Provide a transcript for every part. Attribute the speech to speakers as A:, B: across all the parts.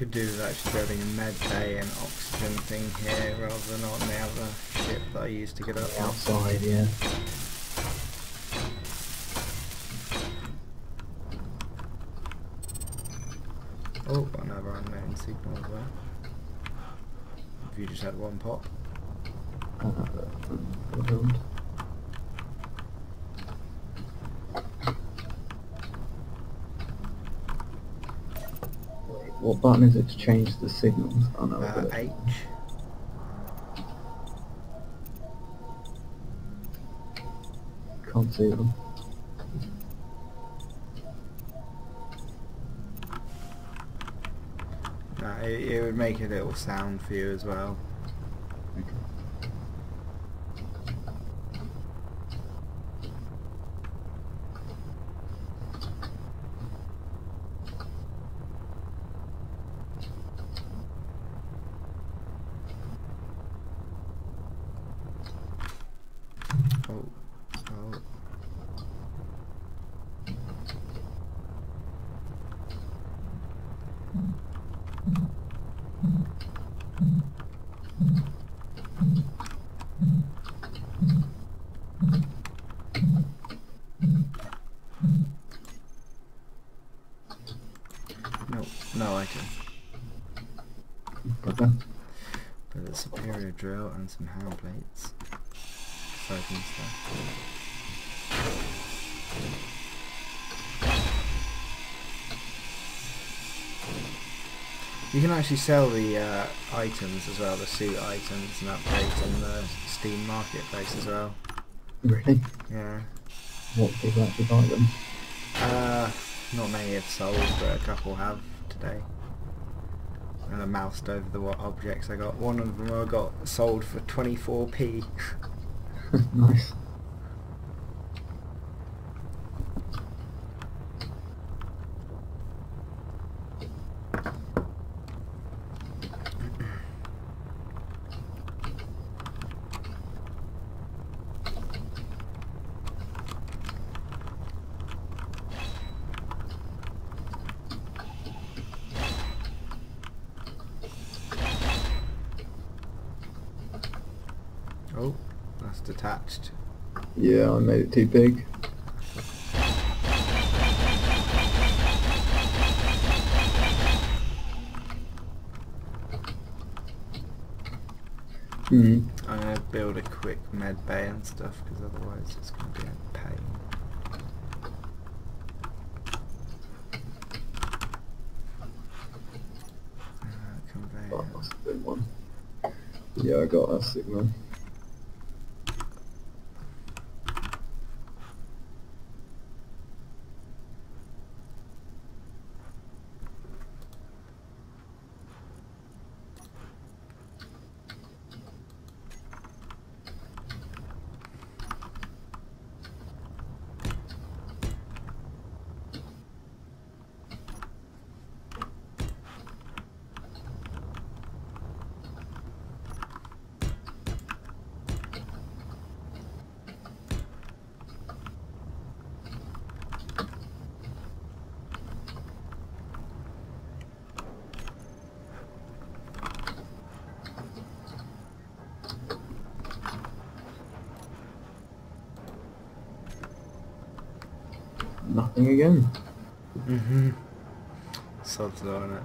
A: Could do with actually building a med bay and oxygen thing here rather than on the other ship that I used to get up
B: outside, yeah.
A: Oh, another unknown signal as well. Have you just had one pop?
B: What button is it to change the signals? Oh no,
A: H.
B: Can't see them.
A: No, it would make a little sound for you as well. Oh, oh. No item.
B: Okay.
A: But a superior drill and some hand plates. Exciting stuff. You can actually sell the items as well, the suit items and upgrades on the Steam marketplace as well.
B: Really?
A: Yeah.
B: What people actually buy them?
A: Not many have sold, but a couple have today. And I moused over the objects I got. One of them I got sold for 24p.
B: Nice.
A: Oh, that's detached.
B: Yeah, I made it too big.
A: I'm going to build a quick med bay and stuff because otherwise it's going to be a pain. Conveyor.
B: That must have been one. Yeah, I got a signal. Nothing again.
A: Sod's law, innit?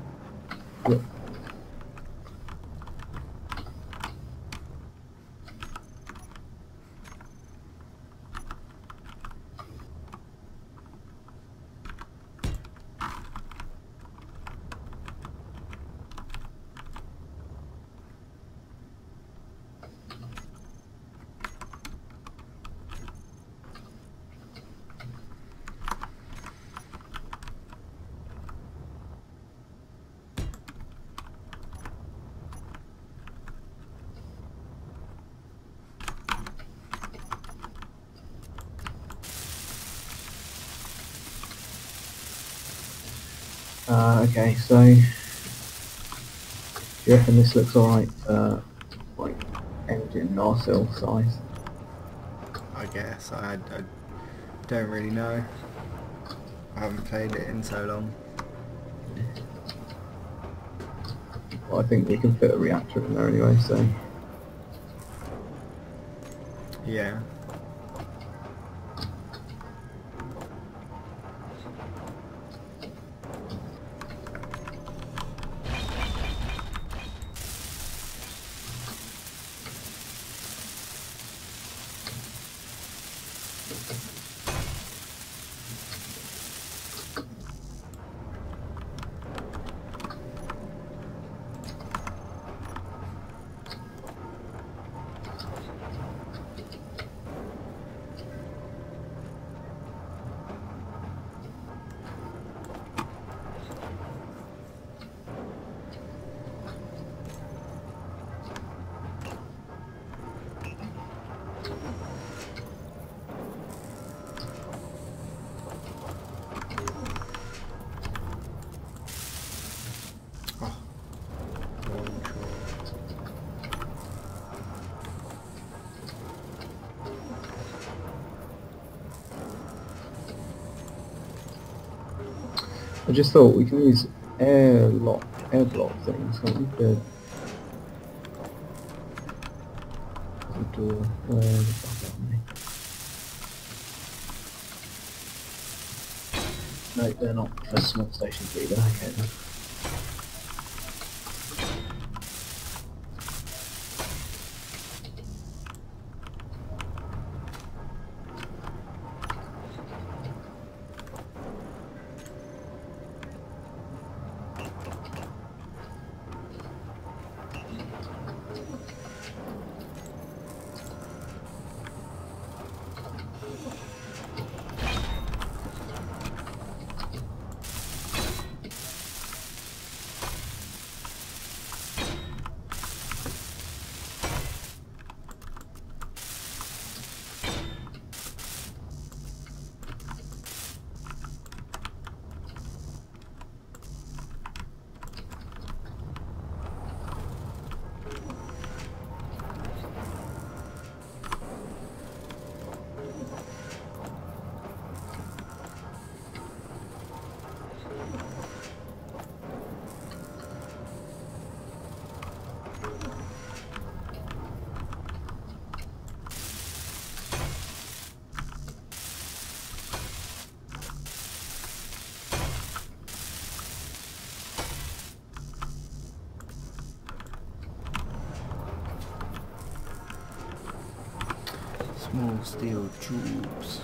B: Yep. Okay, so do you reckon this looks alright, like engine nacelle size?
A: I guess. I don't really know. I haven't played it in so long.
B: Well, I think we can fit a reactor in there anyway, so...
A: Yeah. Oh, control.
B: I just thought we can use air block things, can't we? The door, where the fuck are they? No, they're not. They're small stations either. Okay then.
A: Small steel tubes.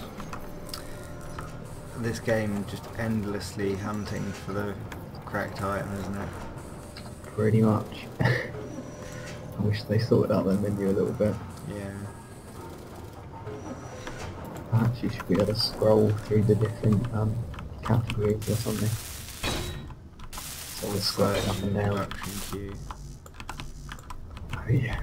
A: This game just endlessly hunting for the cracked item, isn't it?
B: Pretty much. I wish they sorted out their menu a little bit.
A: Yeah.
B: Perhaps you should be able to scroll through the different categories or something. So we're scrolling up and down.
A: Production queue.
B: Oh yeah.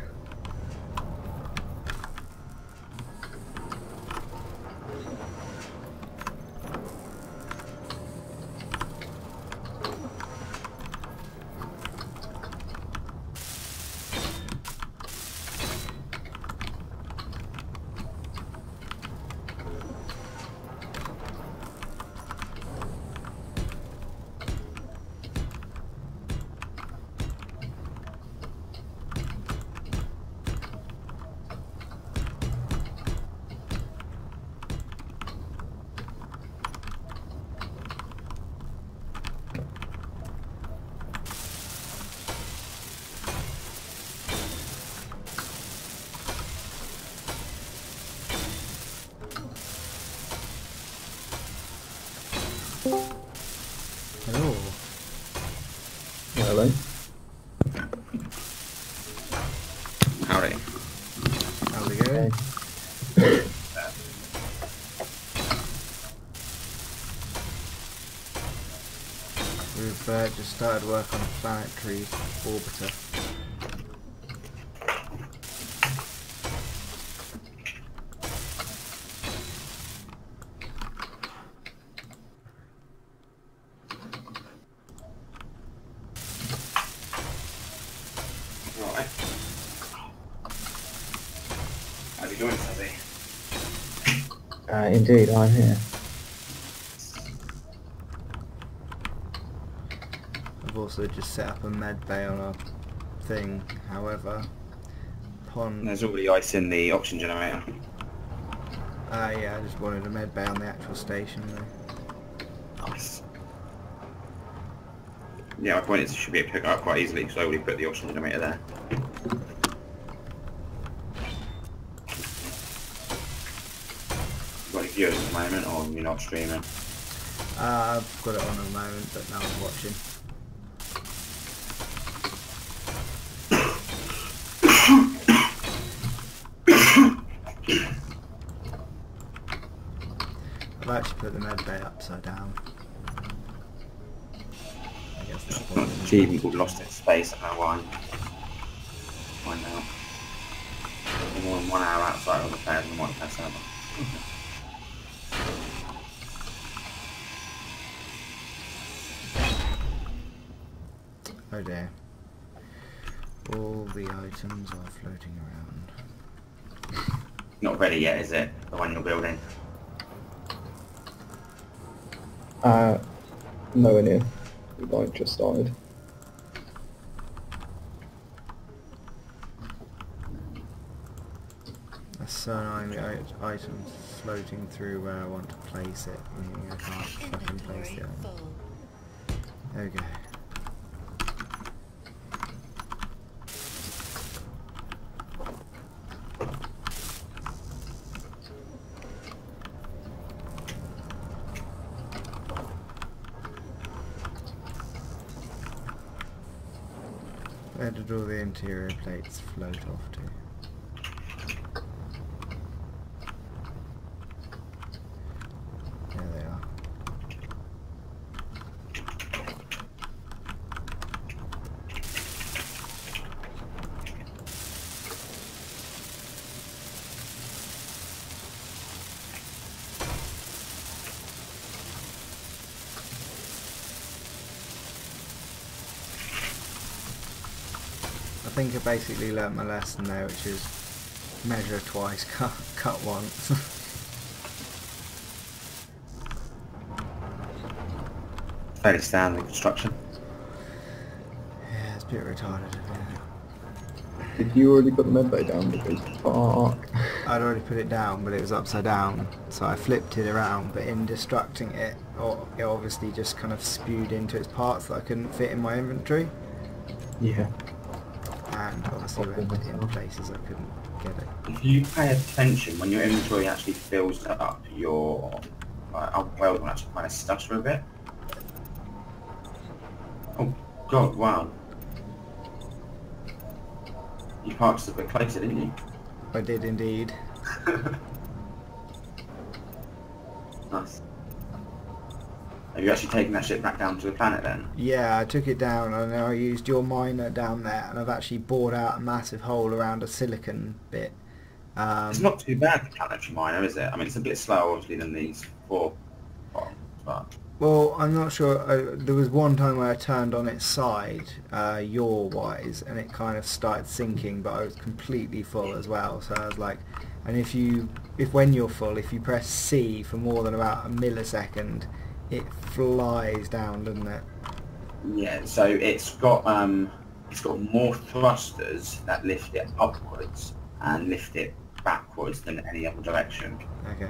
A: Hello.
B: Hello.
C: Howdy.
A: How's it going? We've just started work on a planetary orbiter.
C: Right. How you doing, Fuzzy?
B: Indeed, I'm here.
A: I've also just set up a med bay on our thing, however, upon...
C: There's already ice in the oxygen generator.
A: yeah, I just wanted a med bay on the actual station though.
C: Nice. Yeah, my point is you should be able to pick it up quite easily because I already put the oxygen generator there. You got any viewers at the moment, or you're not streaming?
A: I've got it on at the moment, but now I'm watching. I've actually put the med bay upside down. I guess that's what it is.
C: Achievement called Lost in Space, I don't know why. Find out. More than 1 hour outside of the players and one test server.
A: Oh dear. All the items are floating around.
C: Not ready yet, is it? The one you're building?
B: Nowhere near. We like just started.
A: That's so annoying, the items floating through where I want to place it, meaning I can't fucking place it. There we go. Where did all the interior plates float off to? There they are. I think I basically learnt my lesson there, which is measure twice, cut once.
C: Fairly standard construction.
A: Yeah, it's a bit retarded, isn't it?
B: Did you already put the medbay down? Because fuck.
A: I'd already put it down, but it was upside down, so I flipped it around, but in destructing it, it obviously just kind of spewed into its parts that I couldn't fit in my inventory,
B: Yeah.
A: and obviously went in places I couldn't get it.
C: If you pay attention, when your inventory actually fills up, your weld will actually kind of stutter a bit. Oh god, wow. You parked a bit closer, didn't you?
A: I did indeed.
C: Nice. Have you actually taken that ship back down to the planet then?
A: Yeah, I took it down and I used your miner down there, and I've actually bored out a massive hole around a silicon bit.
C: It's not too bad, the planetary miner, is it? I mean, it's a bit slower, obviously, than these four bombs, but...
A: Well, I'm not sure. There was one time where I turned on its side, yaw-wise, and it kind of started sinking, but I was completely full as well. So I was like, and if when you're full, if you press C for more than about a millisecond, it flies down, doesn't it?
C: Yeah, so it's got more thrusters that lift it upwards and lift it backwards than any other direction.
A: Okay.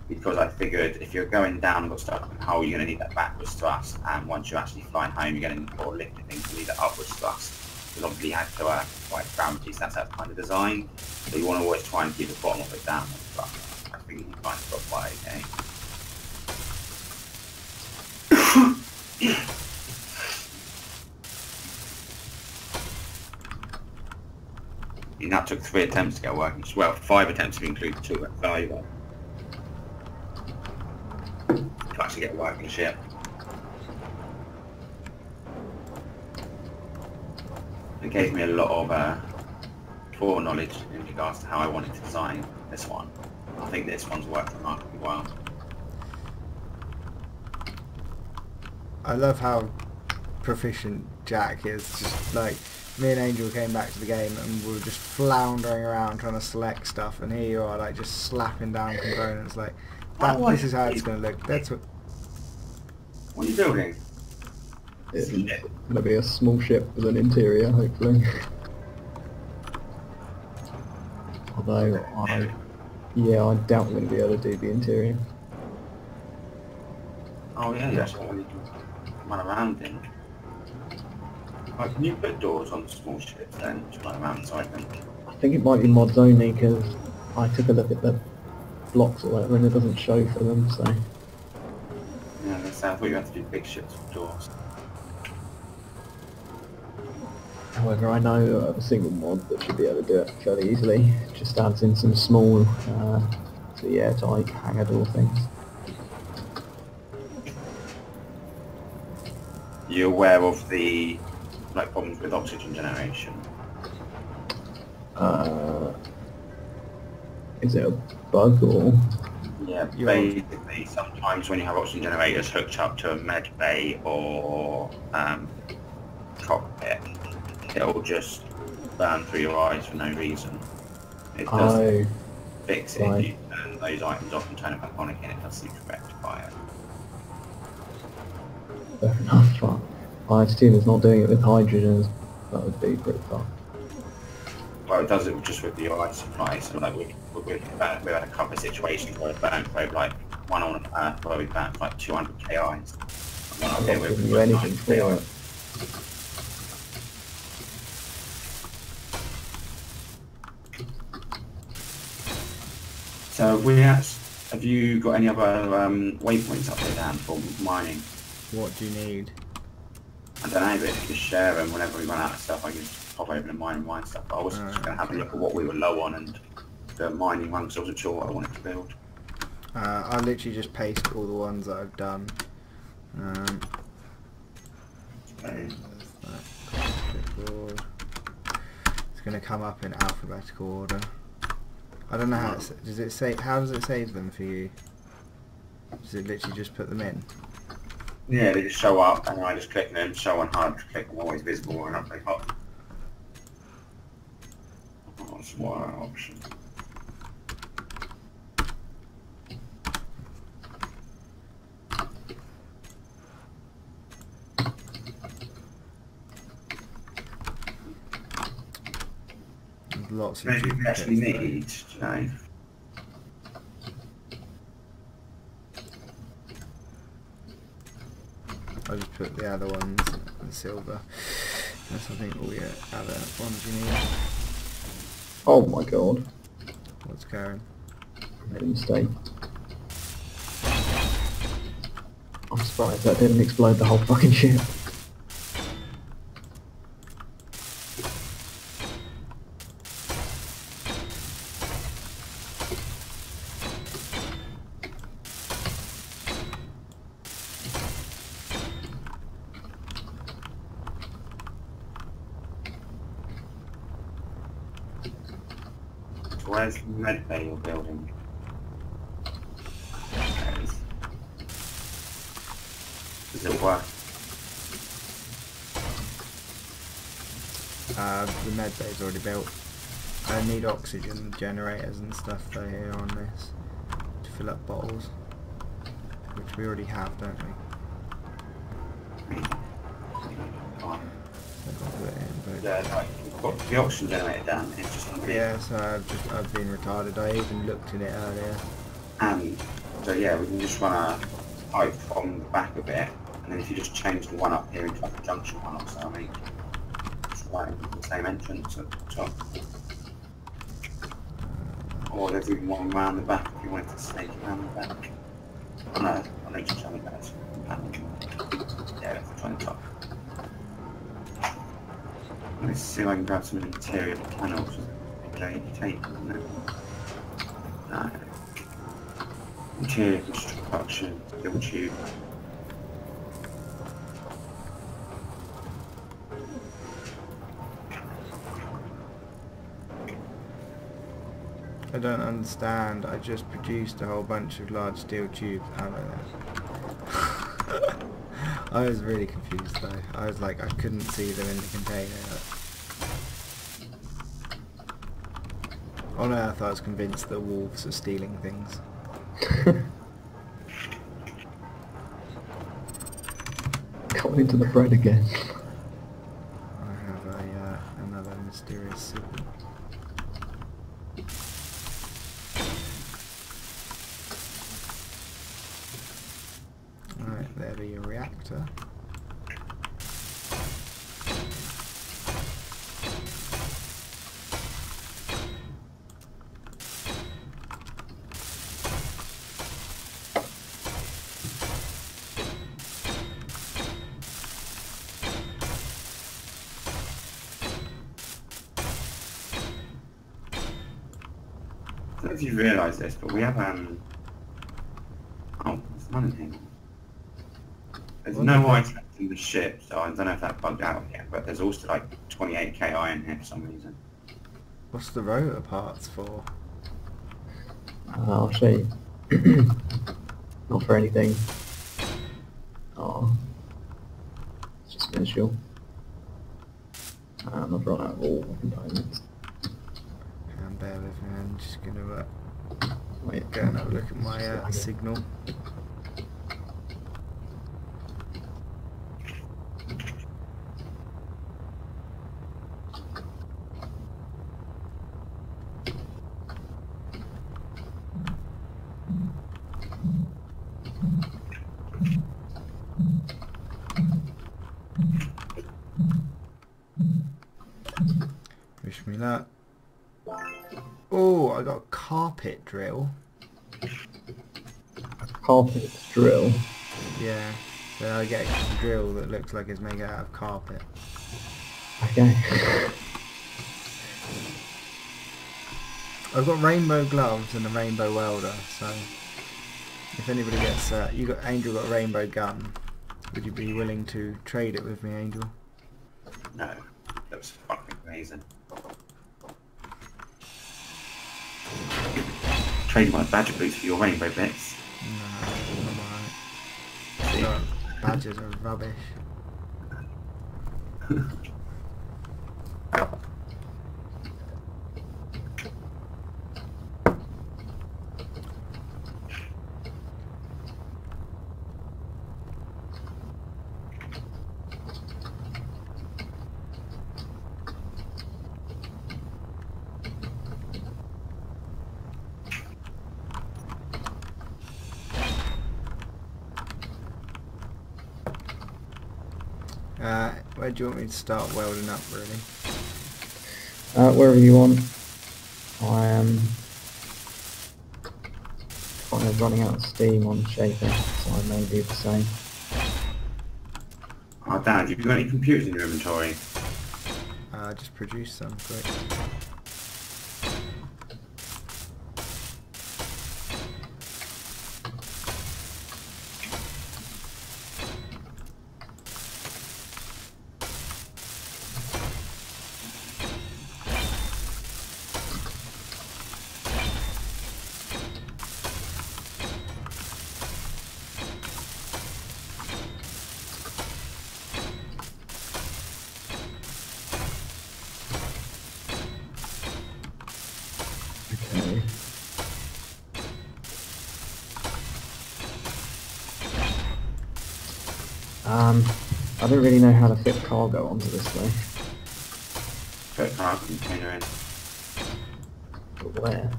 C: Because I figured if you're going down and got stuck in a hole, you're going to need that backwards thrust, and once you're actually flying home, you're going to need, or lifting things, you need that upwards thrust. Because obviously you have to like gravity, so that's how it's kind of designed. So you want to always try and keep the bottom of it down. But I think you kind of got quite okay. And that took 3 attempts to get working. Well, 5 attempts if you include 2 at failure. To actually get working ship. It gave me a lot of foreknowledge in regards to how I wanted to design this one. I think this one's worked remarkably well.
A: I love how proficient Jack is. Just like, me and Angel came back to the game and we were just floundering around trying to select stuff, and here you are, like, just slapping down components like that. This is how it's going to look. That's what...
C: What are you building?
B: It's
C: Yeah.
B: gonna be a small ship with an interior, hopefully. Although I doubt I'm gonna be able to do the interior.
C: Oh yeah, that's what you can run around in. Oh, can you put doors on small ships then to run around inside them?
B: I think it might be mods only because I took a look at the blocks or whatever and it doesn't show for them. So
C: Yeah, I thought you had to do big ships with doors.
B: however, I know of a single mod that should be able to do it fairly easily. It just adds in some small, to the airtight hangar door things.
C: You aware of the problems with oxygen generation?
B: Is it a bug or?
C: Yeah,
A: Yours.
C: basically sometimes when you have oxygen generators hooked up to a med bay or cockpit, it'll just burn through your eyes for no reason. It does fix it if you turn those items off and turn it back on again. It does seem to rectify it.
B: Fair enough. But I assume it's not doing it with hydrogen. That would be pretty fun.
C: Well, it does it just with the ice supply. So like we've had a couple of situations where it's burnt for like one on Earth where we burnt for like 200 KIs.
B: I'm not giving you anything for it.
C: So have you got any other waypoints up there, Dan, for mining?
A: What do you need?
C: I don't know, but if you just share them whenever we run out of stuff, I can just pop over and mine stuff. But I was just going to have a look at what we were low on and the mining run, because I wasn't sure what I wanted to build.
A: I literally just paste all the ones that I've done.
C: Okay.
A: It's going to come up in alphabetical order. I don't know how does it say. How does it save them for you? Does it literally just put them in?
C: Yeah, they just show up, and I just click them, show on HUD, click them always visible, and up they pop. That's one option.
A: There's lots of
C: Maybe we
A: duplicates
C: actually
A: though.
C: need, you know.
A: I'll just put the other ones in silver. That's I think all your other ones you need.
B: Oh my god.
A: What's going?
B: Made a mistake. I'm surprised that didn't explode the whole fucking ship.
C: Where's the med bay you're building? Does it work?
A: The med bay's already built. I need oxygen generators and stuff though here on this to fill up bottles, which we already have, don't we? So I'll put it in, but
C: Yeah, like, we've got the oxygen generator down, it's just going to be...
A: yeah, so I've been retarded. I even looked in it earlier.
C: And, so yeah, we can just run a pipe from the back of it, and then if you just change the one up here into like a junction one or something, it's right in the same entrance at the top. Or there's even one around the back if you wanted to snake it around the back. Oh, no, I know just something that's yeah, that's the front top. Let's see if I can grab some interior panels. Okay, tape, isn't it? No. Interior construction, steel tube.
A: I don't understand. I just produced a whole bunch of large steel tubes out of it. I was really confused though. I was like, I couldn't see them in the container. On Earth I was convinced that wolves are stealing things.
B: God, happening to the bread again?
A: I have another mysterious signal. Right, there be a reactor.
C: I don't know if you realise this, but we have oh, there's none in here. There's no items in the ship, so I don't know if that bugged out yet, but there's also like 28k iron here for some reason.
A: What's the rotor parts for?
B: I'll show you. Not for anything. Oh. It's just visual. I've run out of all components.
A: And bear with me, I'm just going to
B: Wait,
A: go and have a look at my
B: lagging.
A: signal. Wish me luck. Oh, I got a carpet drill.
B: Carpet drill.
A: Yeah, so I get a drill that looks like it's made out of carpet.
B: Okay.
A: I've got rainbow gloves and a rainbow welder, so if anybody gets Angel got a rainbow gun. Would you be willing to trade it with me, Angel?
C: No, that was fucking amazing. Trade my badger boots for your rainbow bits.
A: No, I'm alright. No, badges are rubbish. Where do you want me to start welding up, really?
B: Wherever you want. I am kind of running out of steam on shaping, so I may do the same.
C: Oh, Dad, have you got any computers in your inventory?
A: Just produce some quick.
B: Okay. I don't really know how to fit cargo onto this though.
C: Put a car container in.
B: But where?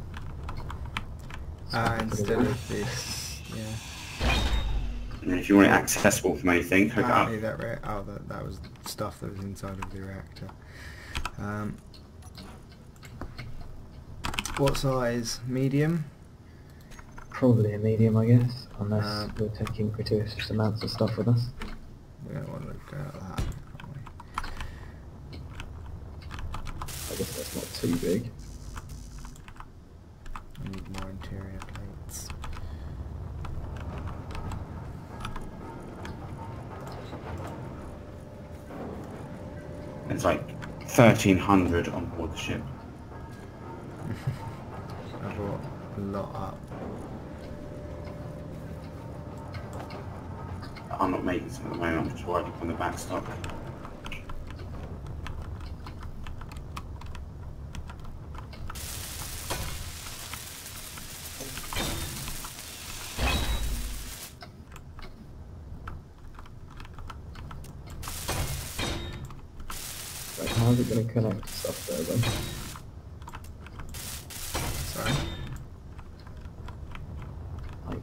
A: Instead of this, yeah.
C: And then if you want it accessible from anything, hook it up.
A: Apparently that was stuff that was inside of the reactor. What size? Medium?
B: Probably a medium, I guess, unless we're taking gratuitous amounts of stuff with us.
A: We don't want to go at that, can't we?
B: I guess that's not too big.
A: I need more interior plates.
C: It's like 1,300 on board the ship.
A: I brought a lot up.
C: I'm not making some at the moment, I'm just working on the back stock.
B: how's it going to connect to stuff there then?
A: Sorry.
B: Like,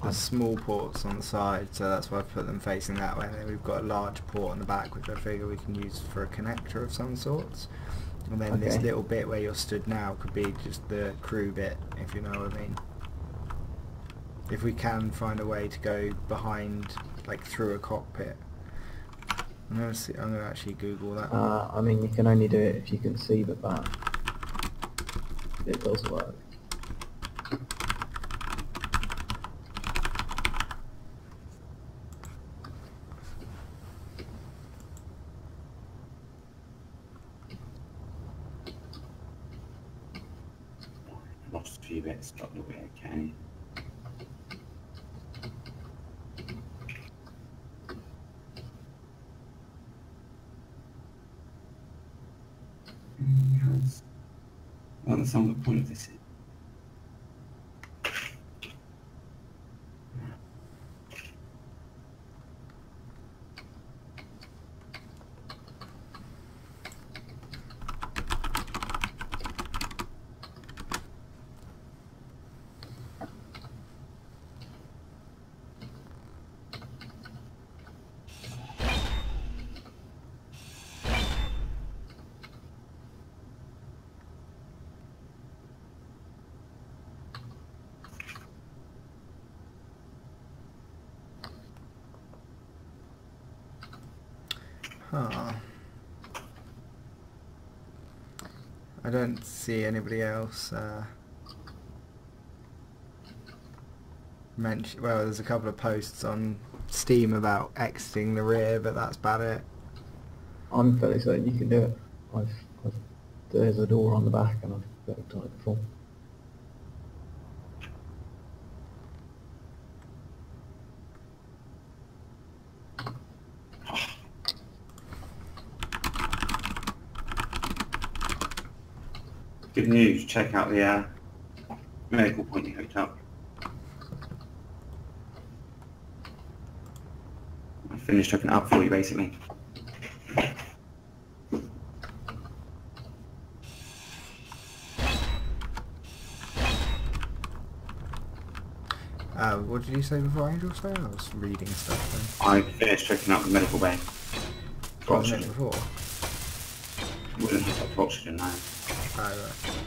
A: There's small ports on the side, so that's why I've put them facing that way. And then we've got a large port on the back, which I figure we can use for a connector of some sorts. And then this
B: Okay.
A: little bit where you're stood now could be just the crew bit, if you know what I mean. If we can find a way to go behind, like through a cockpit. I'm gonna actually Google that.
B: I mean, you can only do it if you can see the back. It does work.
C: Lost a few bits, but it'll be okay. Well, that's not the point of this.
A: Huh. I don't see anybody else mention. Well, there's a couple of posts on Steam about exiting the rear, but that's about it.
B: I'm fairly certain you can do it. There's a door on the back and I've worked on it before.
C: Good news, check out the medical point you hooked up. I finished hooking it up for you basically.
A: What did you say before, Angel? Sorry, I was reading stuff then.
C: I finished hooking up the medical bay. For
A: Wasn't it
C: oxygen.
A: before?
C: Wouldn't hook up for oxygen now.
A: Oh, right.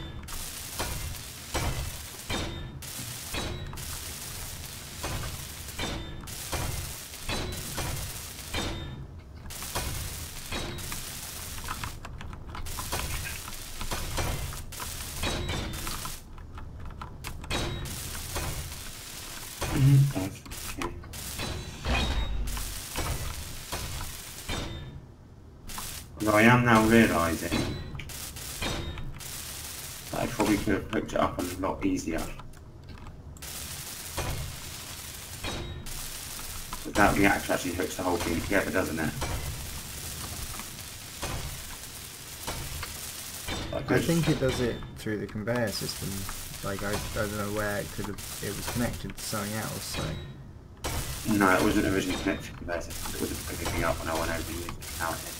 C: Okay. Although I am now realising that I probably could have hooked it up a lot easier. But that reactor actually hooks the whole thing together, doesn't it?
A: I think it does it through the conveyor system. Like I don't know where it could have. It was connected to something else. So
C: No, it wasn't originally connected to the conveyor system. It wasn't picking up when I went over and used it. Now it is.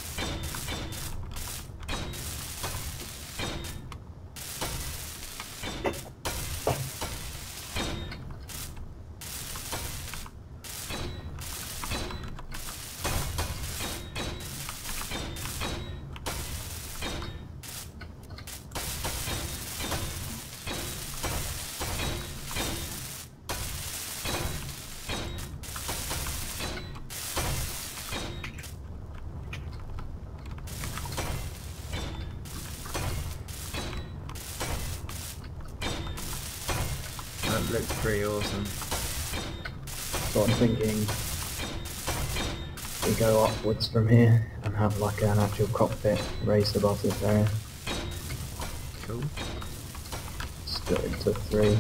A: that looks pretty awesome.
B: So I'm thinking we go upwards from here and have like an actual cockpit raised above this area.
A: Cool.
B: Split into 3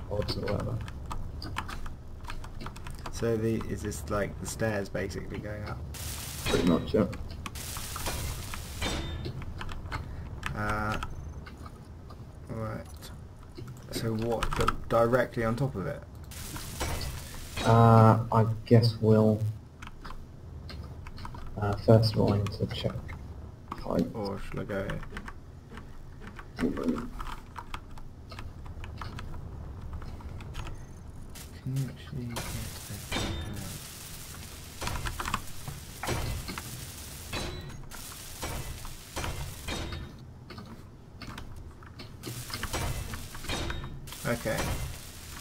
B: pods or whatever.
A: So is this like the stairs basically going up?
B: Pretty much, yeah.
A: Right. So what? Directly on top of it?
B: I guess we'll First of all, I need to check height.
A: Or should I go? Can you actually get that? Okay,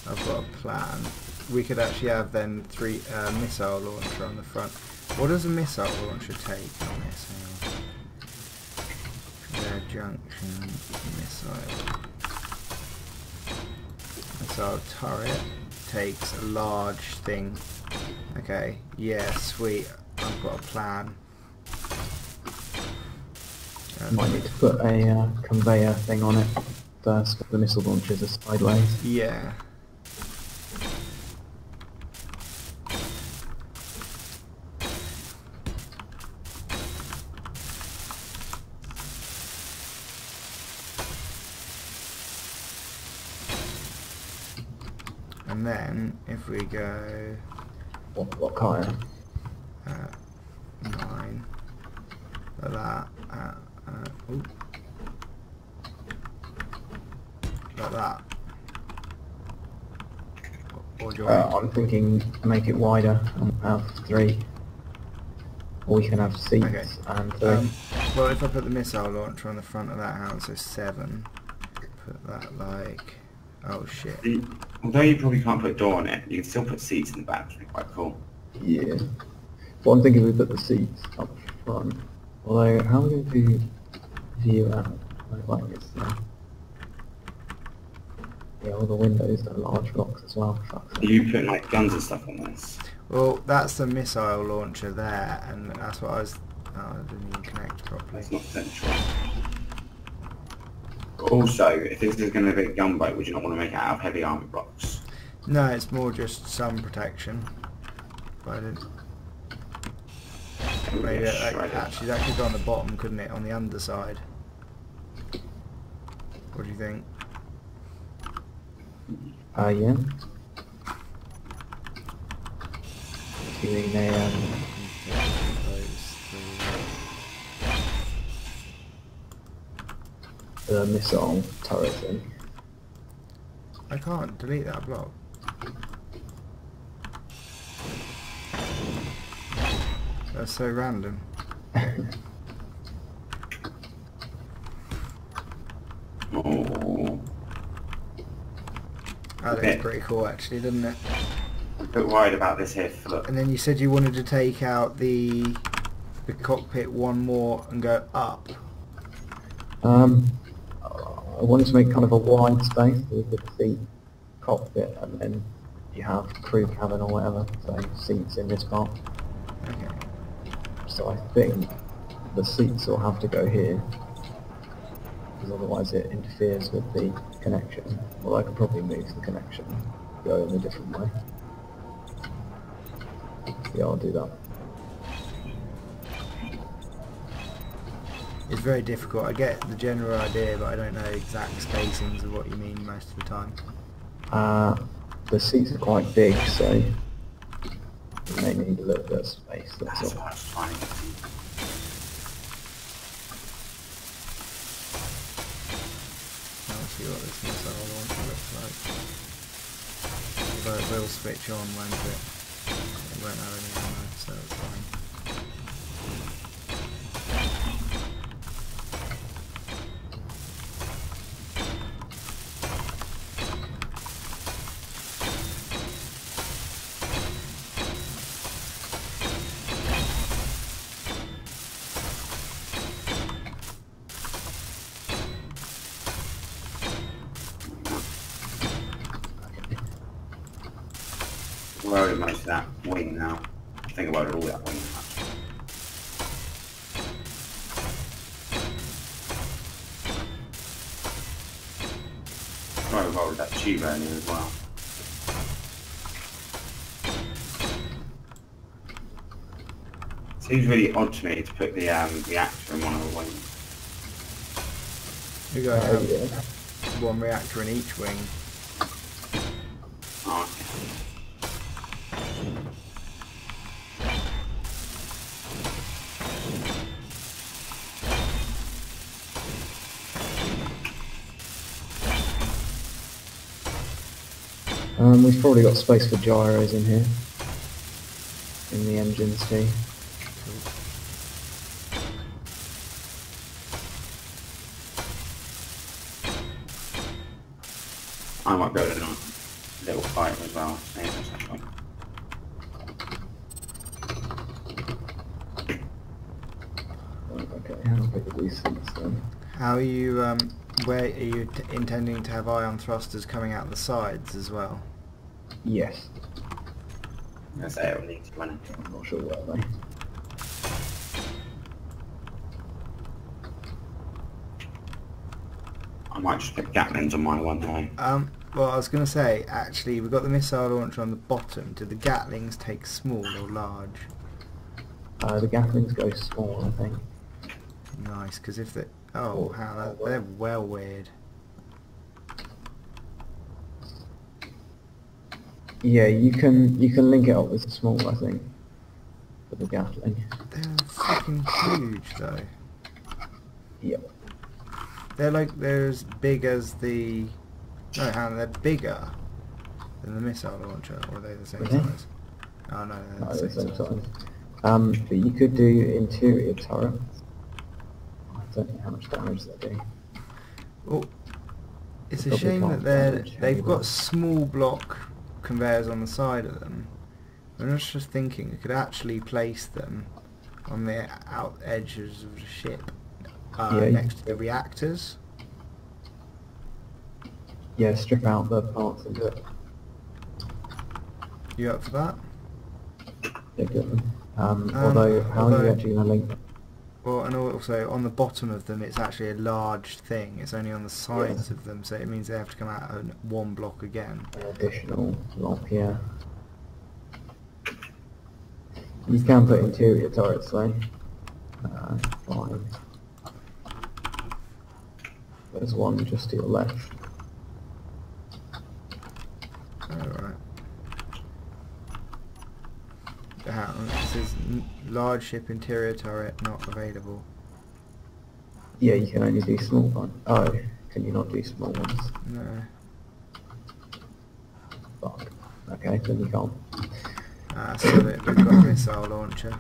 A: I've got a plan. We could actually have then 3 missile launcher on the front. What does a missile launcher take on this? Their junction missile. Missile turret takes a large thing. Okay, yeah, sweet. I've got a plan.
B: Might need to put a conveyor thing on it first. The missile launchers are sideways.
A: Yeah. And then if we go
B: What higher?
A: 9 like that, ooh, like that. Or do you want
B: I'm thinking make it wider and have 3. Or we can have seats
A: Okay.
B: and 3.
A: well, if I put the missile launcher on the front of that house, so 7. Put that like, oh shit.
C: Although you probably can't put a door on it, you can still put seats in the back, which would be quite cool.
B: Yeah. Well, I'm thinking we put the seats up front. Although, how are we going to do view out? Like it's, yeah, all the windows are large blocks as well.
C: Are you putting like guns and stuff on this?
A: Well, that's the missile launcher there, and that's what I was. Oh, I didn't even connect properly.
C: That's not central. Also, if this is going to be a gunboat, would you not want to make it out of heavy armour blocks?
A: No, it's more just some protection. But I didn't. Maybe actually that could go on the bottom, couldn't it? On the underside. What do you think?
B: Yeah. Doing a, the missile turret thing.
A: I can't delete that block. That's so random.
C: Oh.
A: That
C: Okay.
A: looks pretty cool actually, doesn't it?
C: I'm a bit worried about this here, Philip.
A: And then you said you wanted to take out the cockpit one more and go up.
B: I wanted to make kind of a wide space with the seat, cockpit, and then you have crew cabin or whatever, so seats in this part.
A: Okay.
B: So I think the seats will have to go here, because otherwise it interferes with the connection. Well, I could probably move the connection, go in a different way. Yeah, I'll do that.
A: It's very difficult. I get the general idea, but I don't know exact spacings of what you mean most of the time.
B: The seats are quite big, so you may need a little bit of space, that's
C: That's
B: all.
C: what I was trying to get to.
A: I'll see what this missile launcher looks like. Although it will switch on, won't it? It won't have any ammo, so it's fine.
C: I'm worried most of that wing now. I think about all that wing now. Sorry about that tube earlier as well. Seems really odd to me to put the reactor in one of the wings.
A: You gotta have
B: Yeah.
A: one reactor in each wing.
C: Oh, okay.
B: We've probably got space for gyros in here. In the engines too.
C: I might go to a little fighter as well. Yeah, that's actually.
B: Okay, how big are these seats then?
A: How are you, where are you intending to have ion thrusters coming out the sides as well?
B: Yes.
C: I'm gonna say it'll need to run.
B: I'm not sure where they.
C: I might just put Gatlins on my one though.
A: Well, I was going to say, actually, we've got the missile launcher on the bottom. Do the Gatlings take small or large?
B: The Gatlings go small, I think.
A: Nice, because if they... Oh,
B: Oh,
A: how
B: oh,
A: they're well weird.
B: Yeah, you can link it up with the small, I think, for the Gatling.
A: They're fucking huge, though.
B: Yep.
A: They're as big as the... No, hang on, they're bigger than the missile launcher, or are they the same
B: Really?
A: size? Oh no, they're
B: No,
A: the
B: the
A: same
B: same
A: size.
B: size. But you could do interior turrets. I don't know how much damage they do.
A: Well, it's a
B: Probably
A: shame
B: can't
A: that
B: damage
A: they've
B: heavy
A: got
B: blocks.
A: small block conveyors on the side of them. I was just thinking we could actually place them on the out edges of the ship,
B: Yeah,
A: next to the reactors.
B: Yeah, strip out the parts and do it.
A: You up for that?
B: Yeah, good. Although, how are you
A: although-
B: actually going to link them?
A: Well, and also on the bottom of them, it's actually a large thing. It's only on the sides of them, so it means they have to come out on one block again.
B: An additional lock, yeah. You can put interior turrets though. Fine. There's one just to your left.
A: Alright. It says large ship interior turret not available.
B: Yeah, you can only do small ones. Oh, can you not do small ones?
A: No.
B: Fuck. Okay, then you can't.
A: So we've got a missile launcher.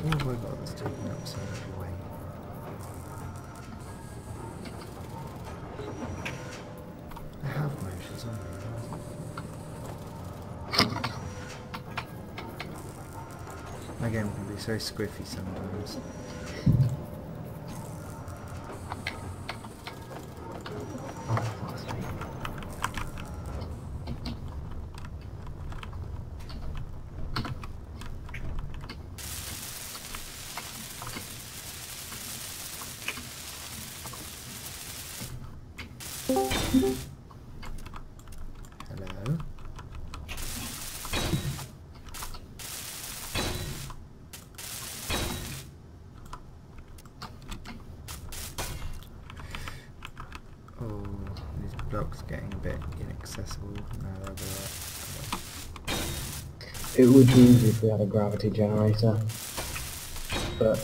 A: Oh my god, that's taking up so much weight. I have motors on me. My game can be so squiffy sometimes.
B: Oh, fuck's sake.
A: Hello? Oh, these blocks getting a bit inaccessible. No, they'll be alright.
B: It would be easy if we had a gravity generator, but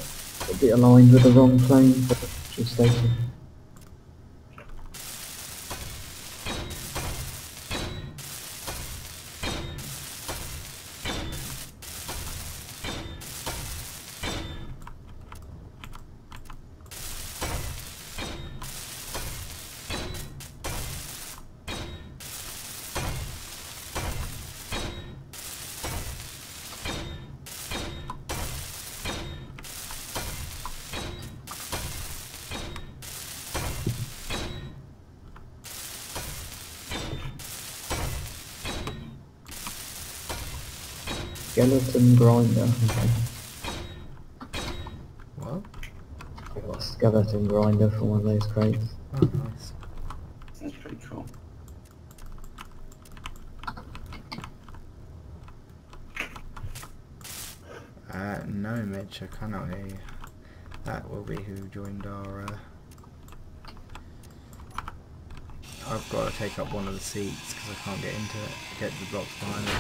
B: it'd be aligned with the wrong plane for the actual station. Skeleton grinder. Okay.
A: What?
B: I got a skeleton grinder for one of those crates.
A: Oh, nice.
C: That's pretty cool.
A: No, Mitch, I cannot hear you. That will be who joined our... I've got to take up one of the seats because I can't get into it. Get to the blocks behind me.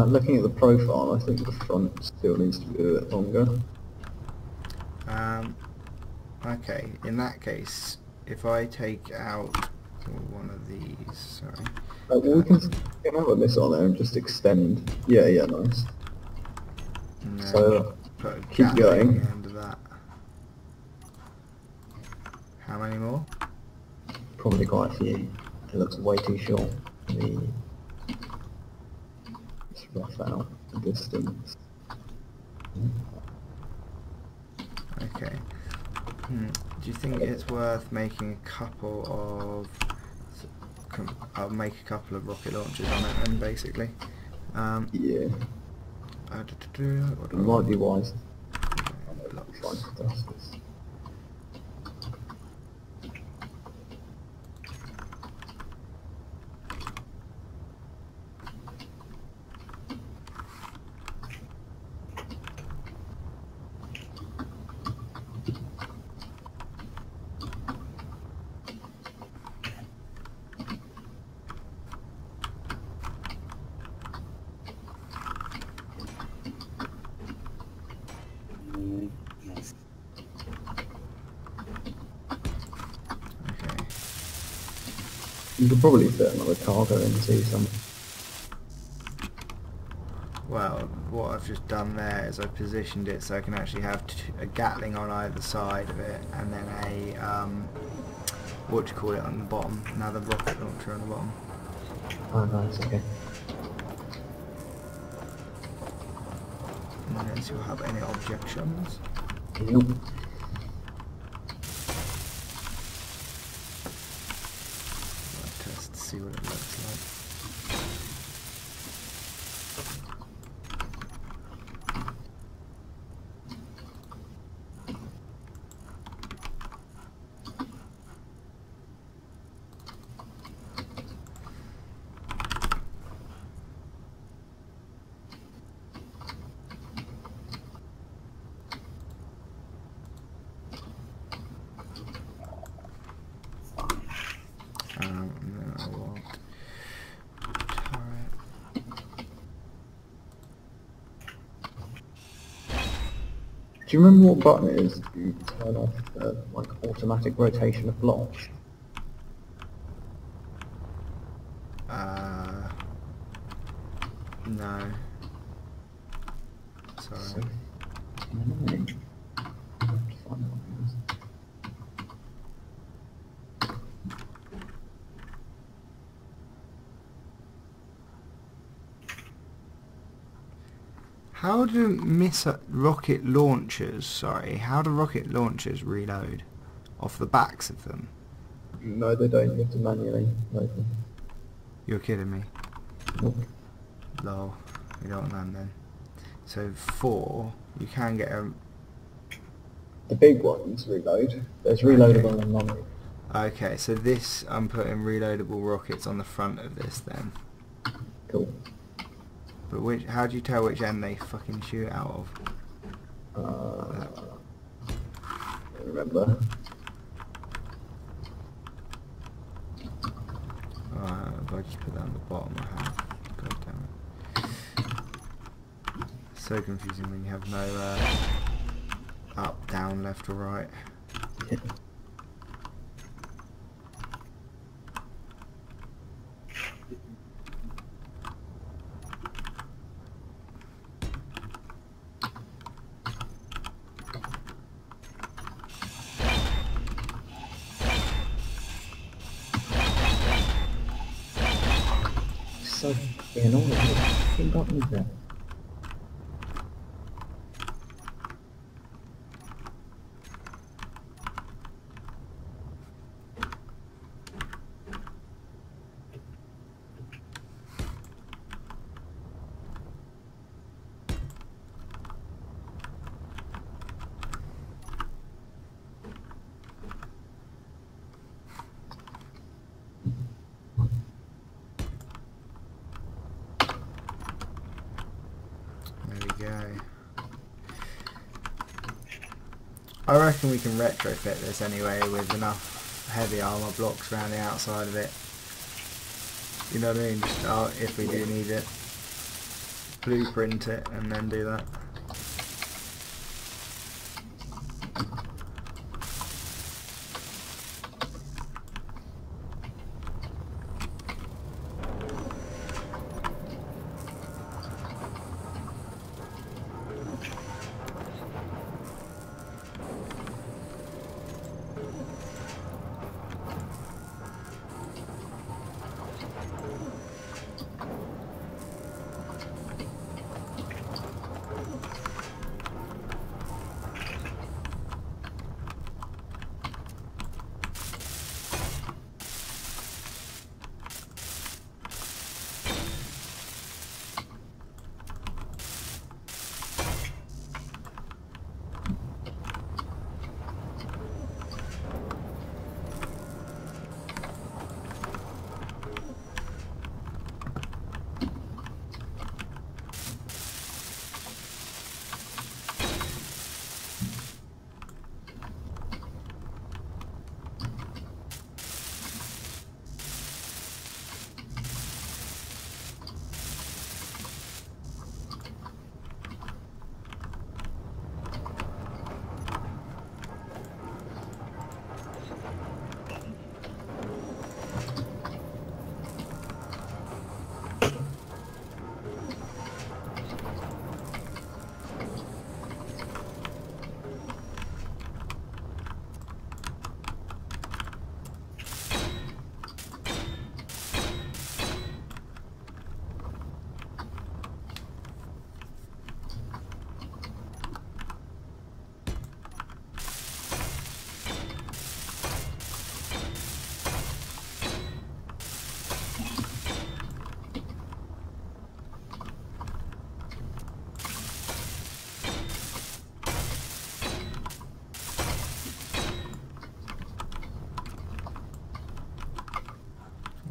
B: Looking at the profile, I think the front still needs to be a bit longer.
A: Okay, in that case, if I take out one of these, sorry.
B: Well, we can have a miss on there and just extend. Yeah, nice.
A: And then
B: So,
A: put a
B: keep
A: gap
B: going.
A: in the end of that. How many more?
B: Probably quite a few. It looks way too short. Let's rough out the distance.
A: Okay. Do you think it's worth making a couple of... I'll make a couple of rocket launchers on it then, basically.
B: Yeah,
A: What
B: it
A: do I
B: might
A: want?
B: be wise.
A: Blocks.
B: Fine for this.
C: Yes.
A: Okay.
B: You could probably fit another cargo into some.
A: Well, what I've just done there is I've positioned it so I can actually have a Gatling on either side of it, and then a what do you call it on the bottom? Another rocket launcher on the bottom.
B: Oh, nice. Okay.
A: Unless you have any objections.
B: Yep.
A: Test to see what it looks like. And then I want turret.
B: Do you remember what button it is to turn off the like automatic rotation of blocks?
A: No. Sorry.
B: So annoying. I have to find out what it is.
A: How do rocket launchers reload? off the backs of them?
B: No, they don't. You have to manually load them.
A: You're kidding me.
B: Nope.
A: Lol. We don't want none then. So 4, you can get a...
B: The big ones reload. There's reloadable and non-reloadable.
A: Okay, so this, I'm putting reloadable rockets on the front of this then.
B: Cool.
A: But how do you tell which end they fucking shoot out of?
B: Don't remember.
A: Alright, if I just put that on the bottom, I have. God damn it. So confusing when you have no up, down, left or right.
B: Yeah. So annoying. What button is that?
A: There we go. I reckon we can retrofit this anyway with enough heavy armour blocks around the outside of it. You know what I mean? Just, if we do need it. Blueprint it and then do that.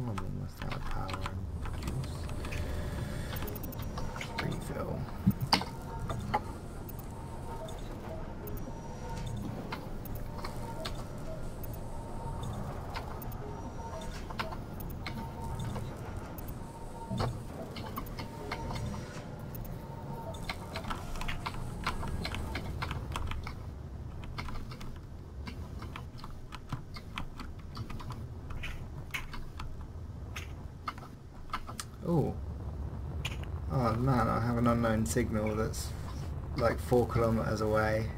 A: Oh, I'm almost out of power and juice. Refill. Oh. Oh man, I have an unknown signal that's like 4 kilometers away,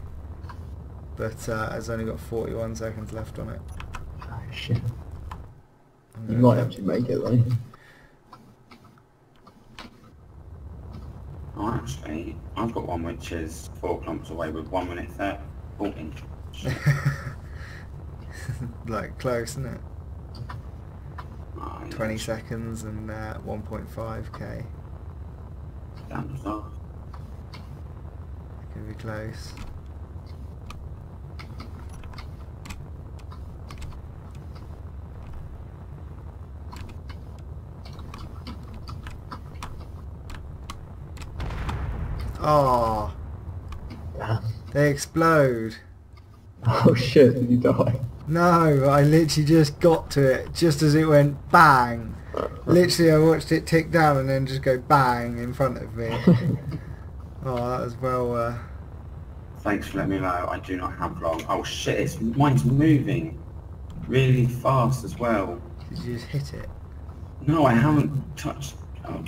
A: but has only got 41 seconds left on it.
B: Oh shit. You might actually make it though.
C: Oh, actually, I've got one which is 4 kilometres away with 1 minute 14.
A: like close, isn't it?
C: Oh,
A: 20 seconds and 1.5k.
C: Damn stuff.
A: Could be close. Oh,
B: Damn.
A: they explode.
B: Oh shit, did you die?
A: No, I literally just got to it just as it went bang. Literally, I watched it tick down and then just go bang in front of me. Oh, that was well.
C: Thanks for letting me know. I do not have long. Oh shit, mine's moving really fast as well.
A: Did you just hit it?
C: No, I haven't touched. Oh,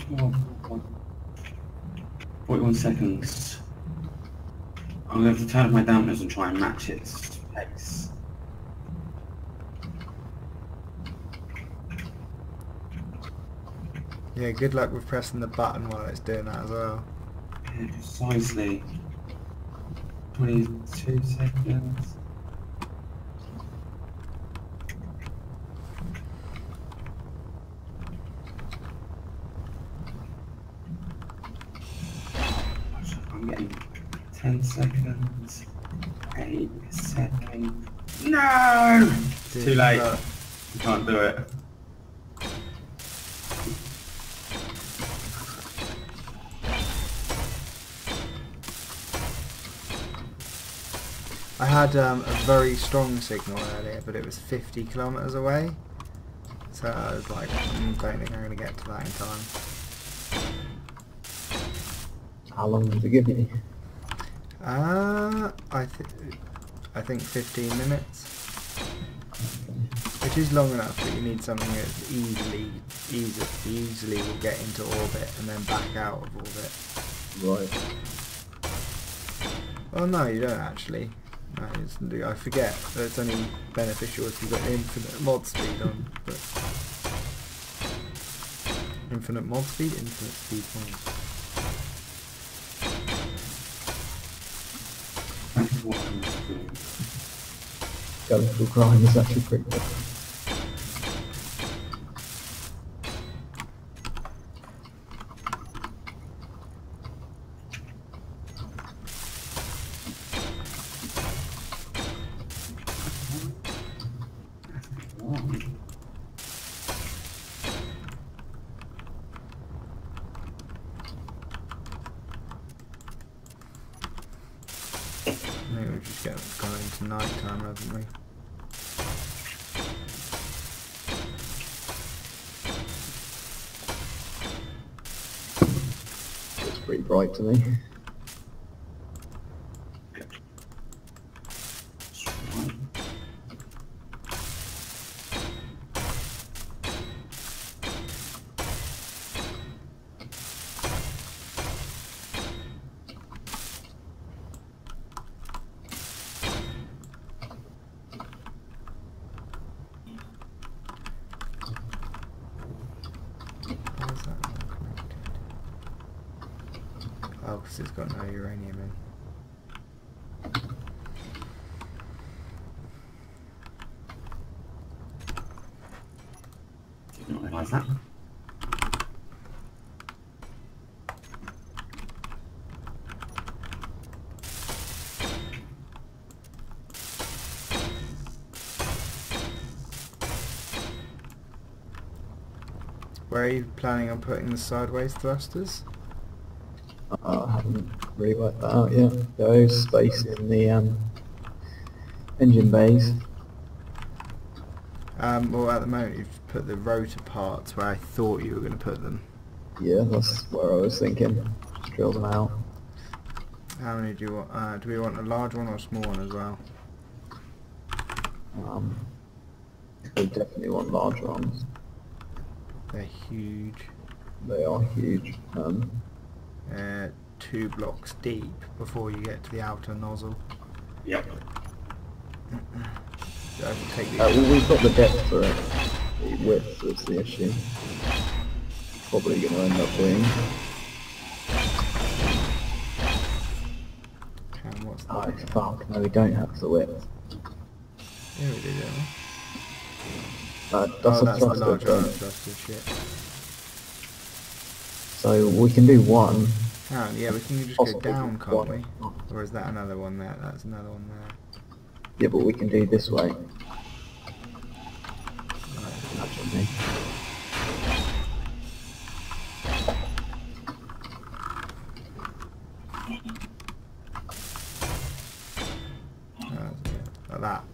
C: 41 seconds. I'm going to have to turn up my dampers and try and match its pace.
A: Yeah, good luck with pressing the button while it's doing that as well.
C: Yeah, precisely. 22 seconds. I'm getting 10 seconds. 8 seconds. No! It's too late. You can't do it.
A: I had a very strong signal earlier, but it was 50 kilometers away. So I was like, don't think I'm going to get to that in time.
B: How long did it give you?
A: I think 15 minutes, which is long enough, but you need something that easily will get into orbit and then back out of orbit.
B: Right.
A: Well, no, you don't actually. No, I forget that it's only beneficial if you've got infinite mod speed on. But infinite mod speed, infinite speed mod.
B: Going through crime is actually pretty good.
A: I think we've just gone into night time, haven't we?
B: It's pretty bright to me.
A: Why is that not connected? Oh, because it's got no uranium in.
C: Didn't realise that.
A: Where are you planning on putting the sideways thrusters?
B: I haven't really worked that out yet. There is space in the engine bays.
A: Well, at the moment you've put the rotor parts where I thought you were going to put them.
B: Yeah, that's where I was thinking. Just drill them out.
A: How many do you want? Do we want a large one or a small one as well?
B: We definitely want large ones.
A: They're huge.
B: They are huge.
A: 2 blocks deep before you get to the outer nozzle.
C: Yep.
A: So I can take these.
B: Well, we've got the depth for it. The width is the issue. Probably going to end up being.
A: What's
B: Oh
A: that?
B: fuck! No, we don't have the width.
A: Yeah, we do, don't we?
B: That's
A: Oh,
B: a
A: that's the
B: thruster.
A: large
B: Don't
A: iron
B: it?
A: thruster, shit.
B: So we can do one.
A: Oh, yeah, we can just go
B: Possibly
A: down, can't
B: one.
A: we? Or is that another one there? That's another one there.
B: Yeah, but we can do this way.
A: Right.
B: Actually.
A: Oh, that's good. Like that.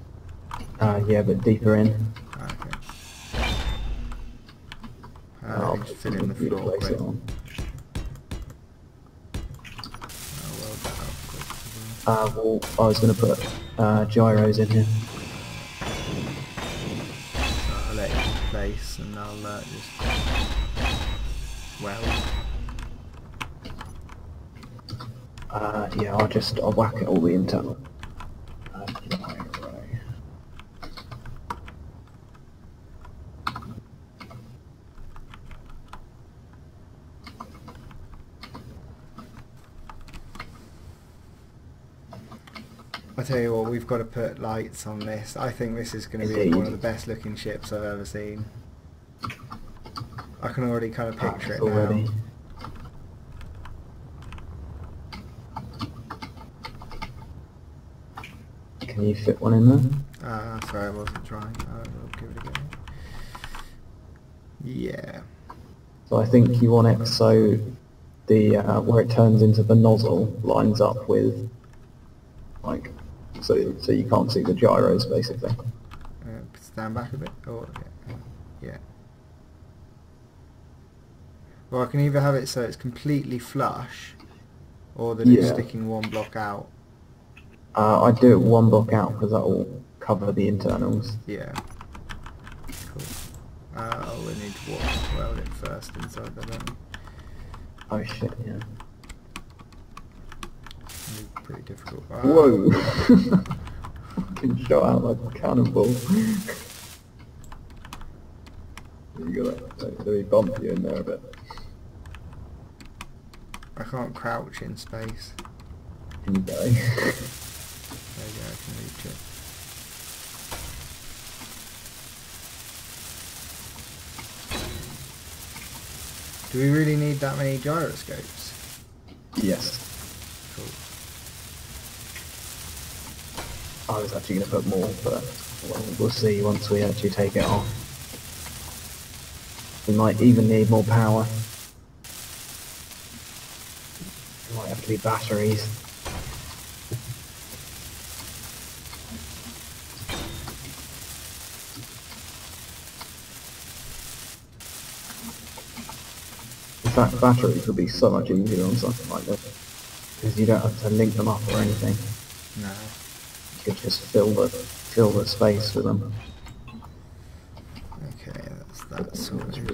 B: Yeah, but deeper in.
A: Okay. Let
B: I'll
A: me just
B: put
A: fill in the
B: something for you to
A: floor
B: place
A: quick.
B: it on.
A: I'll weld that up quick as
B: Well, I was going to put gyros in here.
A: well. So I'll let it in place and I'll just weld.
B: Yeah, I'll whack it all the internal. Gyro.
A: I tell you what, we've got to put lights on this. I think this is going to be
B: Indeed.
A: one of the best looking ships I've ever seen. I can already kind of picture it
B: already.
A: now.
B: Can you fit one in there?
A: Sorry, I wasn't trying. I will give it a go. Yeah.
B: So I think you want it so the where it turns into the nozzle lines up with, like, so you can't see the gyros basically.
A: Stand back a bit. Oh, yeah. Well, I can either have it so it's completely flush, or that it's
B: Yeah.
A: sticking one block out.
B: I'd do it one block out because that will cover the internals.
A: Yeah. Cool. Oh, we need to weld it first inside the don't we?
B: Oh shit, yeah.
A: It's pretty difficult.
B: Whoa! Fucking shot out like a cannonball. You got that, let me bump you in there a bit.
A: I can't crouch in space.
B: Can you go?
A: There you go, I can reach it. Do we really need that many gyroscopes?
B: Yes.
A: Cool.
B: I was actually going to put more, but we'll see once we actually take it off. We might even need more power. It might have to be batteries. In fact, batteries would be so much easier on something like this, because you don't have to link them up or anything.
A: No.
B: You could just fill the space with them.
A: Okay, that's sorted.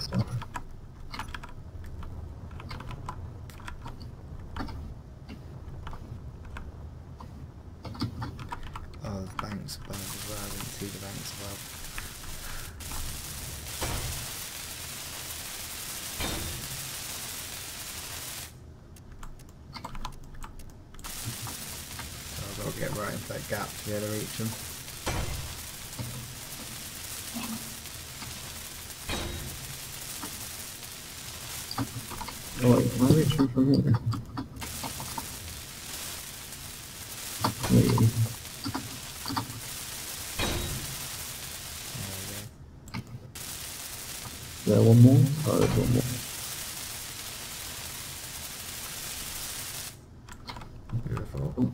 B: Stuff.
A: Oh, the banks above as well. I didn't see the banks above. So I've got to get right into that gap to be able to reach them.
B: Oh wait, can I reach them from here? Maybe. Is there one more? Oh, there's one more.
A: Beautiful.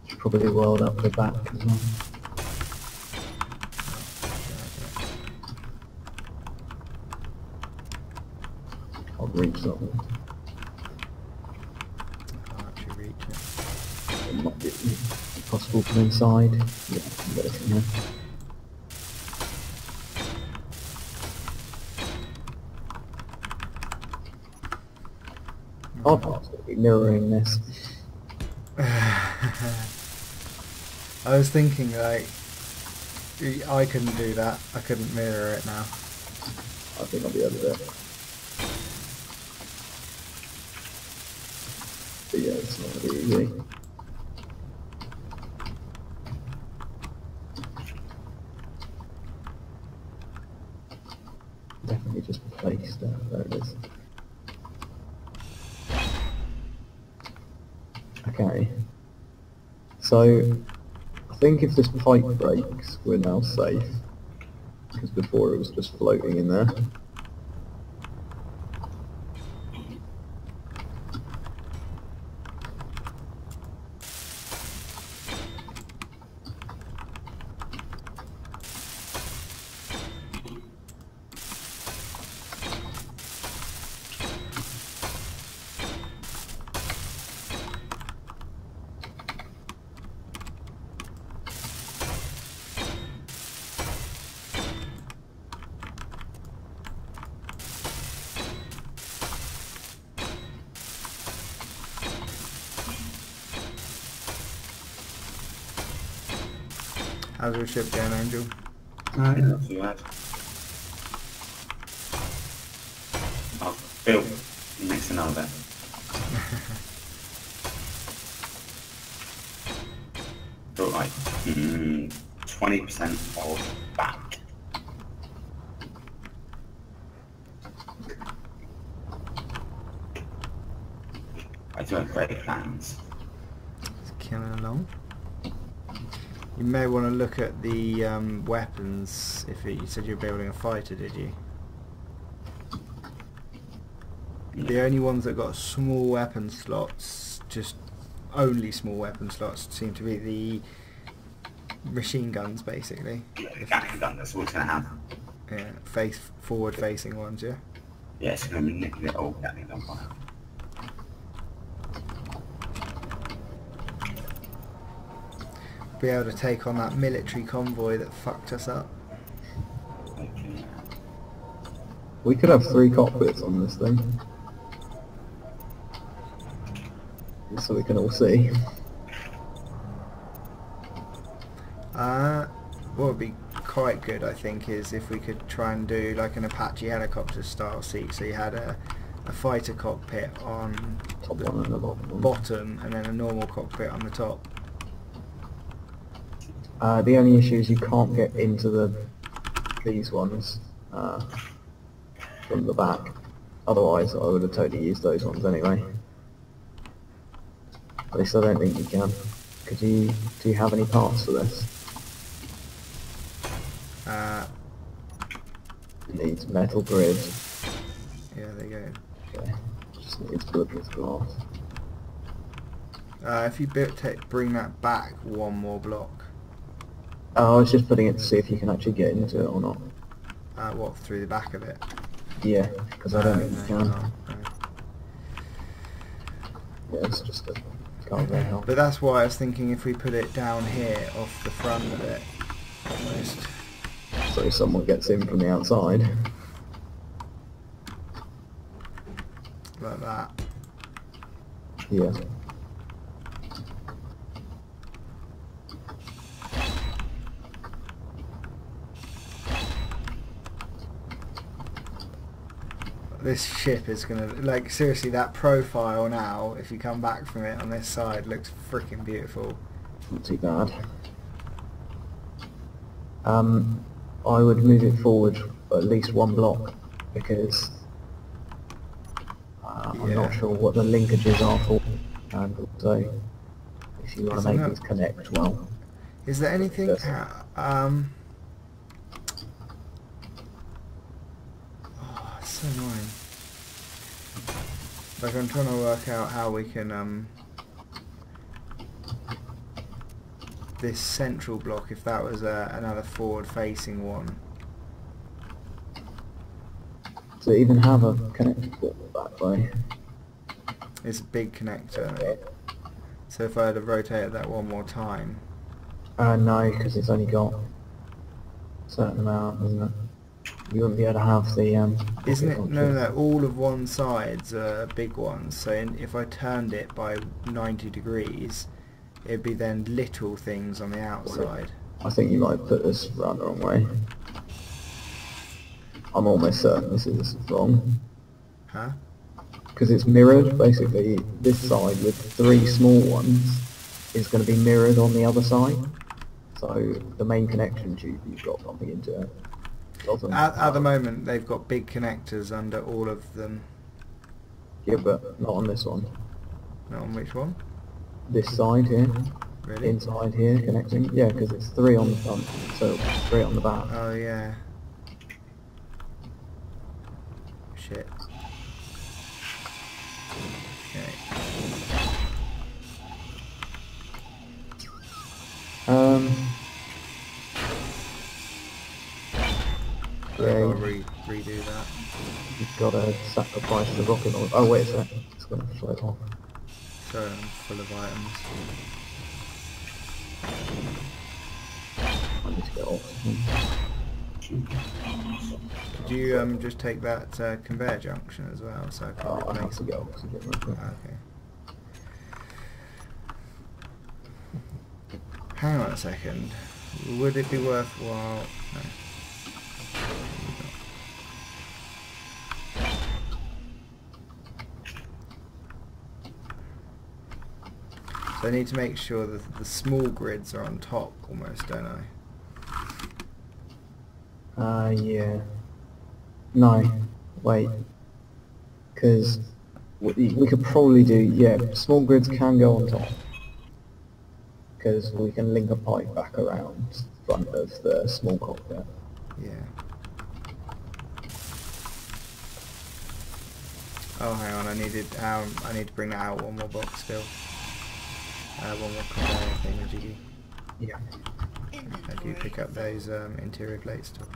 B: Should probably weld up the back as well. I'll reach that one.
A: I'll actually reach it.
B: It might be possible from inside. Yeah, you get it from here. I'll be mirroring this.
A: I was thinking, like, I couldn't do that. I couldn't mirror it now.
B: I think I'll be able to do it. But yeah, it's not going to be easy. definitely just placed there. There it is. Okay. So, I think if this pipe breaks, we're now safe. Because before it was just floating in there.
A: How's your ship going, Angel?
C: Yeah, not too bad. Oh, Bill, you next to know that. Got like 20% of back. I do have great plans.
A: It's killing along. You may want to look at the weapons. You said you were building a fighter, did you?
C: Yeah.
A: The only ones that got small weapon slots, just only small weapon slots, seem to be the machine guns, basically.
C: Yeah, the Gatling gun, that's all it's going to have.
A: Yeah, forward-facing ones, yeah.
C: Yeah, it's going to manipulate all Gatling gun fire.
A: Be able to take on that military convoy that fucked us up.
C: Okay.
B: We could have 3 cockpits on this thing. Just so we can all see.
A: What would be quite good, I think, is if we could try and do like an Apache helicopter style seat, so you had a fighter cockpit on
B: Top
A: the
B: one and the bottom one.
A: bottom and then a normal cockpit on the top.
B: The only issue is you can't get into these ones from the back. Otherwise, I would have totally used those ones anyway. At least I don't think you can. Do you have any parts for this? It needs metal grid.
A: Yeah, there you go.
B: Okay. Just needs bloodless glass.
A: If you bring that back one more block.
B: Oh, I was just putting it to see if you can actually get into it or not.
A: What, through the back of it?
B: Yeah, because I don't think you
A: No,
B: can.
A: can't, no.
B: Yeah, it's just a can't very help.
A: But that's why I was thinking if we put it down here off the front of it, almost.
B: So someone gets in from the outside.
A: Like that.
B: Yeah.
A: This ship is gonna, like, seriously, that profile now, if you come back from it on this side, looks freaking beautiful.
B: Not too bad. I would move it forward at least 1 block because I'm not
A: Yeah.
B: sure what the linkages are for, and also if you want to
A: Isn't
B: make
A: that-
B: these connect well.
A: Is there anything?
B: Yes.
A: Oh, it's so annoying. Like, I'm trying to work out how we can this central block, if that was another forward-facing one.
B: To even have a connected port that way.
A: It's a big connector. So if I had to rotate that one more time.
B: No, because it's only got a certain amount, isn't it? You wouldn't be able to have the
A: Isn't it?
B: rocket
A: No,
B: launcher.
A: all of one side's big ones. So if I turned it by 90 degrees, it'd be then little things on the outside.
B: I think you might put this round the wrong way. I'm almost certain this is wrong.
A: Huh?
B: Because it's mirrored, basically this side with 3 small ones is going to be mirrored on the other side. So the main connection tube you've got pumping into it. doesn't.
A: At the moment, they've got big connectors under all of them.
B: Yeah, but not on this one.
A: Not on which one?
B: This side here,
A: Really?
B: inside here, connecting. Yeah, because it's 3 on the front, so 3 on the back.
A: Oh yeah. Shit. Okay. I
B: Yeah,
A: gotta redo that.
B: you've got to sacrifice the rocket launcher. Oh wait a sec, it's going to float off.
A: Sorry, I'm full of items.
B: I need to get oxygen.
A: Could you just take that conveyor junction as well, so I can
B: Oh, I have
A: replace
B: to
A: it?
B: get oxygen real quick.
A: Okay. Hang on a second. Would it be worthwhile? No. So I need to make sure that the small grids are on top almost, don't I?
B: Yeah. No, wait. Because we could probably do, yeah, small grids can go on top. Because we can link a pipe back around the front of the small cockpit.
A: Yeah. Oh, hang on. I need to bring that out one more box still. One more conveyor thingy.
B: Yeah.
A: I do pick up those interior plates too.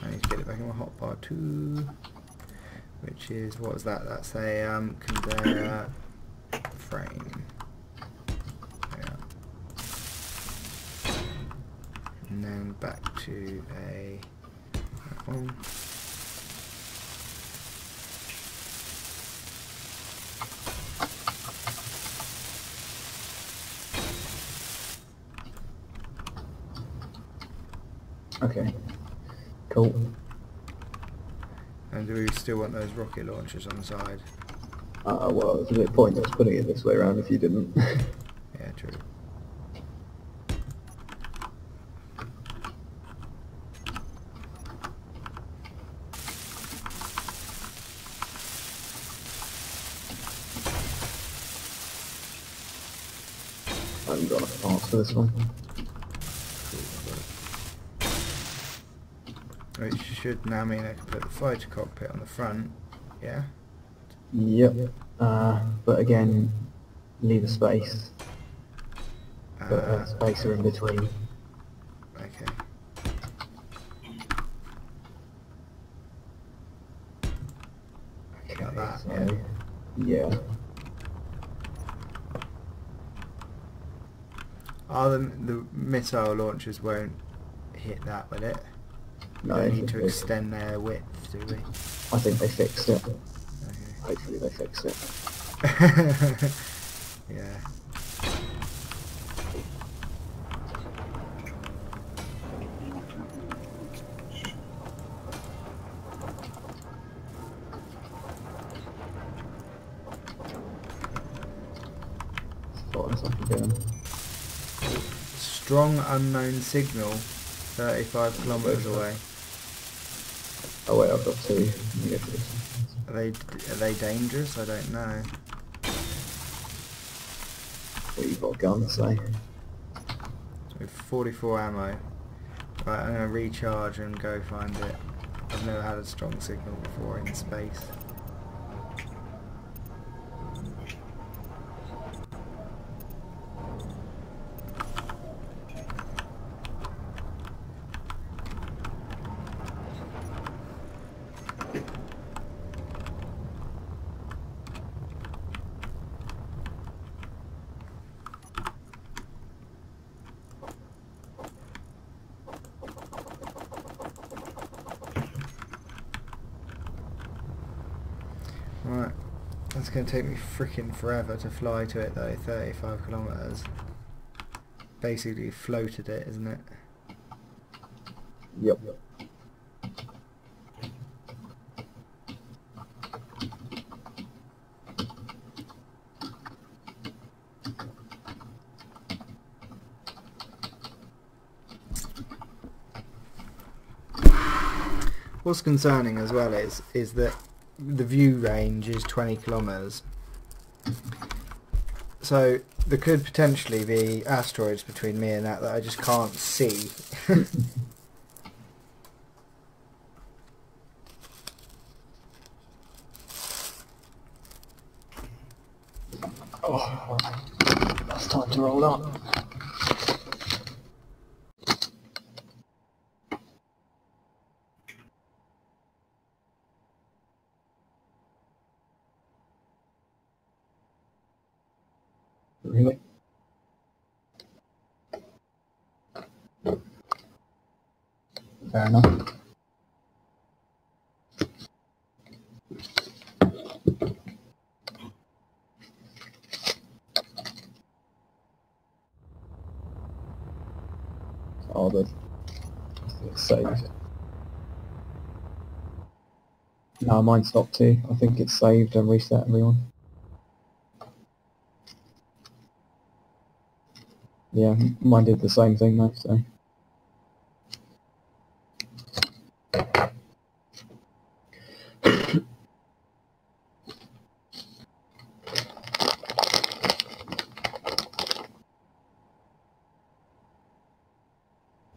A: I need to get it back in my hotbar too. Which is, what was that? That's a conveyor frame. Yeah. And then back to that one.
B: Okay. Cool.
A: And do we still want those rocket launchers on the side?
B: Well, it's a bit pointless putting it this way around if you didn't.
A: Yeah, true.
B: I haven't got enough parts for this one.
A: Which should now mean I can put the fighter cockpit on the front, yeah?
B: Yep. But again, leave a space. Put a spacer in between.
A: Okay.
B: Okay,
A: Like that,
B: so, yeah.
A: The missile launchers won't hit that, will it? We
B: No,
A: don't
B: I
A: need
B: think
A: to
B: they-
A: extend their width, do we?
B: I think they fixed it.
A: Okay.
B: Hopefully they fixed it.
A: Yeah.
B: What else I can do?
A: Strong unknown signal, 35 kilometers away.
B: Oh wait, I've got 2. Let me go for this.
A: Are they dangerous? I don't know.
B: Well, you've got a gun, so...
A: With 44 ammo. Right, I'm gonna recharge and go find it. I've never had a strong signal before in space. Right, that's going to take me freaking forever to fly to it though, 35 kilometers. Basically floated it, isn't it?
B: Yep.
A: What's concerning as well is that the view range is 20 kilometers. So there could potentially be asteroids between me and that I just can't see.
B: Oh, that's time to roll up. Really? Fair enough. Oh, it's saved. No, mine stopped too. I think it's saved and reset everyone. Yeah, mine did the same thing though, so.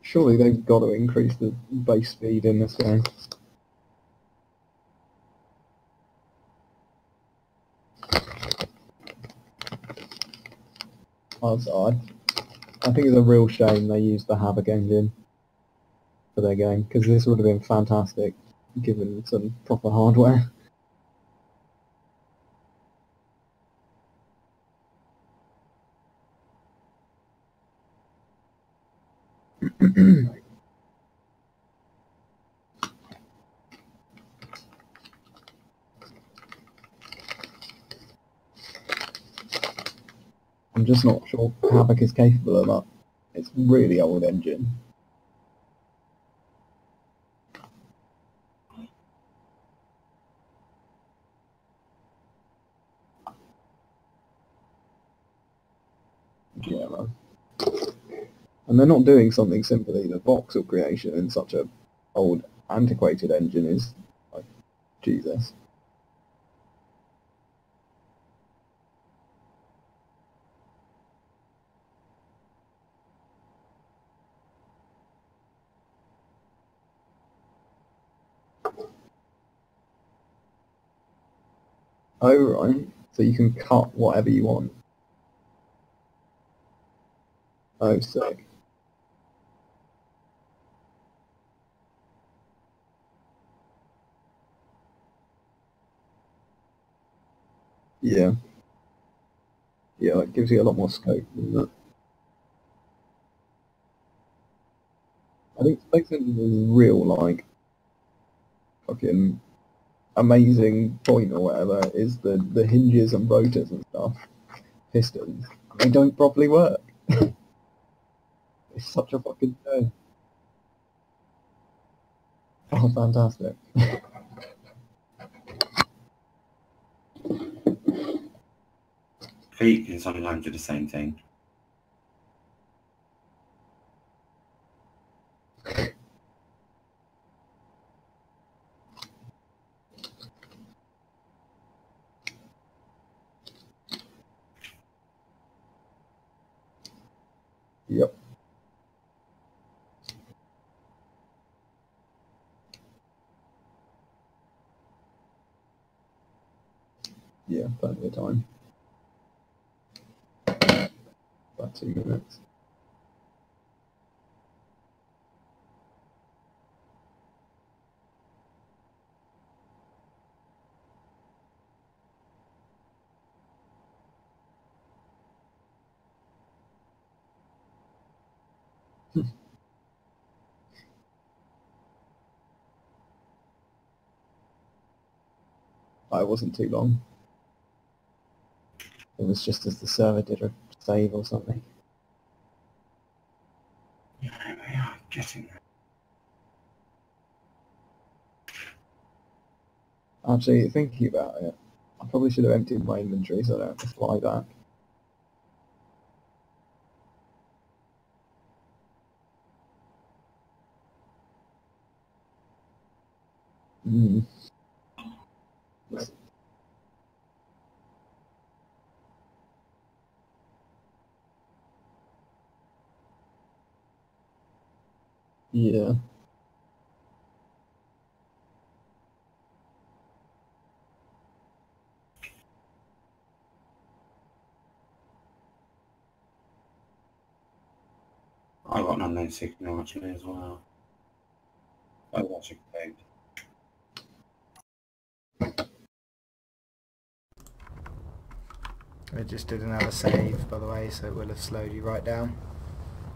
B: Surely they've got to increase the base speed in this game. I think it's a real shame they used the Havoc engine for their game, because this would have been fantastic given some proper hardware. I'm just not sure Havoc is capable of that. It's really old engine. Yeah, man. And they're not doing something simple either. Voxel creation in such a old, antiquated engine is like, Jesus. Oh, right. So you can cut whatever you want. Oh, sick. Yeah. Yeah, that gives you a lot more scope, doesn't it? I think Space Engine is real, like, fucking amazing point or whatever is the hinges and rotors and stuff, pistons. They don't properly work. It's such a fucking shame. Oh, fantastic.
C: Feet can sometimes do the same thing.
B: Yep. Yeah, plenty of time. About 2 minutes. It wasn't too long. It was just as the server did a save or something.
C: Yeah, we are getting there.
B: Actually, thinking about it, I probably should have emptied my inventory so I don't have to fly back. Mm. Yeah.
C: I got an unknown signal actually as well. Oh, that's okay.
A: It just didn't have a save, by the way, so it will have slowed you right down.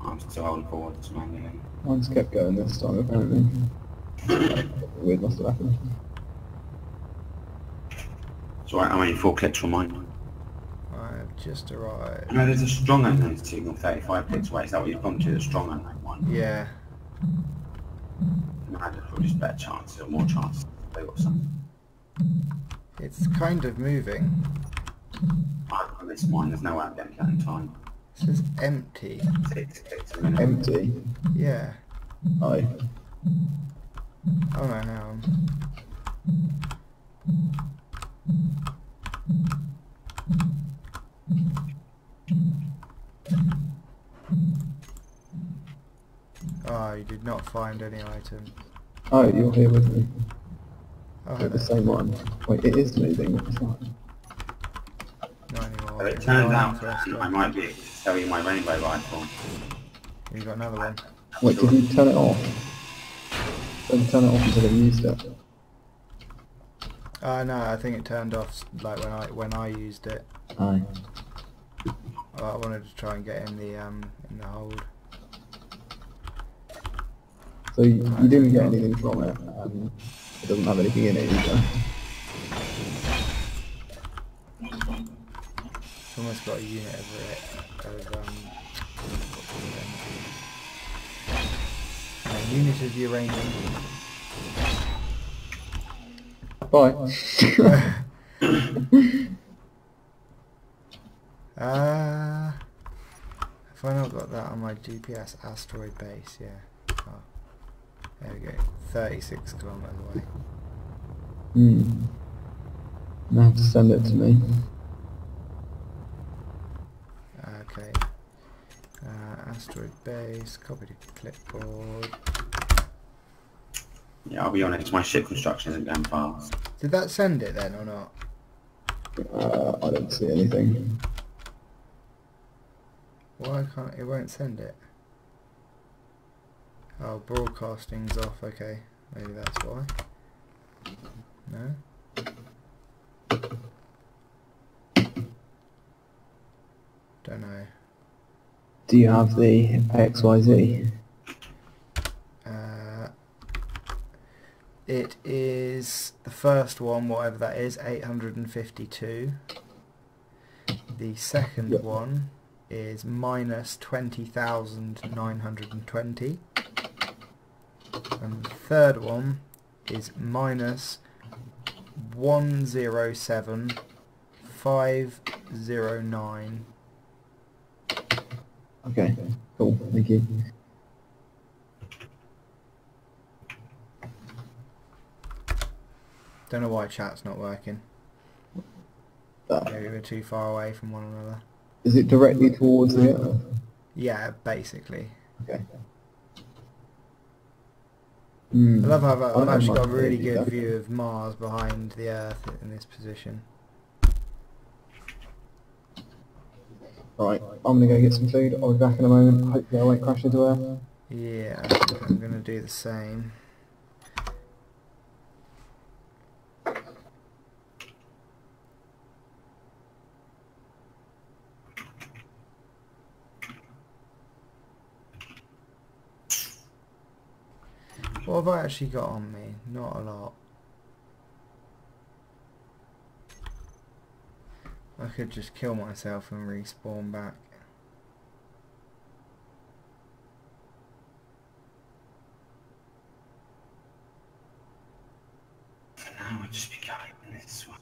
C: I'm still holding forward this manually.
B: Mine's kept going this time apparently. Weird must have happened.
C: It's alright, I'm only 4 clicks from mine.
A: I've just arrived.
C: No, there's a strong unknown signal 35 clicks away. Is that what you've gone to? The strong unknown one?
A: Yeah.
C: No, I just thought just better chances or more chances. They got something.
A: It's kind of moving.
C: I've got this mine, there's no way I'm getting that in time.
A: This is empty.
C: 6 clicks a minute.
B: Empty.
A: Yeah.
B: Aye.
A: Oh no, hang on. Oh, you did not find any item.
B: Oh, you're here with me.
A: Oh,
B: We're the
A: hello.
B: same one. Wait, it is moving. What's that?
A: Not anymore.
C: But it
A: It's
C: turns
A: gone
C: out
A: first
C: I
A: one.
C: might be able to sell you my rainbow rifle.
A: You got another one.
B: Wait, did you turn it off? Don't turn it off until I used it.
A: No, I think it turned off like when I used it.
B: Aye.
A: I wanted to try and get in the hold.
B: So you didn't get anything from it. It doesn't have anything in it either.
A: It's almost got a unit of it. A unit of uranium.
B: Bye.
A: Have I not got that on my GPS asteroid base? Yeah. Oh, there we go. 36 kilometers away.
B: Hmm. You have to send it to me.
A: Okay. Asteroid base. Copy to clipboard.
C: Yeah, I'll be honest, my ship construction isn't going fast.
A: Did that send it then or not?
B: I don't see anything.
A: Why can't it? Won't send it. Oh, broadcasting's off. Okay, maybe that's why. No. Don't know.
B: Do you have the XYZ?
A: It is the first one, whatever that is, 852. The second
B: Yep.
A: one is minus 20,920. And the third one is minus 107,509.
B: Okay, cool, thank you.
A: Don't know why chat's not working. Maybe we're too far away from one another.
B: Is it directly towards the Earth?
A: Yeah, basically.
B: Okay.
A: I love how I've
B: I
A: actually got a
B: might
A: really
B: do
A: good
B: that.
A: view of Mars behind the Earth in this position.
B: Right, I'm gonna go get some food. I'll be back in a moment. Hopefully I won't crash into Earth.
A: Yeah, I'm going to do the same. What have I actually got on me? Not a lot. I could just kill myself and respawn back.
C: For now, I'll just be going this way.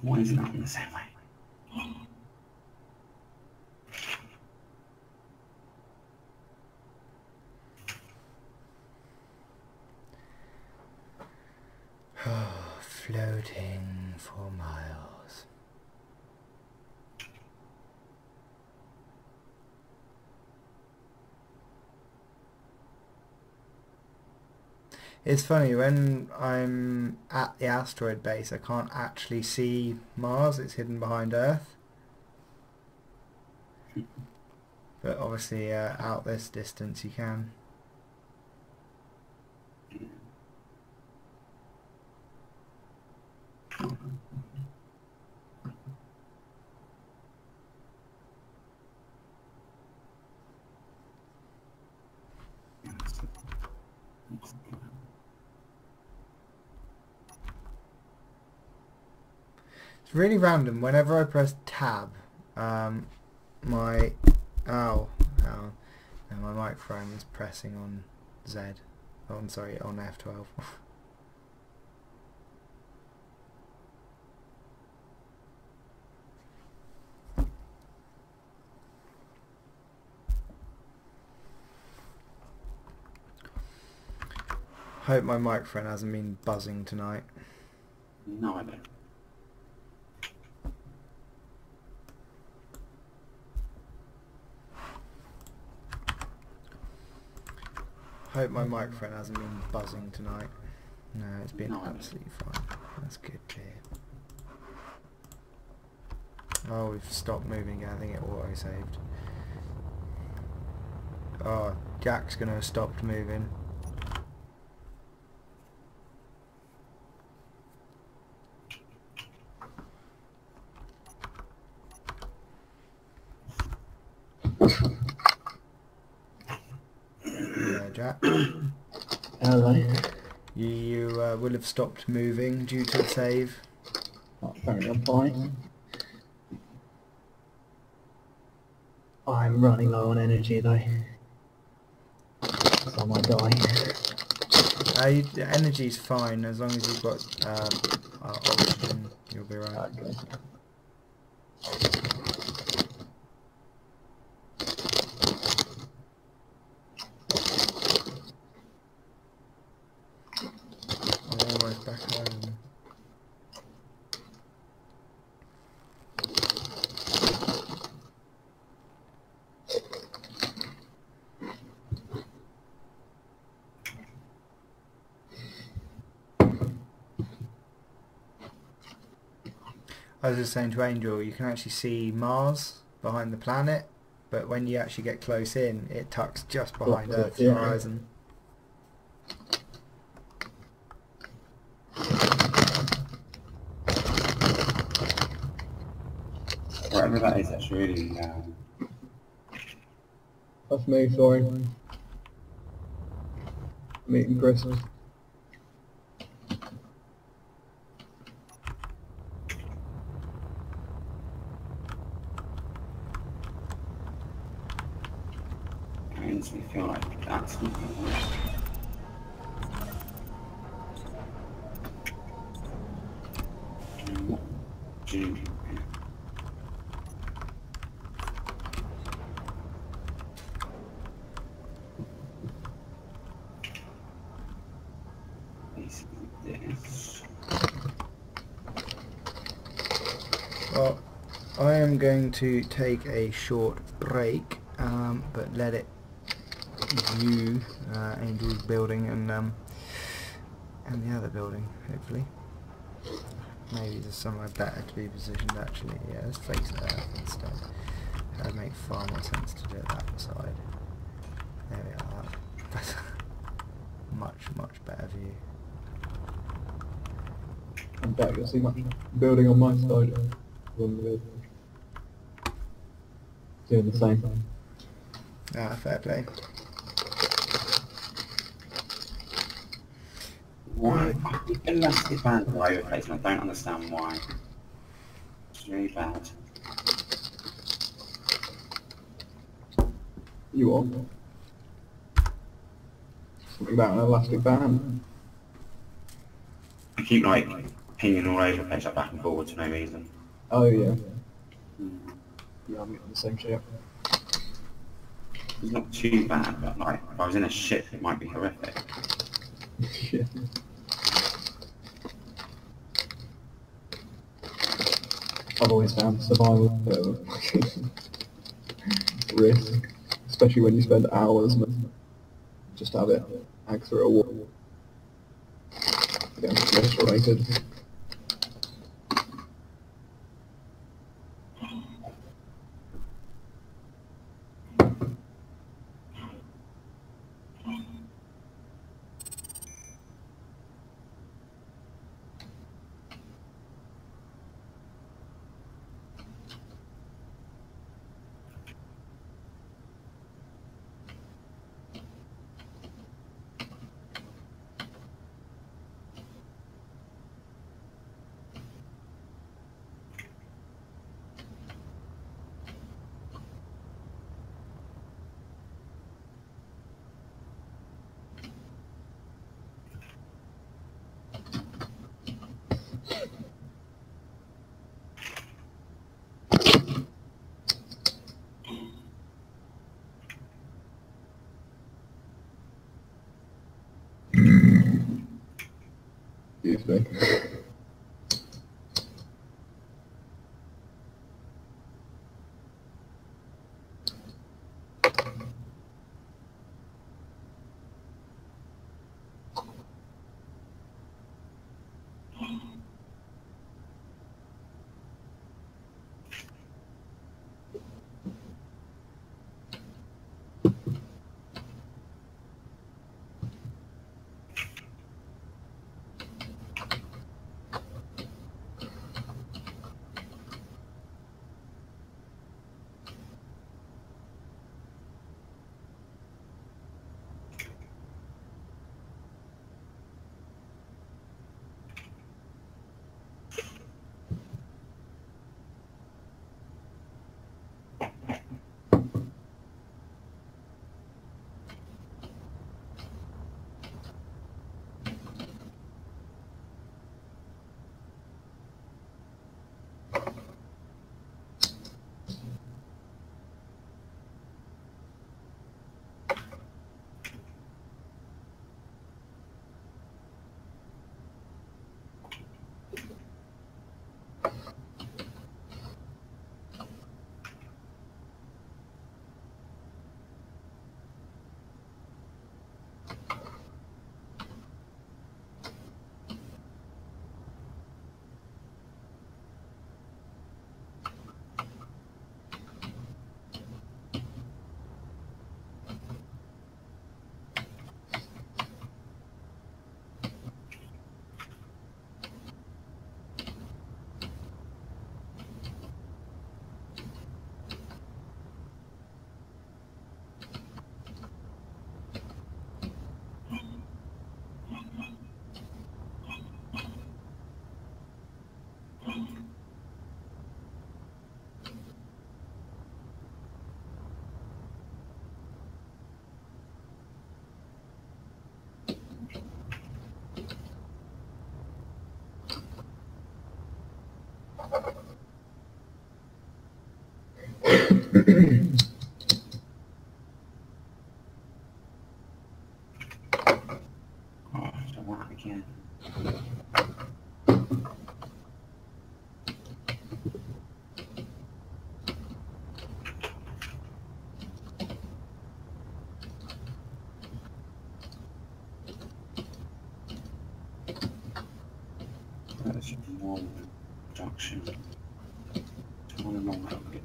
C: Why is it not in the same way?
A: Floating for miles. It's funny, when I'm at the asteroid base I can't actually see Mars, it's hidden behind Earth. But obviously out this distance you can. It's really random. Whenever I press tab, my no, my microphone is pressing on Z. Oh, I'm sorry, on F12. Hope my microphone hasn't been buzzing tonight.
C: No, I don't.
A: Hope my microphone hasn't been buzzing tonight. No, it's been absolutely fine. That's good to hear. Oh, we've stopped moving again. I think it auto-saved. Oh, Jack's gonna have stopped moving. Yeah, Jack.
B: Hello.
A: You will have stopped moving due to the save.
B: Apparently I'm fine. I'm running low on energy though. So I might die.
A: The energy's fine as long as you've got oxygen. You'll be right.
B: Okay.
A: Almost back home. I was just saying to Angel, you can actually see Mars behind the planet, but when you actually get close in, it tucks just behind Earth's horizon.
C: Whatever that is, that's really...
B: That's me, sorry. I'm eating crisps.
C: It makes me feel like that's something.
A: Well, I am going to take a short break, but let it view Angel's building and the other building, hopefully. Maybe there's somewhere better to be positioned actually. Yeah, let's face Earth instead. That would make far more sense to do it that side. There we are. That's much better view.
B: I doubt you'll see much building on my side. Doing the same.
A: Ah, fair play.
C: Why? Elastic band all over the place, and I don't understand why. It's really bad.
B: You are. Something about an elastic band.
C: I keep like pinging all over the place, like back and forward for no reason.
B: Oh yeah. Yeah, I'm getting the same shit.
C: It's not too bad, but like if I was in a ship, it might be horrific.
B: Yeah. I've always found survival risk, especially when you spend hours just have it hack through a wall. Get frustrated. Excuse me.
C: Oh, so that again. That's more production. More and more output.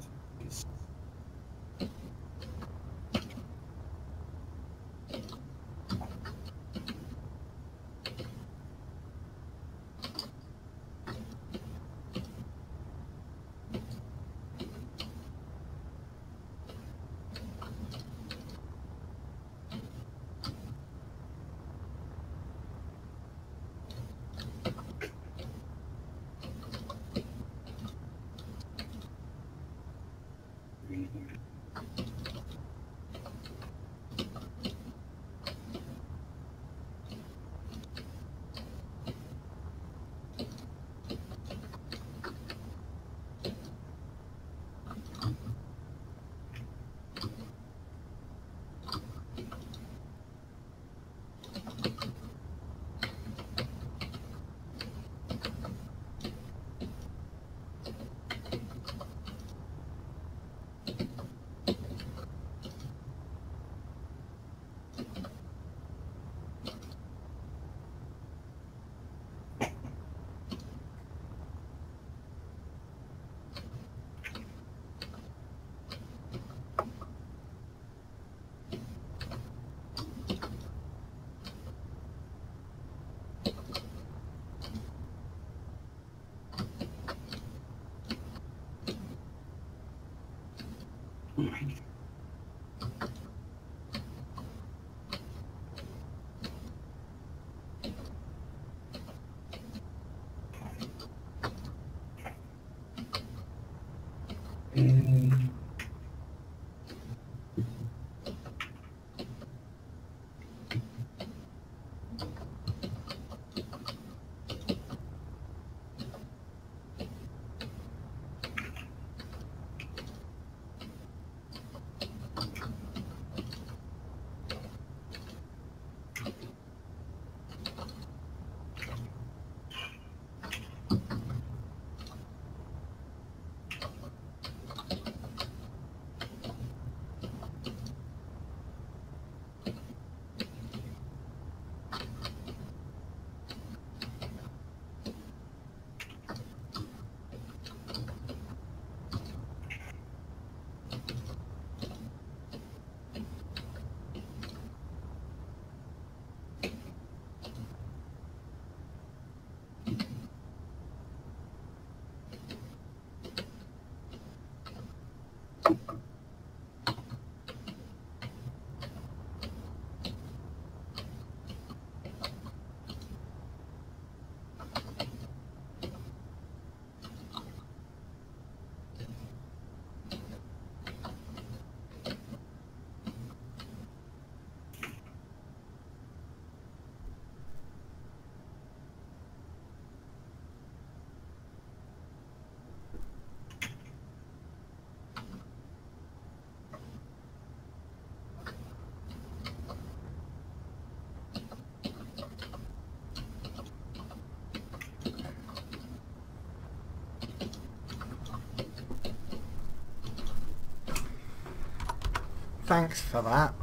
A: Thanks for that.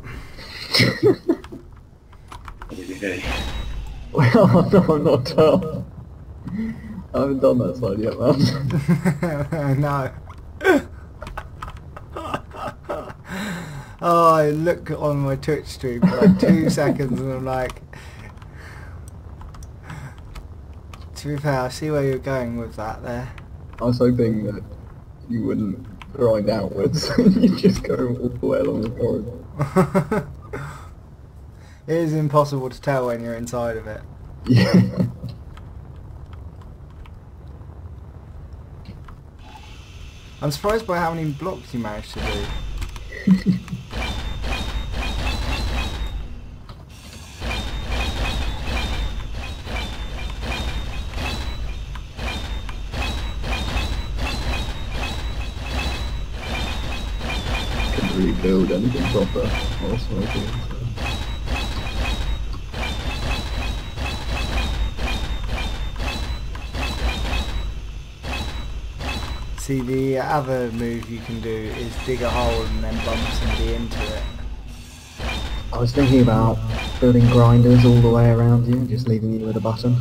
C: What did you do?
B: Well, no, I'm not tough. I haven't done that side yet, man.
A: No. Oh, I look on my Twitch stream for like 2 seconds and I'm like, to be fair, I see where you're going with that there.
B: I was hoping that you wouldn't grind outwards. You'd just go all the way along the corridor.
A: It is impossible to tell when you're inside of it.
B: Yeah.
A: I'm surprised by how many blocks you managed to do.
B: Couldn't really build anything proper whilst working.
A: See, the other move you can do is dig a hole and then bump somebody into it.
B: I was thinking about building grinders all the way around you, just leaving you with a button.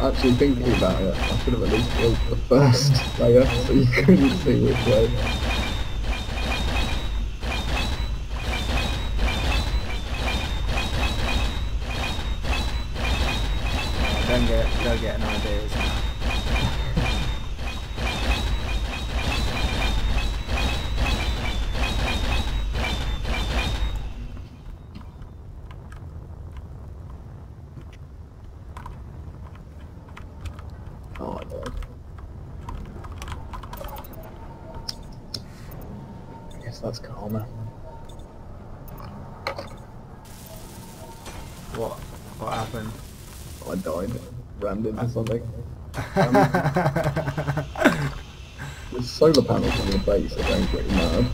B: Actually thinking about it, I should have at least built the first layer so you couldn't see which way.
A: Don't get an idea, isn't it?
B: Oh my god. I guess that's karma.
A: What happened?
B: I died, rammed into something. The solar panels on the base are going pretty mad.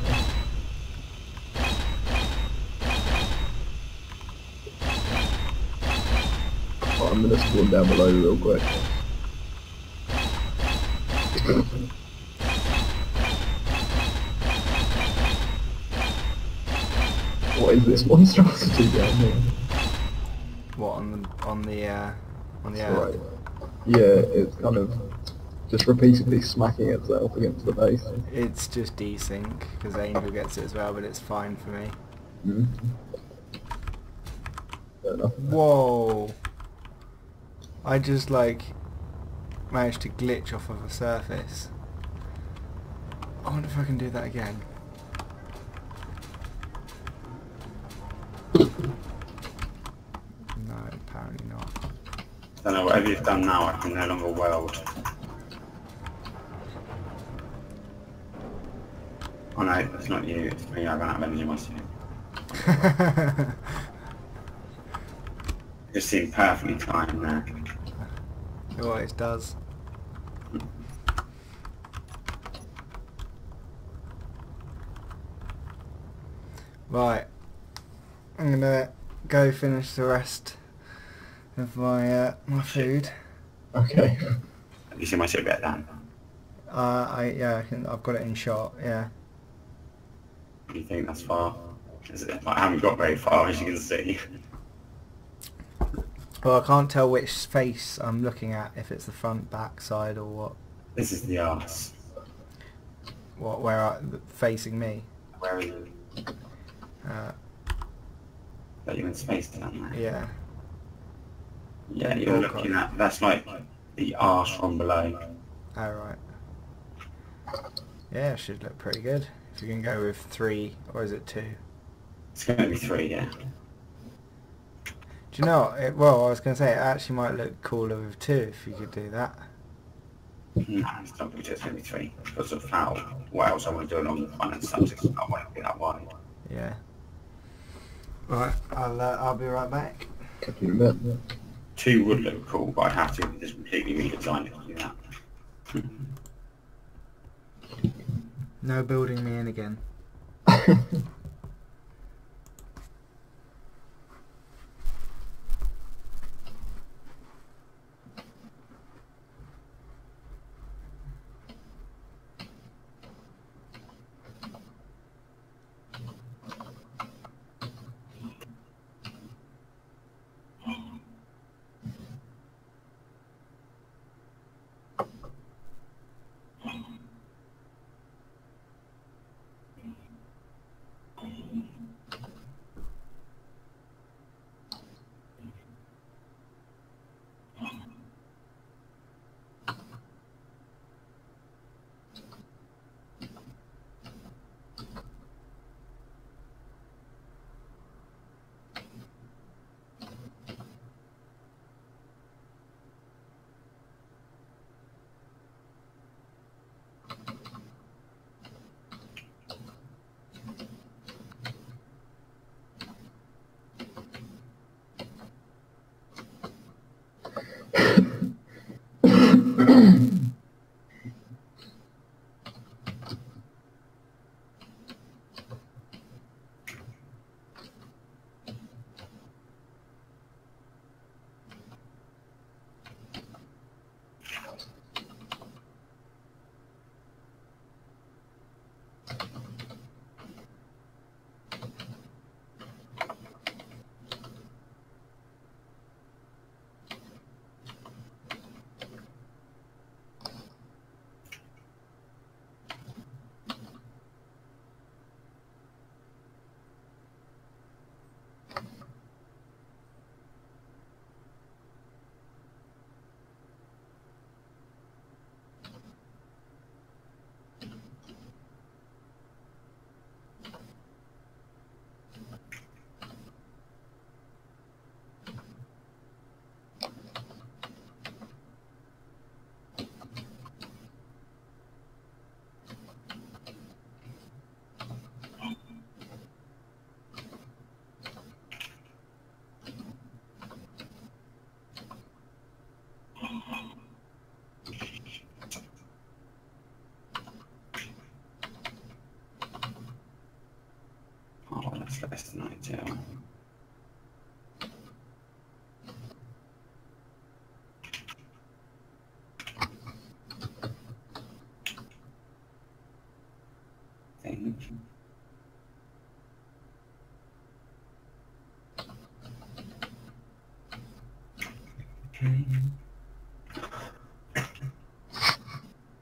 B: Oh, I'm gonna spawn down below real quick. What is this monstrosity down here?
A: What on the
B: Right.
A: earth?
B: Yeah, it's kind of just repeatedly smacking itself against the base.
A: It's just desync because Angel gets it as well, but it's fine for me.
B: Mm. Fair enough.
A: Whoa! I just like managed to glitch off of a surface. I wonder if I can do that again. No, apparently not.
C: I don't know, whatever you've done now, I can no longer weld. Oh no, that's not you, it's me, I ran out of energy myself. It seemed perfectly timed there.
A: It always does. Right, I'm gonna go finish the rest of my my food.
B: Okay.
C: Have you seen my ship get down?
A: I've got it in shot. Yeah.
C: Do you think that's far? I haven't got very far, as you can see.
A: Well, I can't tell which face I'm looking at, if it's the front, back, side, or what.
C: This is the arse.
A: Facing me?
C: Where are you? Are you in space down there?
A: Yeah.
C: Yeah, you're looking at, that's like the arse from below.
A: Oh, right. Yeah, it should look pretty good. If you can go with 3, or is it 2?
C: It's going to be 3, yeah.
A: Do you know what? Well, I was going to say, it actually might look cooler with 2 if you could do that.
C: No, it's not going to be 2, it's going to be 3. Because of how, what else I want to do along the front and stuff, so I want to be that wide.
A: Yeah. Right, I'll be right back.
B: Catch you in a bit.
C: 2 would look cool, but I'd have to just completely redesign it to do that.
A: No building me in again.
C: That's the night tail. Think. Okay.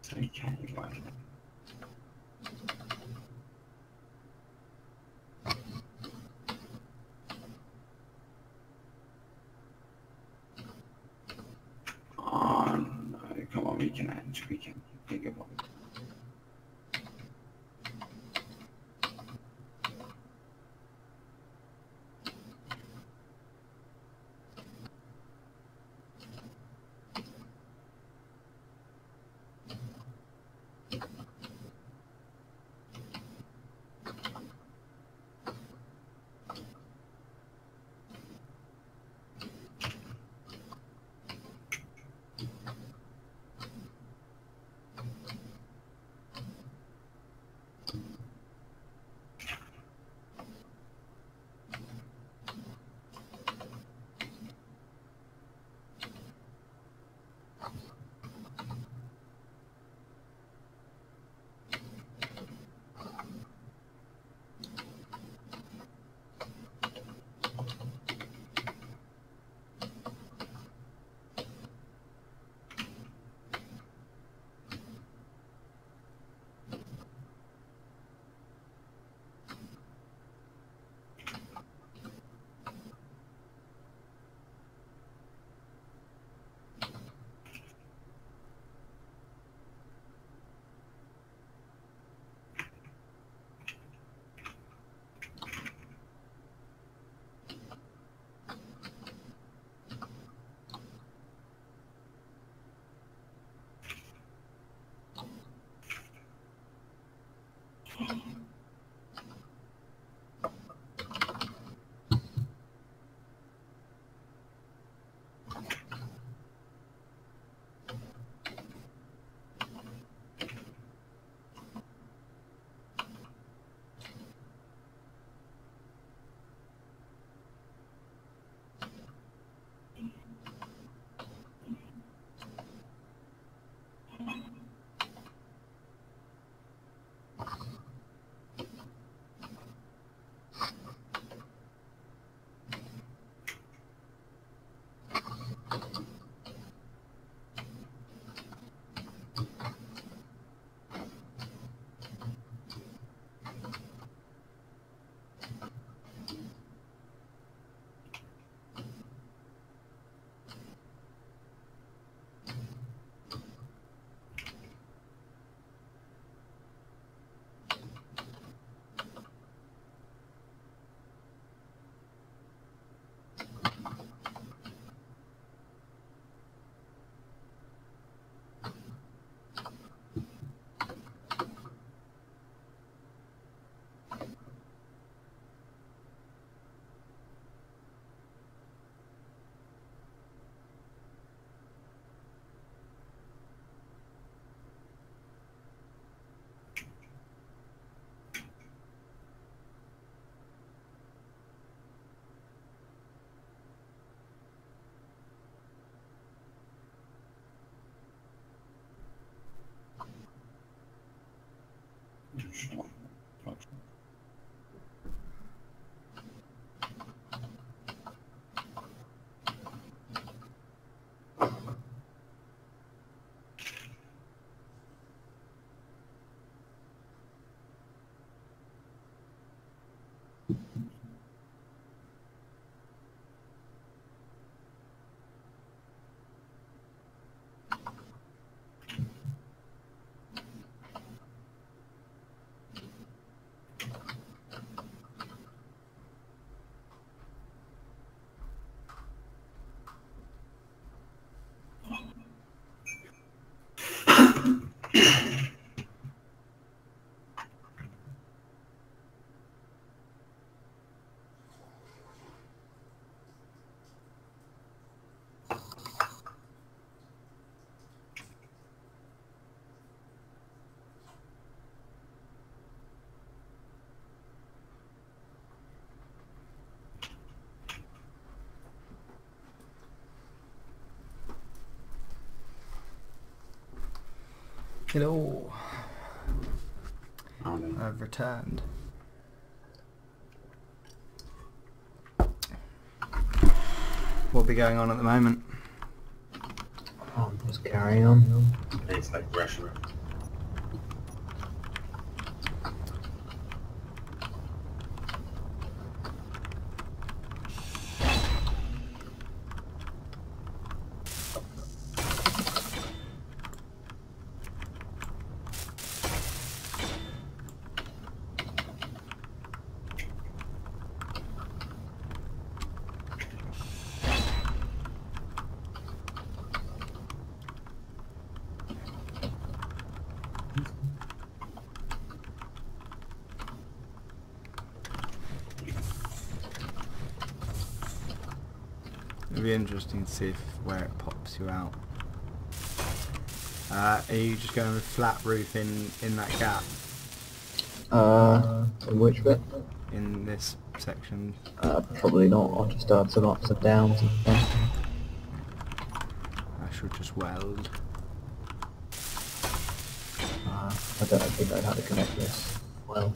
C: It's okay, right. Oh no, come on, we can think about it.
A: Hello.
C: Oh, no.
A: I've returned. What'll be going on at the moment?
B: Oh, just carrying on.
C: It's like Russia.
A: It'll be interesting to see if where it pops you out. Are you just going with flat roof in that gap
B: In which bit?
A: in this section?
B: Probably not. I'll just add some ups and downs and stuff.
A: I should just weld.
B: I don't think I know how to connect this well.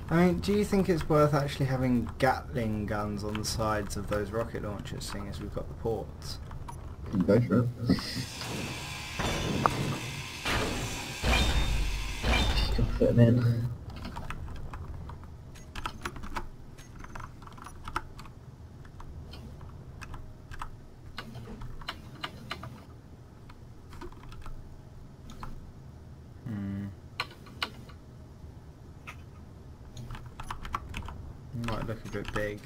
A: I mean, do you think it's worth actually having Gatling guns on the sides of those rocket launchers, seeing as we've got the ports?
B: You go for it. You can fit them in.
A: Might look a bit big.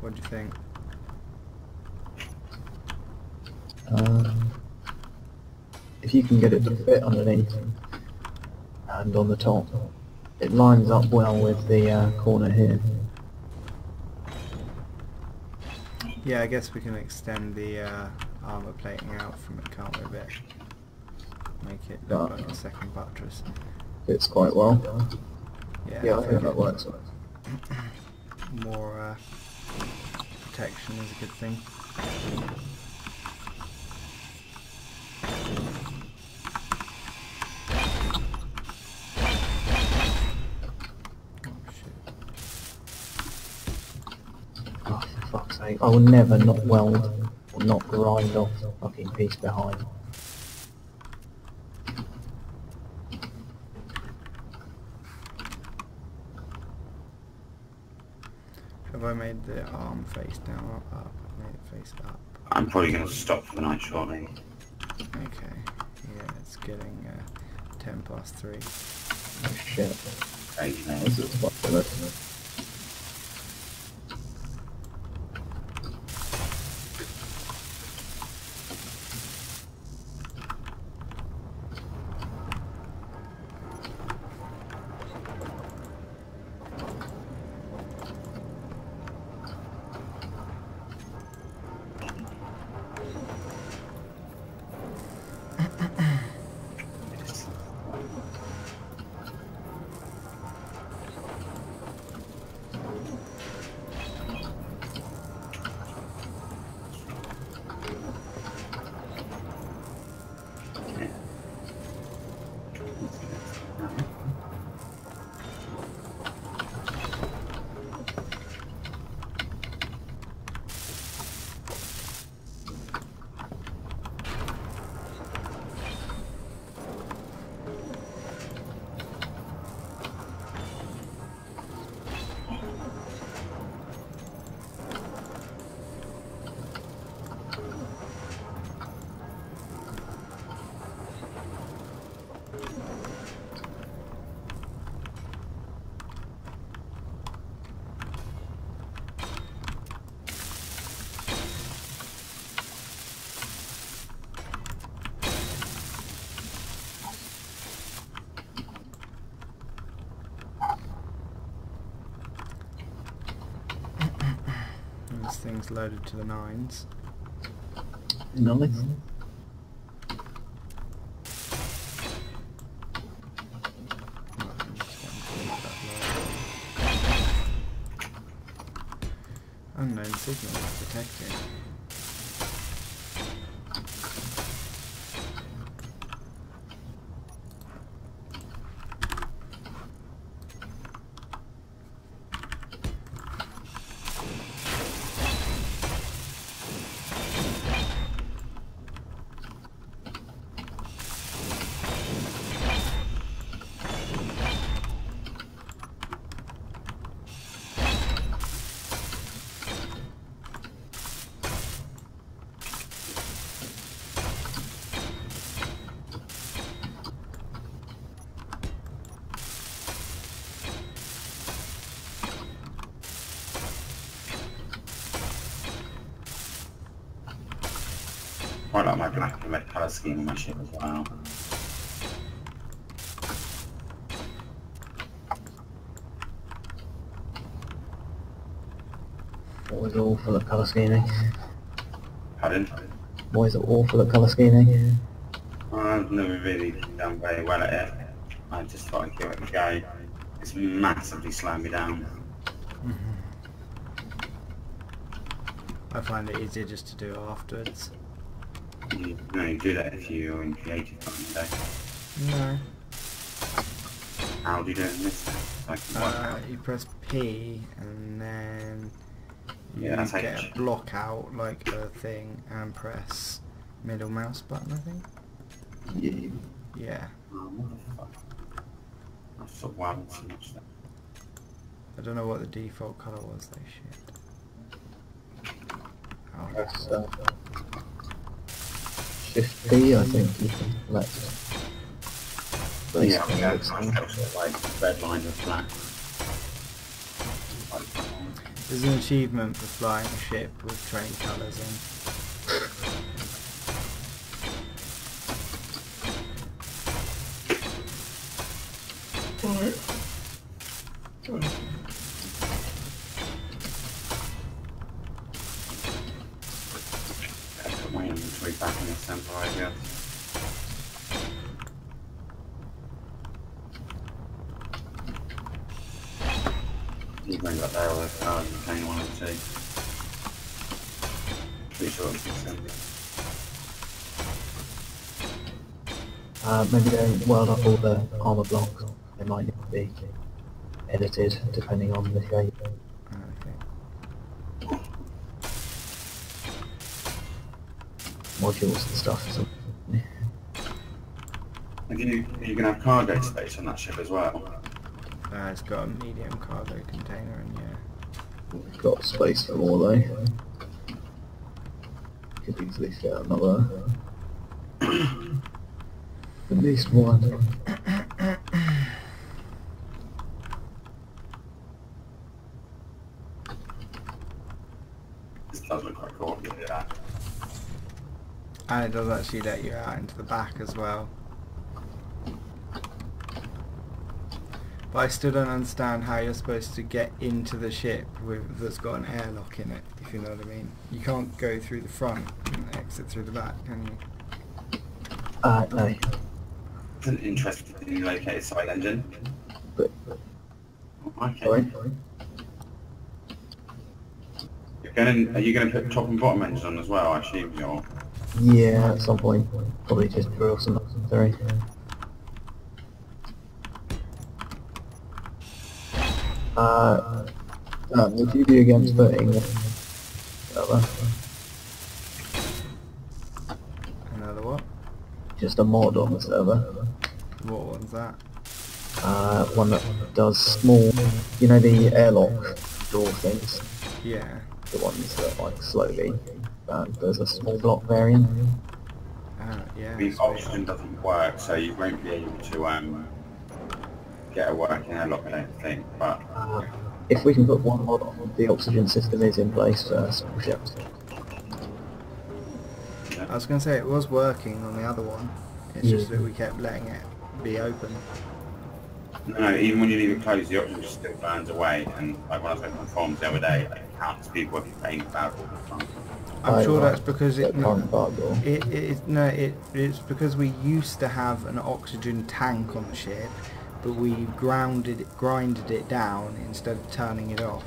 A: What do you think?
B: If you can get it to fit underneath and on the top, it lines up well with the corner here.
A: Yeah, I guess we can extend the armour plating out from it, can't we, a bit? Make it look like a second buttress.
B: Fits quite well.
A: Yeah,
B: I think that works.
A: More protection is a good thing.
B: Oh, for fuck's sake. I will never not weld or not grind off the fucking piece behind.
A: Have I made the arm face down or up? I've made it face up.
C: I'm probably going to stop for the night shortly.
A: Okay. Yeah, it's getting 10 past 3.
B: Oh shit.
C: Crazy, mate.
B: This is fucking it.
A: This thing's loaded to the 9s.
B: Nice.
A: Unknown signal detected.
C: Quite like my black and red colour scheme on my ship as well.
B: Boys are all full of colour scheming.
C: Pardon?
B: Boys are all full of colour scheming.
C: I've never really done very well at it. I just thought I'd give it a go. It's massively slowing me down.
A: I find it easier just to do it afterwards.
C: You do that if you're in creative time,
A: No.
C: How do you do it in this then? So I can work out.
A: You press P and then you
C: Yeah, that's
A: get
C: H.
A: a block out like a thing and press middle mouse button, I think.
B: Yeah.
A: Yeah.
C: Oh, what the fuck? I've sort of wilded so much there.
A: I don't know what the default colour was though, shit. Oh,
B: Press Shift B, I think you can select.
C: Yeah,
B: Basically,
C: yeah,
B: looks
C: it's
B: like.
C: sort of like red lines with black.
A: there's an achievement for flying a ship with train colours in.
C: Put my inventory back in the centre, I guess. You've only got there all those cars and plane 1 and 2. Pretty sure it's extended.
B: Maybe don't weld up all the armour blocks. They might need to be edited depending on the shape.
A: Okay.
B: Modules and stuff. So,
C: Are you going to have cargo space on that ship as well?
A: It's got a medium cargo container and yeah.
B: we've got space for more though. Could easily fit another. At least one.
C: This does look quite cool. Look at that.
A: And it does actually let you out into the back as well. But I still don't understand how you're supposed to get into the ship that's got an airlock in it, if you know what I mean. You can't go through the front and exit through the back, can you?
B: No.
C: It's an interesting located side engine.
B: But,
C: Okay.
B: sorry?
C: Are you going to put top and bottom engines on as well? I assume you're...
B: Yeah, at some point. Probably just drill some Plantary. Would you be against putting
A: Another what?
B: just a mod on the server?
A: What one's that?
B: One that does small, you know, the airlock door things,
A: Yeah.
B: the ones that like slowly. There's a small block variant.
A: Yeah.
C: The
A: sweet.
C: oxygen doesn't work, so you won't be able to get a working airlock, I don't think. But
B: If we can put one mod on, the oxygen system is in place for small ships.
A: I was going to say it was working on the other one. It's just that we kept letting it be open.
C: no, even when you leave it closed, the oxygen just still burns away. And like when I was looking on forums the other day, like, counts people if you're playing about all the time.
A: I'm sure that's because
B: it's
A: because we used to have an oxygen tank on the ship, but we grinded it down instead of turning it off.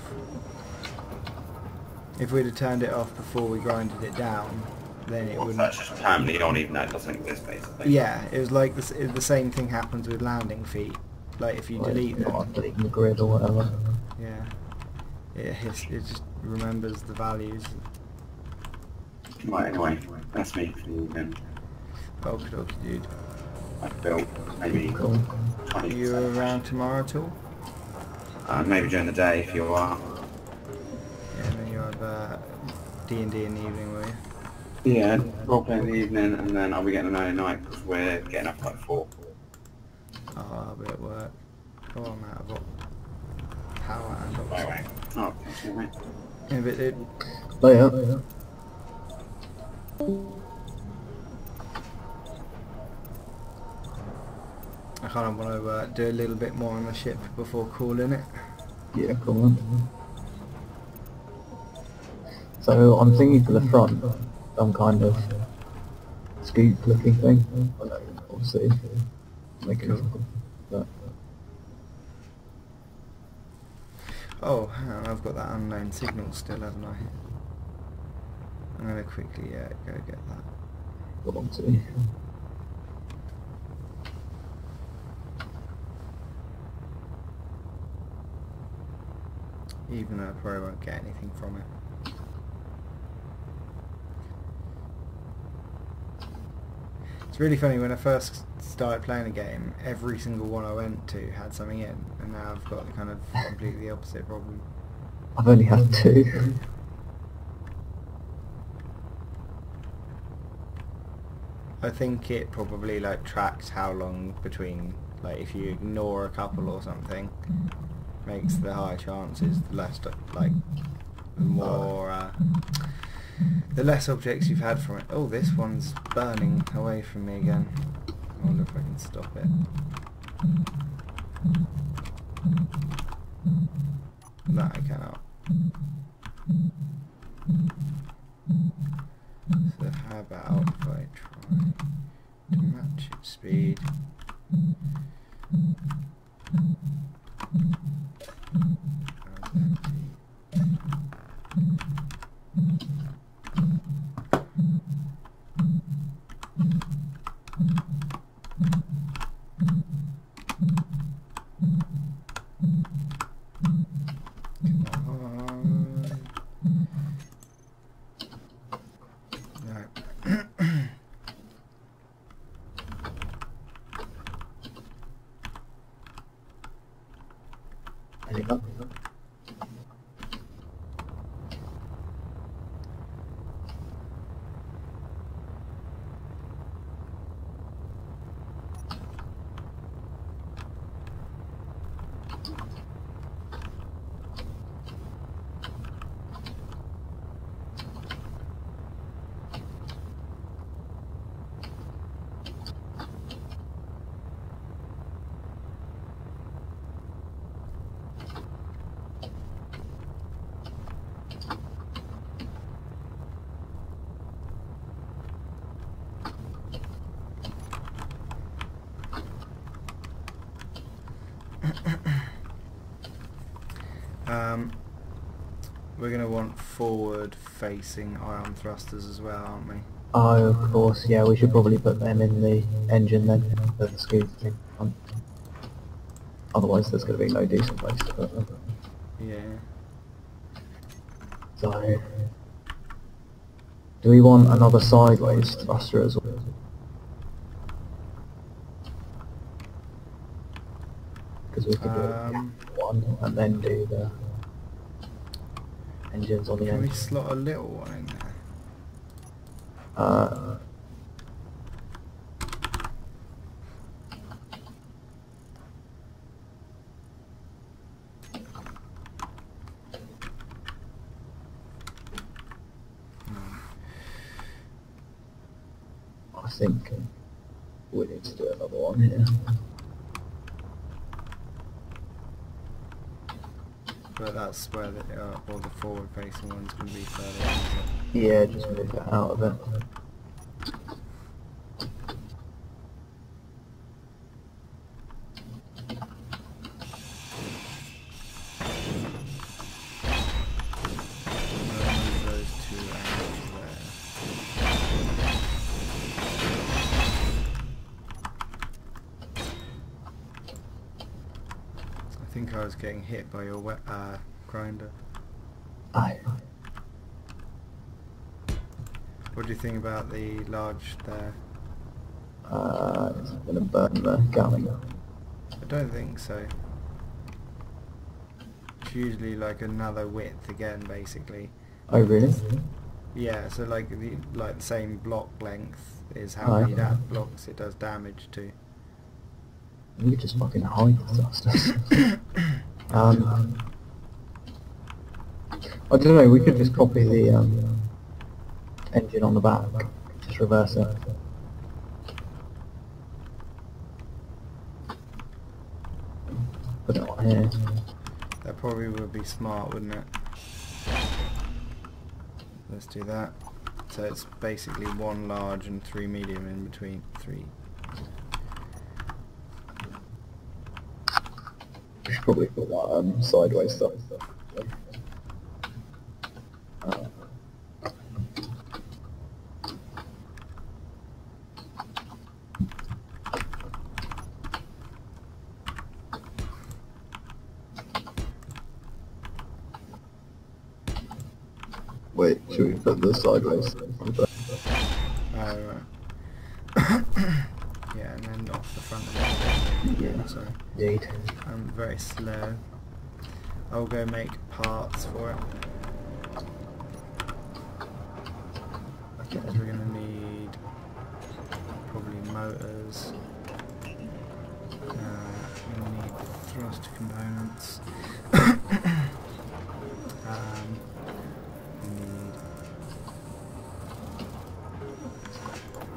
A: If we'd have turned it off before we grinded it down, then it wouldn't.
C: That's just permanently on, even though it doesn't exist, basically.
A: Yeah, it was like the same thing happens with landing feet. Like if you delete them,
B: not deleting the grid or whatever.
A: yeah, it just remembers the values.
C: Right, anyway, that's me for the evening.
A: Okie dokie, dude.
C: I've built maybe
B: Cool.
C: 20%.
A: Are you around tomorrow at all?
C: Maybe during the day if you are.
A: Yeah, and then you have D&D in the evening, will you?
C: Yeah, roleplay in the evening, and then I'll be getting an early night because we're getting up at 4.
A: Oh, I'll be at work. Oh, I'm out of power and
C: Right. Oh, thanks, mate.
A: Yeah, but
B: Later.
A: I kind of want to do a little bit more on the ship before calling it.
B: Yeah, cool. So I'm thinking for the front, some kind of scoop looking thing. I know, obviously, making
A: Cool.
B: it but
A: Oh, hang on, I've got that unknown signal still, haven't I? I'm going to quickly go get that.
B: got on to.
A: Even though I probably won't get anything from it. It's really funny, when I first started playing a game, every single one I went to had something in, and now I've got the kind of completely opposite problem.
B: I've only had 2.
A: I think it probably like tracks how long between, like if you ignore a couple or something, makes the higher chances, the less like the more the less objects you've had from it. Oh, this one's burning away from me again. I wonder if I can stop it. No, I cannot. So how about if I try to match its speed?
B: Any luck?
A: We're going to want forward-facing ion thrusters as well, aren't we?
B: Oh, of course, yeah, we should probably put them in the engine then, for the scoop thing. Otherwise there's going to be no decent place to put them.
A: Yeah.
B: So, do we want another sideways thruster as well? Because we could do one and then do the engines on the
A: Can we
B: end.
A: slot a little one in there?
B: I think we need to do another one here.
A: But that's where all the forward facing ones can be further into.
B: Yeah, just move it out of it.
A: Move those two out there. I think I was getting hit by your grinder.
B: Aye.
A: What do you think about the large there?
B: Is it going to burn the galley?
A: I don't think so. It's usually like another width again, basically.
B: Oh really?
A: Yeah, so like the same block length is how
B: Aye.
A: many blocks it does damage to.
B: You just fucking hide the stuff. I don't know, we could just copy the engine on the back, just reverse it. Put it on here.
A: That probably would be smart, wouldn't it? Let's do that. So it's basically one large and three medium in between. Three.
B: We should probably put that sideways stuff. Wait, should we put the sideways?
A: Oh, right. Yeah, and then off the front of it.
B: Yeah.
A: Sorry.
B: Indeed.
A: I'm very slow. I'll go make parts for it.
B: Okay.
A: Because we're going to need probably motors. We're going to need thrust components. We need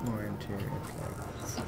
A: more interior plates.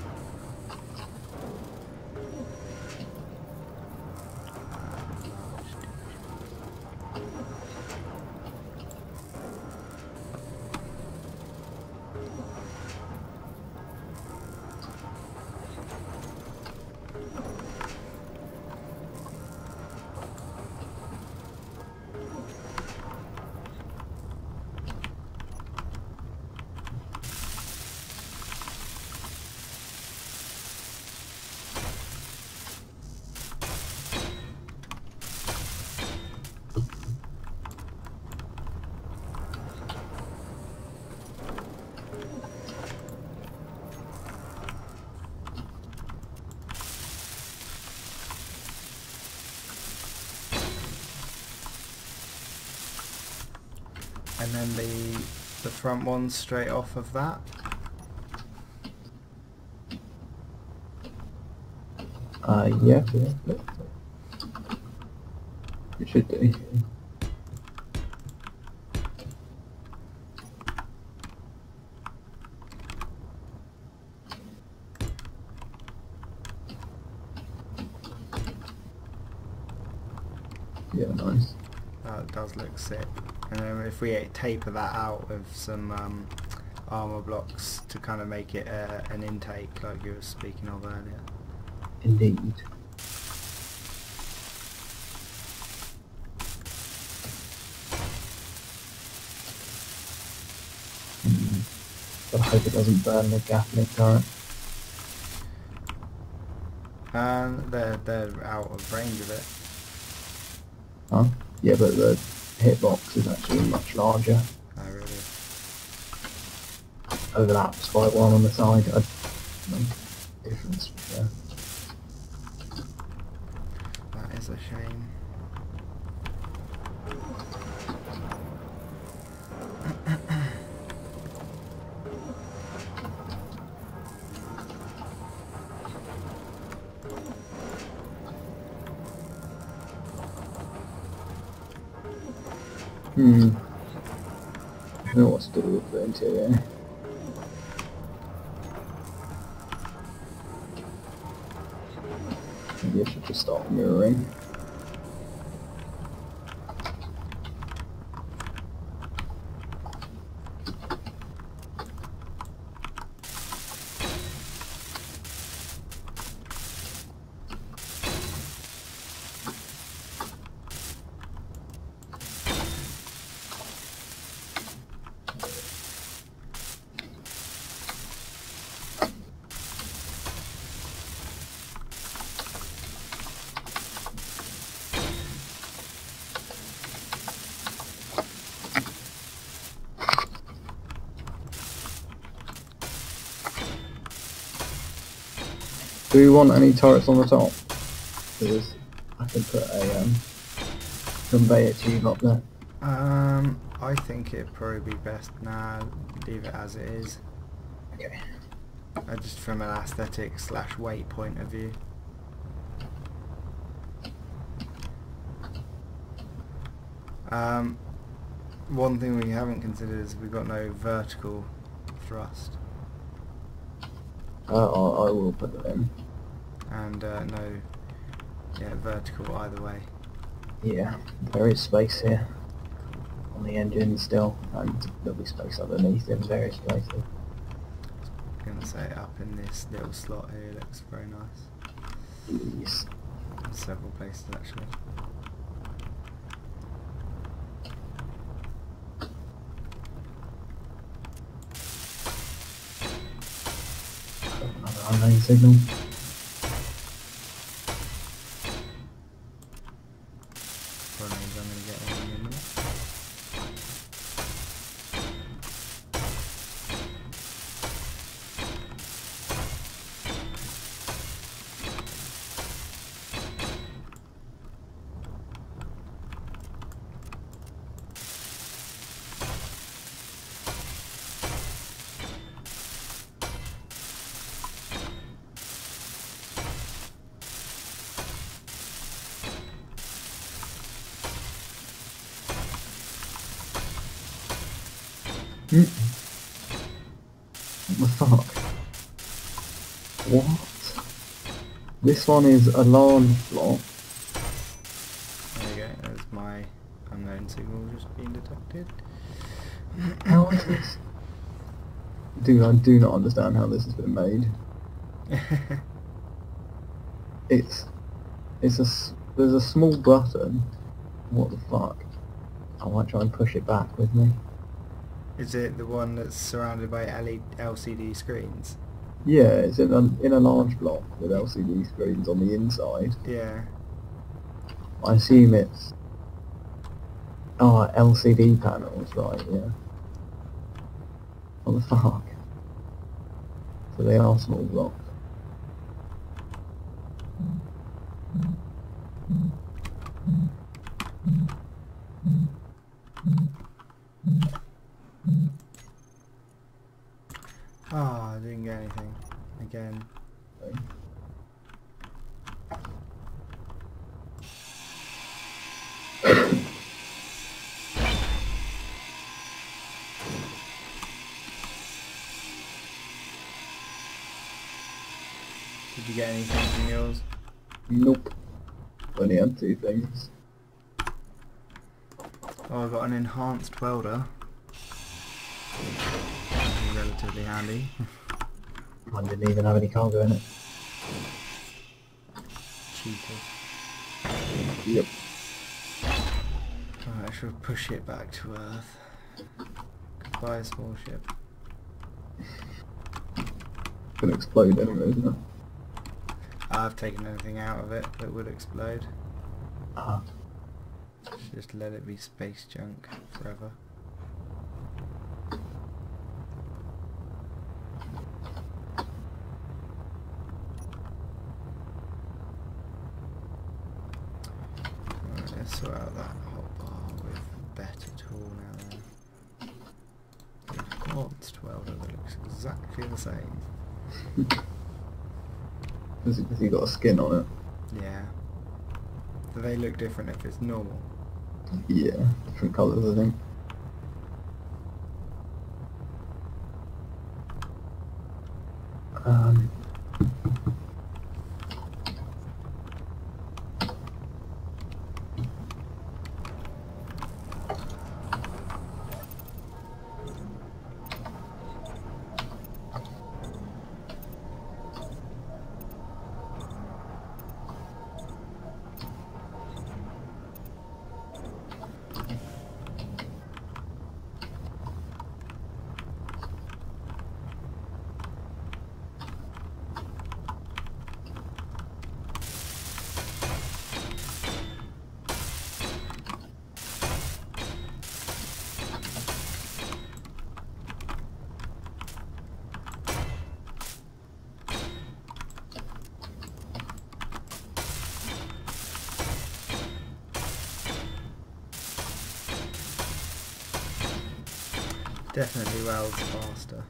A: And then the front ones straight off of that.
B: Yeah. It should do. Yeah, nice.
A: That does look sick. And then if we taper that out with some armor blocks to kind of make it an intake like you were speaking of earlier.
B: Indeed. But I hope it doesn't burn the Gatling turret.
A: And they're out of range of it.
B: Huh? Yeah, but the hitbox is actually much larger.
A: Oh really?
B: Overlaps quite well on the side. No difference. Yeah.
A: That is a shame.
B: I don't know what to do with the interior. Maybe I should just start mirroring. Do you want any turrets on the top? Because I can put a conveyor tube up there.
A: I think it'd probably be best now leave it as it is.
B: Okay.
A: Just from an aesthetic / weight point of view. One thing we haven't considered is we've got no vertical thrust
B: I will put it in.
A: and no vertical either way.
B: Yeah, there is space here on the engine still, and there'll be space underneath in various places.
A: I'm going to say up in this little slot here, looks very nice.
B: Yes.
A: Several places actually.
B: Another unknown signal.
A: God knows I'm going to get one in a minute.
B: What the fuck? What? This one is a large block.
A: There you go, there's my unknown signal just being detected.
B: How is this? Dude, I do not understand how this has been made. There's a small button. What the fuck? I might try and push it back with me.
A: Is it the one that's surrounded by LCD screens?
B: Yeah, it's in a large block with LCD screens on the inside.
A: Yeah.
B: I assume it's LCD panels, right? Yeah. What the fuck? So they are small blocks.
A: Ah, I didn't get anything. Again. Did you get anything from yours?
B: Nope. Only had 2 things.
A: Oh, I got an enhanced welder. Relatively handy.
B: Mine didn't even have any cargo in it.
A: Cheated.
B: Yep.
A: Alright, I should push it back to Earth. Goodbye, small ship.
B: It's gonna explode anyway, isn't it?
A: I've taken anything out of it that would explode.
B: Ah.
A: Just let it be space junk forever. Right, let's sort out that hotbar with a better tool now then. The advanced welder that looks exactly the same.
B: Has he got a skin on it?
A: Yeah. Do they look different if it's normal?
B: Yeah, different colours I think.
A: Definitely welds faster.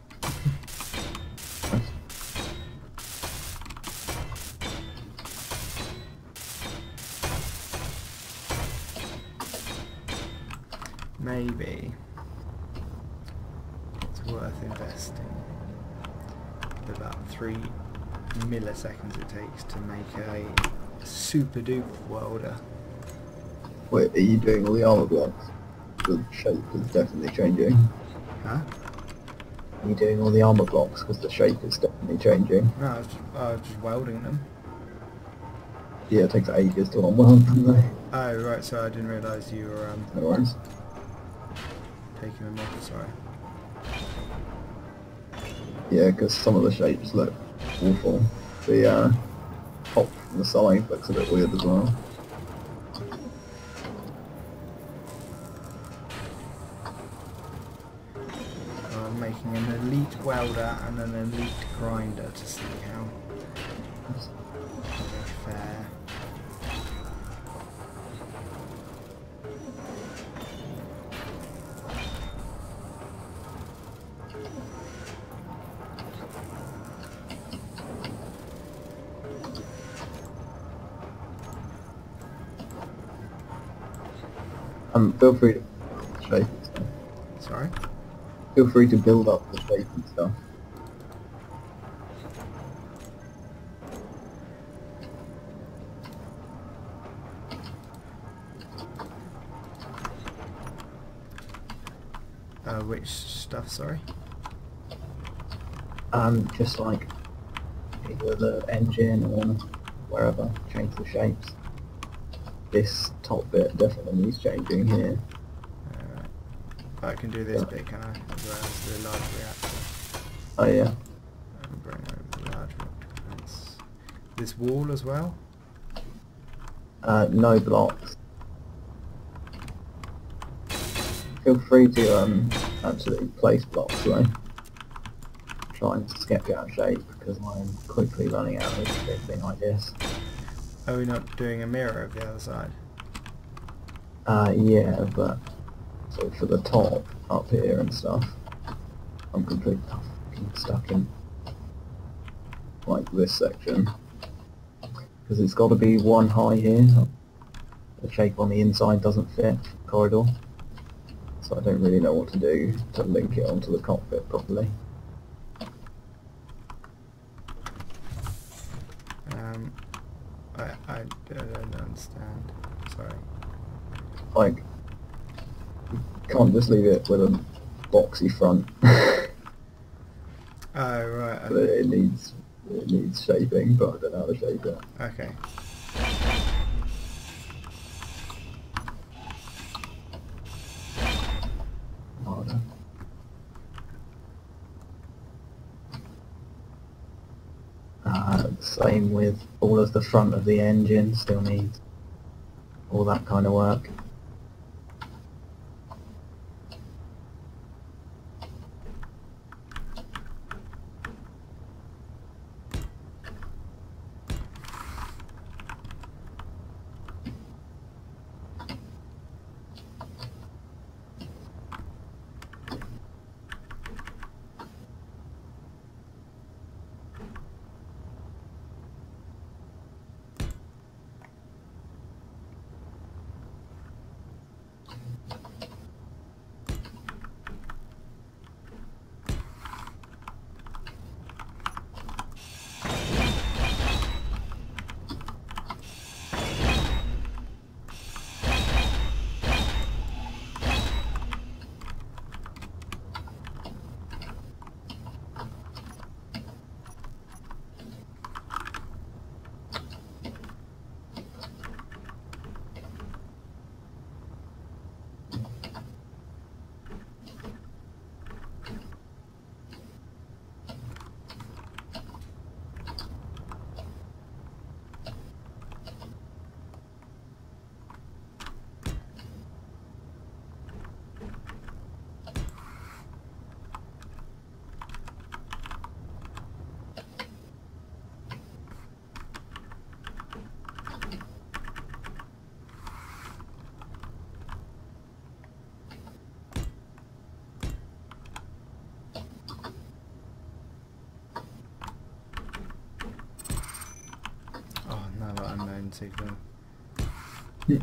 A: Maybe it's worth investing the about 3 milliseconds it takes to make a super duper welder.
B: Wait, are you doing all the armor blocks? The shape is definitely changing.
A: Huh?
B: Are you doing all the armor blocks? Because the shape is definitely changing.
A: No, I was just welding them.
B: Yeah, it takes ages to unweld them though.
A: Oh right, so I didn't realise you were
B: No worries.
A: taking them off, sorry.
B: Yeah, because some of the shapes look awful. The top from the side looks a bit weird as well.
A: I'm making an elite welder and an elite grinder to see how they fare.
B: Feel free to build up the shape and stuff.
A: Sorry?
B: Feel free to build up the shape and stuff.
A: Which stuff, sorry?
B: Just like either the engine or wherever, change the shapes. This top bit definitely needs changing here.
A: I can do this bit, can I? As well as the large reactor.
B: Oh yeah.
A: And bring over the large reactor. This wall as well?
B: No blocks. Feel free to actually place blocks though. Try and sketch out shape because I'm quickly running out of shaping ideas.
A: Are we not doing a mirror of the other side?
B: Yeah, but so for the top up here and stuff, I'm completely fucking stuck in like this section because it's got to be one high here. The shape on the inside doesn't fit the corridor, so I don't really know what to do to link it onto the cockpit properly.
A: I don't understand. Sorry.
B: Like, you can't just leave it with a boxy front.
A: Oh right.
B: But it needs shaping, but I don't know how to shape it.
A: Okay.
B: Harder. Same with all of the front of the engine, still needs all that kind of work.
A: fancy for. It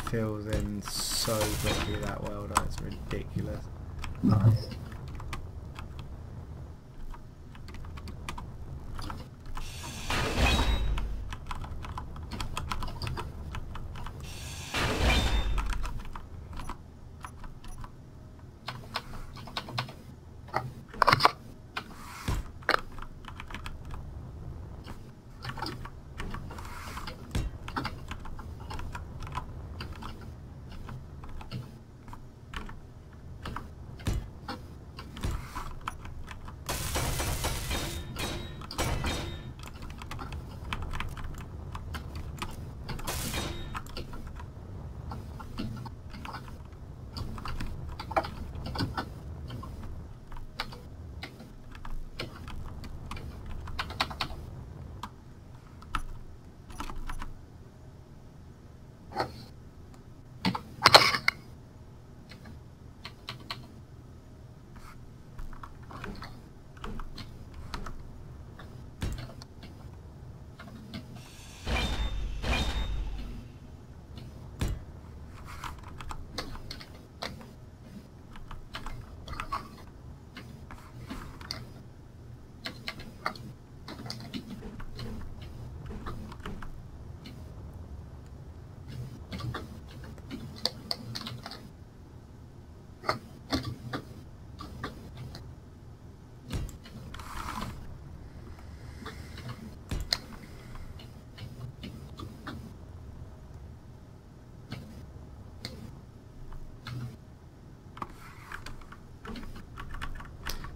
A: fills in so quickly, that world, it's ridiculous.
B: Nice.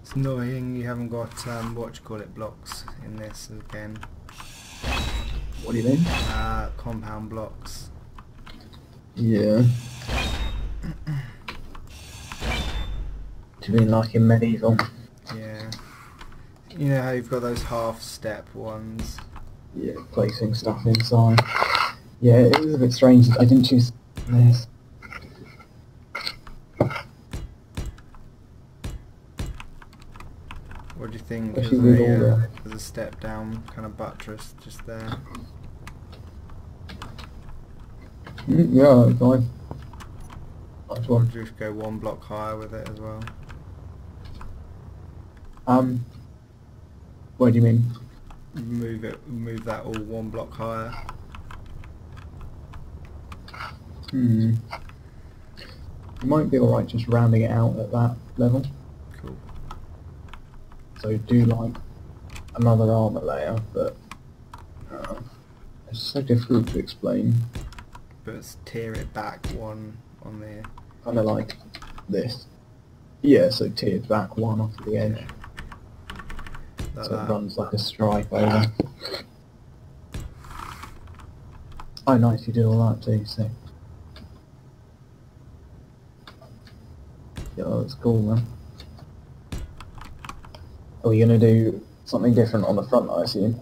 A: It's annoying you haven't got blocks in this again.
B: What do you mean?
A: Compound blocks.
B: Yeah. Do you mean like in medieval?
A: Yeah. You know how you've got those half-step ones?
B: Yeah, placing stuff inside. Yeah, it was a bit strange. I didn't choose this.
A: What do you think?
B: Especially with all the...
A: There's a step down kind of buttress just there.
B: Yeah, fine.
A: Or do you go one block higher with it as well?
B: What do you mean?
A: Move that all one block higher.
B: You might be alright just rounding it out at that level.
A: Cool.
B: So do like another armor layer, but it's so difficult to explain.
A: But tier it back one on there.
B: Kind of like this. Yeah, so tiered back one off the edge.
A: Like
B: So
A: that.
B: it runs like a stripe over. Oh nice, you did all that too, so... Yeah, that's cool, man. Are we gonna do something different on the front, I assume?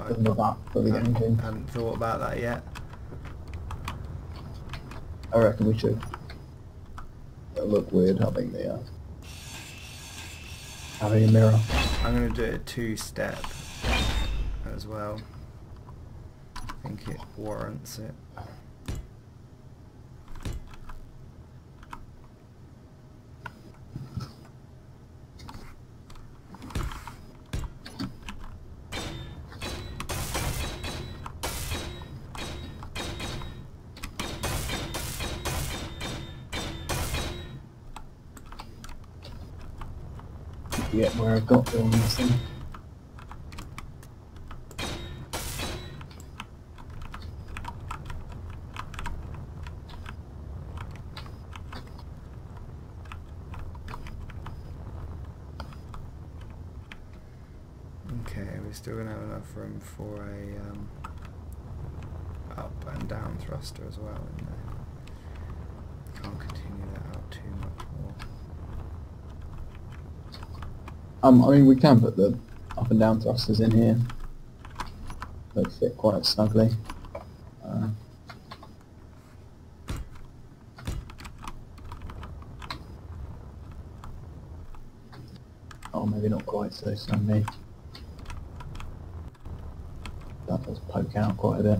B: Than the back that we're going to?
A: I hadn't thought about that yet.
B: I reckon we should. It'll look weird having the having a mirror.
A: I'm going to do it two-step as well. I think it warrants it.
B: Get where I've got to on this thing.
A: Okay, we're still going to have enough room for a up and down thruster as well in there. Can't continue that out too much more.
B: I mean, we can put the up and down thrusters in here. They fit quite snugly. Oh, maybe not quite so snugly. That does poke out quite a bit.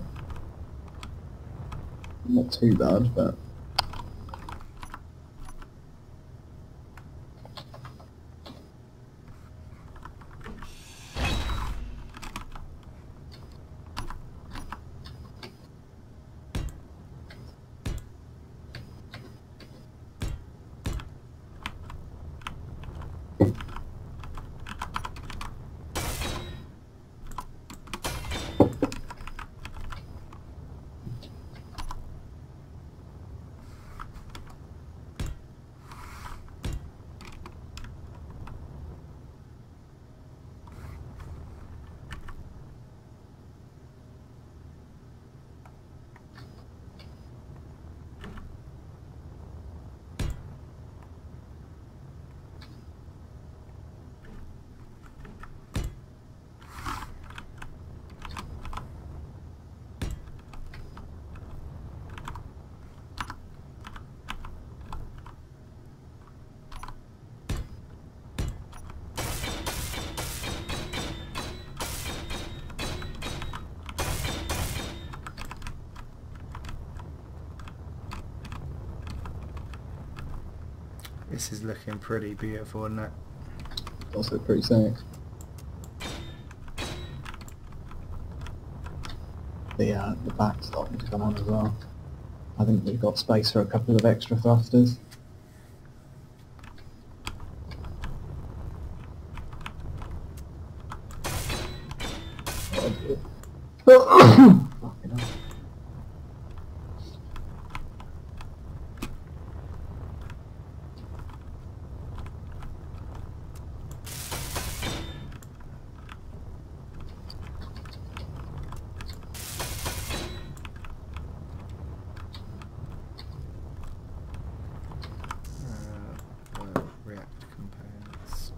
B: Not too bad, but...
A: This is looking pretty beautiful, isn't it?
B: also pretty safe. The back's starting to come on as well. I think we've got space for a couple of extra thrusters. Fucking hell.
A: React components.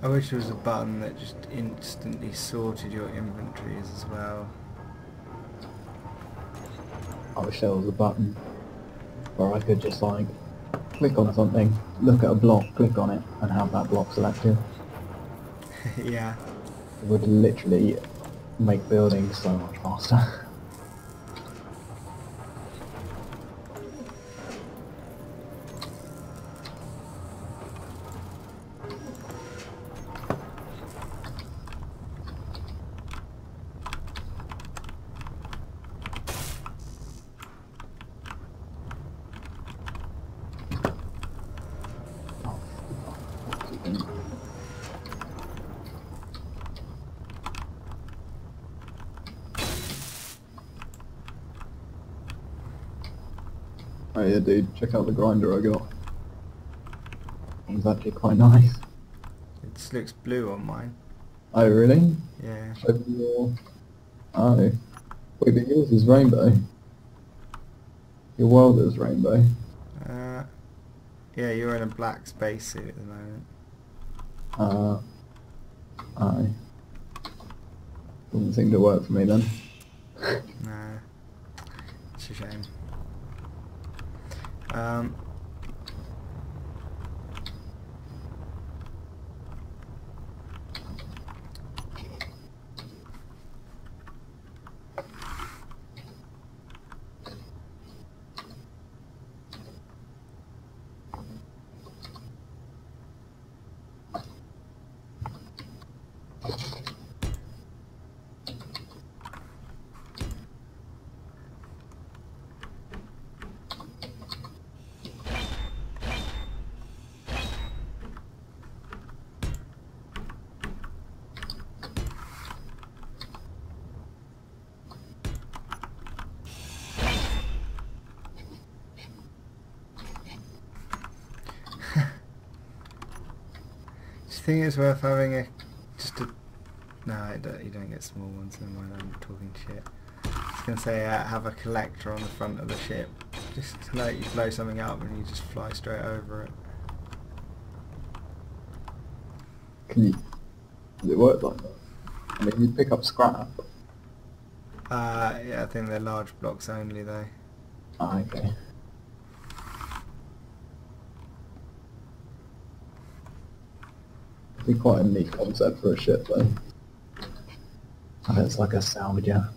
A: I wish there was a button that just instantly sorted your inventories as well.
B: I wish there was a button where I could just like click on something, look at a block, click on it, and have that block selected.
A: Yeah.
B: It would literally make building so much faster. Oh yeah, dude, check out the grinder I got. It was actually quite nice.
A: It looks blue on mine.
B: Oh really?
A: Yeah.
B: Show me your... Oh. Wait, but yours is rainbow. Your world is rainbow.
A: Yeah, you're in a black spacesuit at the moment.
B: Aye. Doesn't seem to work for me then.
A: No. It's a shame. think it's worth having a just a? No, you don't get small ones. Never mind, I'm talking shit. I was gonna say have a collector on the front of the ship, just to let you blow something up and you just fly straight over it.
B: Can you? Does it work like that? I mean, you pick up scrap.
A: Yeah, I think they're large blocks only though.
B: Ah, okay. It'd be quite a neat concept for a ship, though. And it's like a salvager.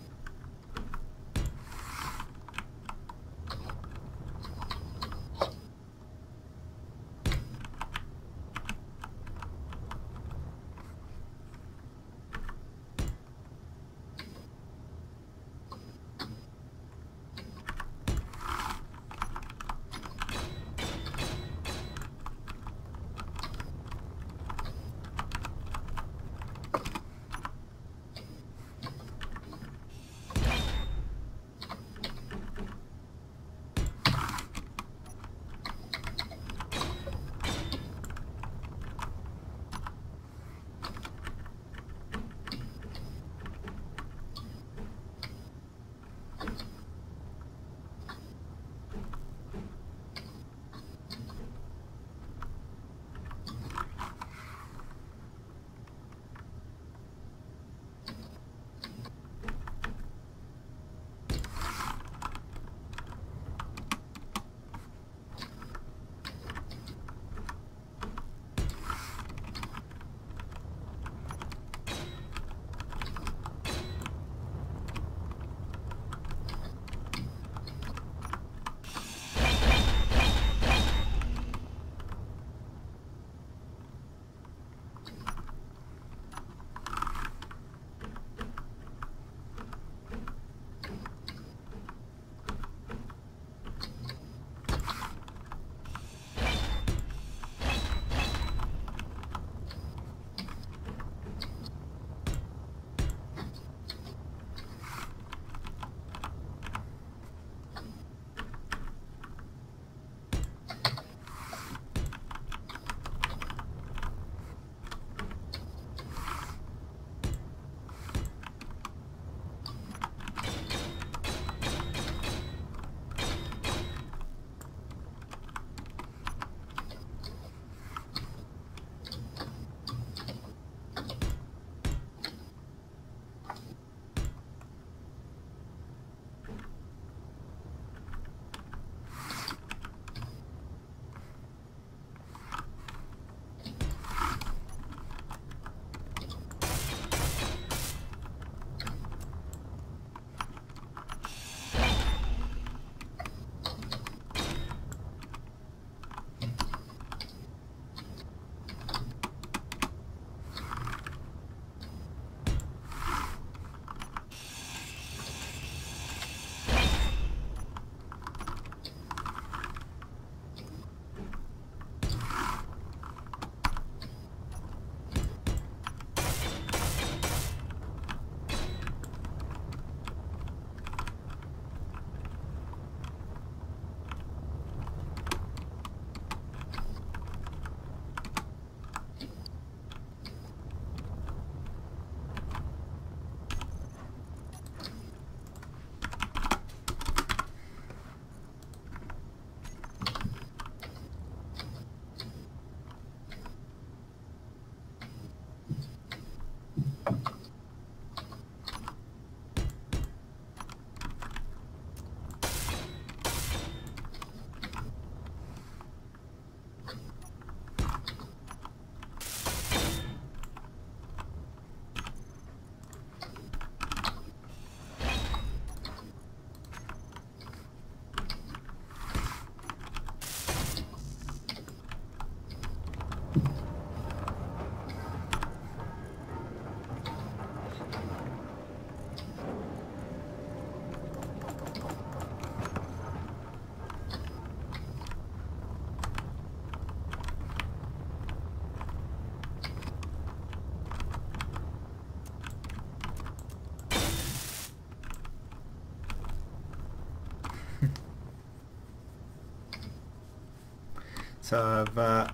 A: So I've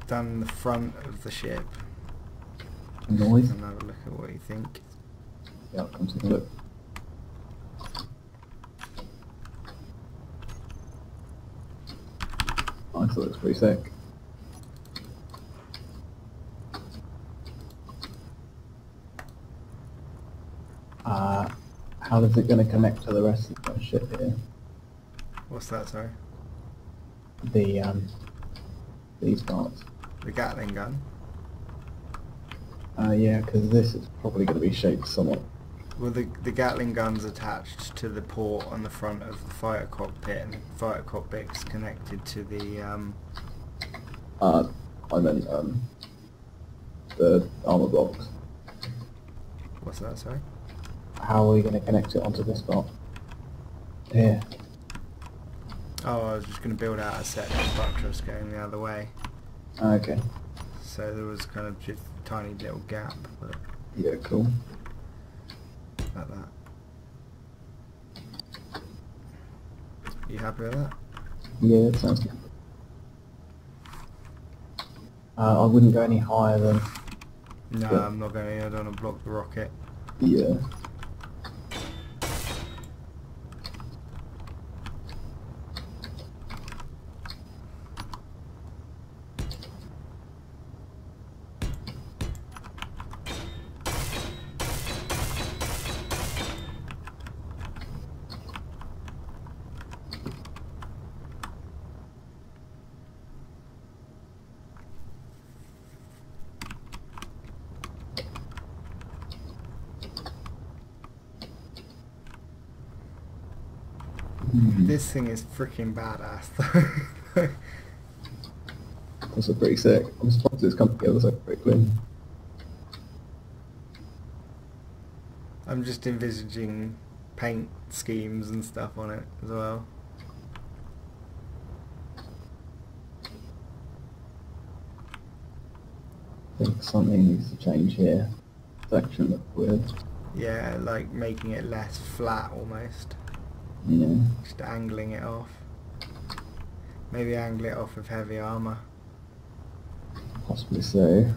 A: down the front of the ship.
B: Noise?
A: And have a look at what you think.
B: Yeah, I'll come take a look. I thought it was pretty sick. How is it going to connect to the rest of the ship here?
A: What's that, sorry?
B: The, these parts.
A: The Gatling gun?
B: Yeah, because this is probably going to be shaped somewhat.
A: Well, the Gatling gun's attached to the port on the front of the fighter cockpit, and the fighter cockpit's connected to the,
B: I meant, the armor blocks.
A: what's that, sorry?
B: How are we going to connect it onto this part? Here.
A: Oh, I was just going to build out a separate buttress going the other way.
B: Okay.
A: So there was kind of just a tiny little gap, but
B: Yeah, cool.
A: like that. You happy with that?
B: Yeah, that sounds good. I wouldn't go any higher than...
A: No,
B: Yeah.
A: I'm not going to. I don't want to block the rocket.
B: Yeah.
A: This thing is freaking badass, though.
B: That's pretty sick. I'm surprised it's come together so quickly.
A: I'm just envisaging paint schemes and stuff on it as well.
B: I think something needs to change here. Section look weird.
A: Yeah, like making it less flat almost.
B: Yeah.
A: Just angling it off. Maybe angle it off with heavy armour.
B: Possibly so.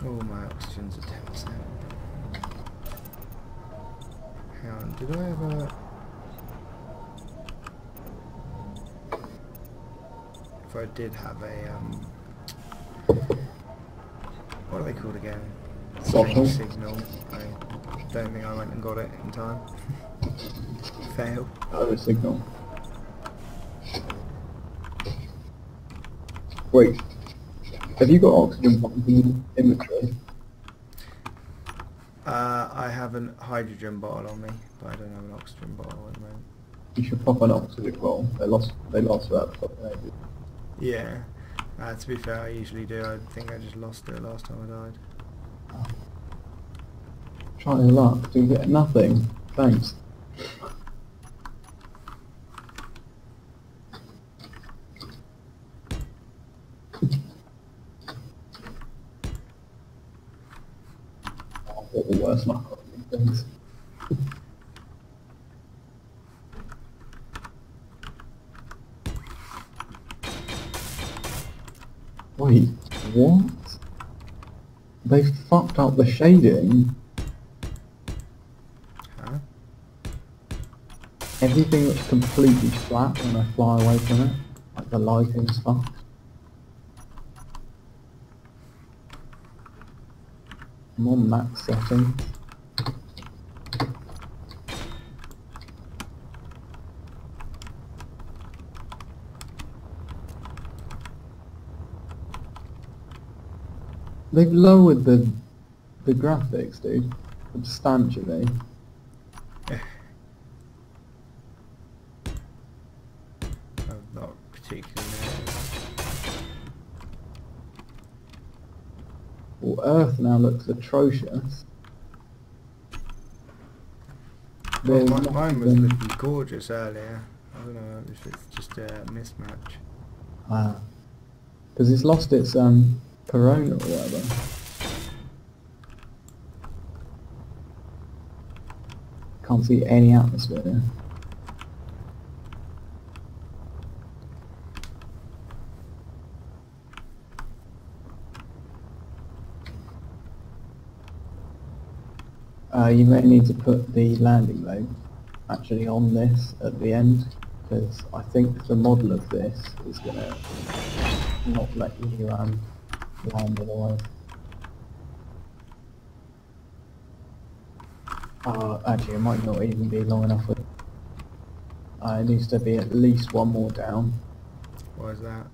A: Oh, my oxygen's at 10%. Hang on, did I ever... If I did have a, what are they called again?
B: Bottle?
A: Strange signal. I don't think I went and got it in time. Fail.
B: Oh, signal. Wait. Have you got oxygen bottles in inventory?
A: I have a hydrogen bottle on me, but I don't have an oxygen bottle at the moment.
B: You should pop an oxygen bottle. They lost about fucking ages.
A: Yeah. To be fair, I usually do. I think I just lost it last time I died.
B: Try your luck. Do you get nothing? Thanks. I've got the worst luck on these things. Wait, what? They fucked up the shading.
A: Huh?
B: Everything looks completely flat when I fly away from it. Like the lighting's fucked. I'm on max settings. They've lowered the graphics, dude, substantially.
A: I've not particularly noticed.
B: Well, Earth now looks atrocious.
A: Well,
B: There's
A: mine was
B: nothing-
A: looking gorgeous earlier. I don't know if it's just a mismatch.
B: because it's lost its corona or whatever. Can't see any atmosphere. You may need to put the landing leg actually on this at the end, because I think the model of this is going to not let you land otherwise. Actually, it might not even be long enough. It needs to be at least one more down.
A: What is that?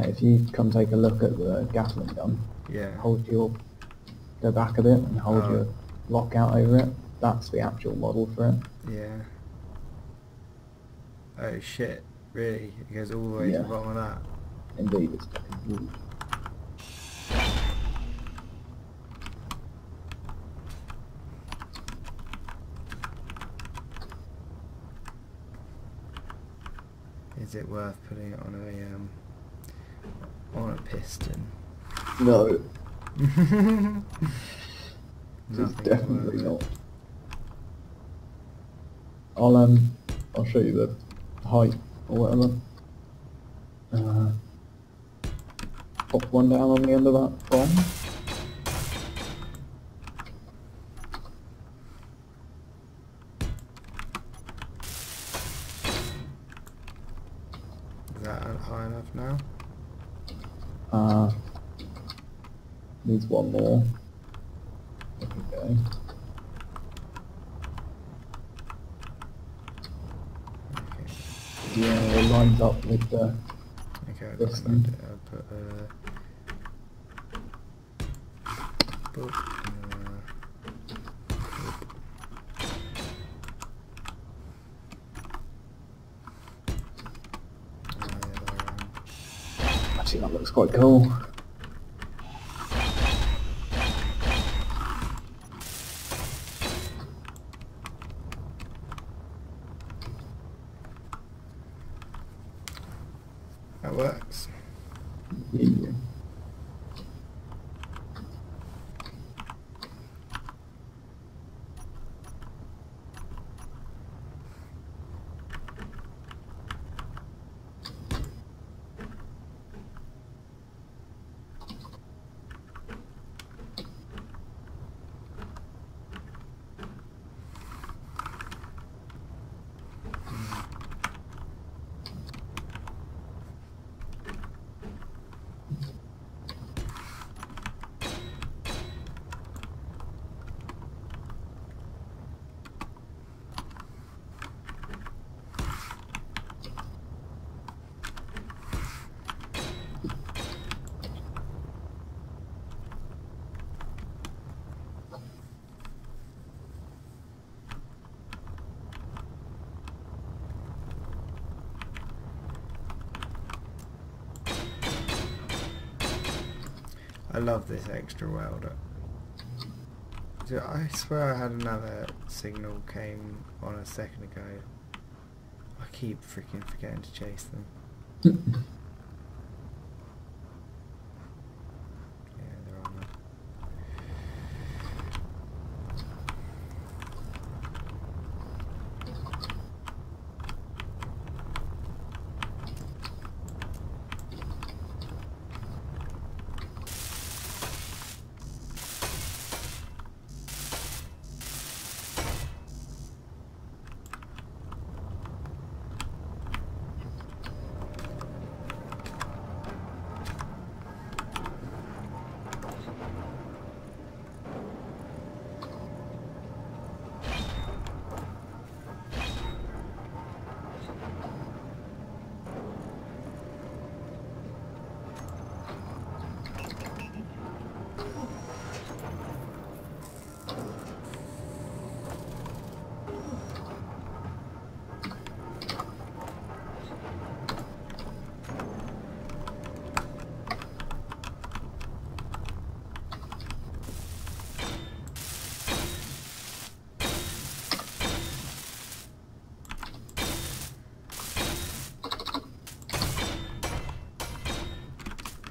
B: If you come take a look at the Gatling gun,
A: Yeah.
B: go back a bit and hold
A: Oh.
B: your lockout over it. That's the actual model for it.
A: Yeah. Oh shit, really? It goes all the way to the
B: Yeah.
A: bottom of that?
B: Indeed, it's fucking huge.
A: Is it worth putting it on a piston?
B: No, it's
A: Nothing's
B: definitely
A: worth
B: not. I'll show you the height or whatever. Pop one down on the end of that bomb.
A: Is that high enough now?
B: Needs one more. There we go.
A: Okay.
B: Yeah, it lines up with the...
A: Okay, I'll
B: This
A: put
B: one.
A: that. I'll put book.
B: Actually, that looks quite cool.
A: That works.
B: Yeah.
A: I love this extra welder. I swear I had another signal came on a second ago. I keep freaking forgetting to chase them. Yeah, they're on there.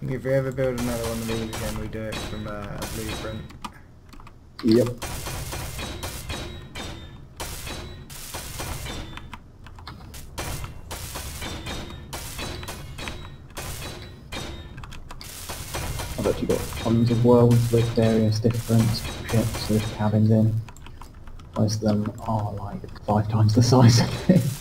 A: If we ever build another one of these again, we do it from a blueprint.
B: Yep. I've actually got tons of worlds with various different ships with cabins in. Most of them are like 5 times the size of this.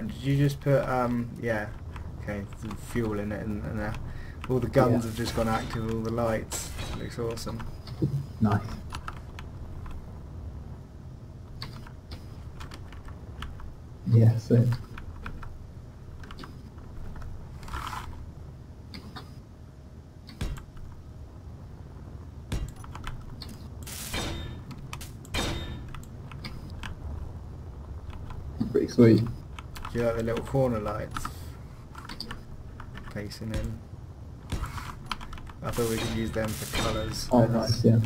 A: Did you just put, yeah, okay, some fuel in it, and all the guns
B: Yeah.
A: have just gone active, all the lights. Looks awesome.
B: Nice. Yeah, sick. Pretty sweet.
A: Do you like the little corner lights facing in? I thought we could use them for colours.
B: Oh, nice, yeah.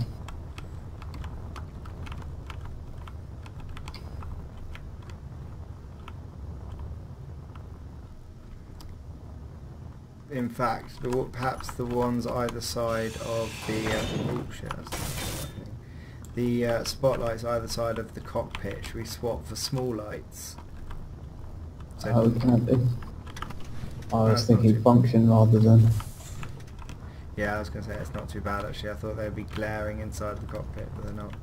A: In fact, perhaps the ones either side of the oh shit, that's not happening. The spotlights either side of the cockpit, should we swap for small lights? So
B: Oh, we can do. I was
A: that's not
B: thinking
A: too-
B: function rather than...
A: yeah, I was going to say it's not too bad actually. I thought they'd be glaring inside the cockpit, but they're not.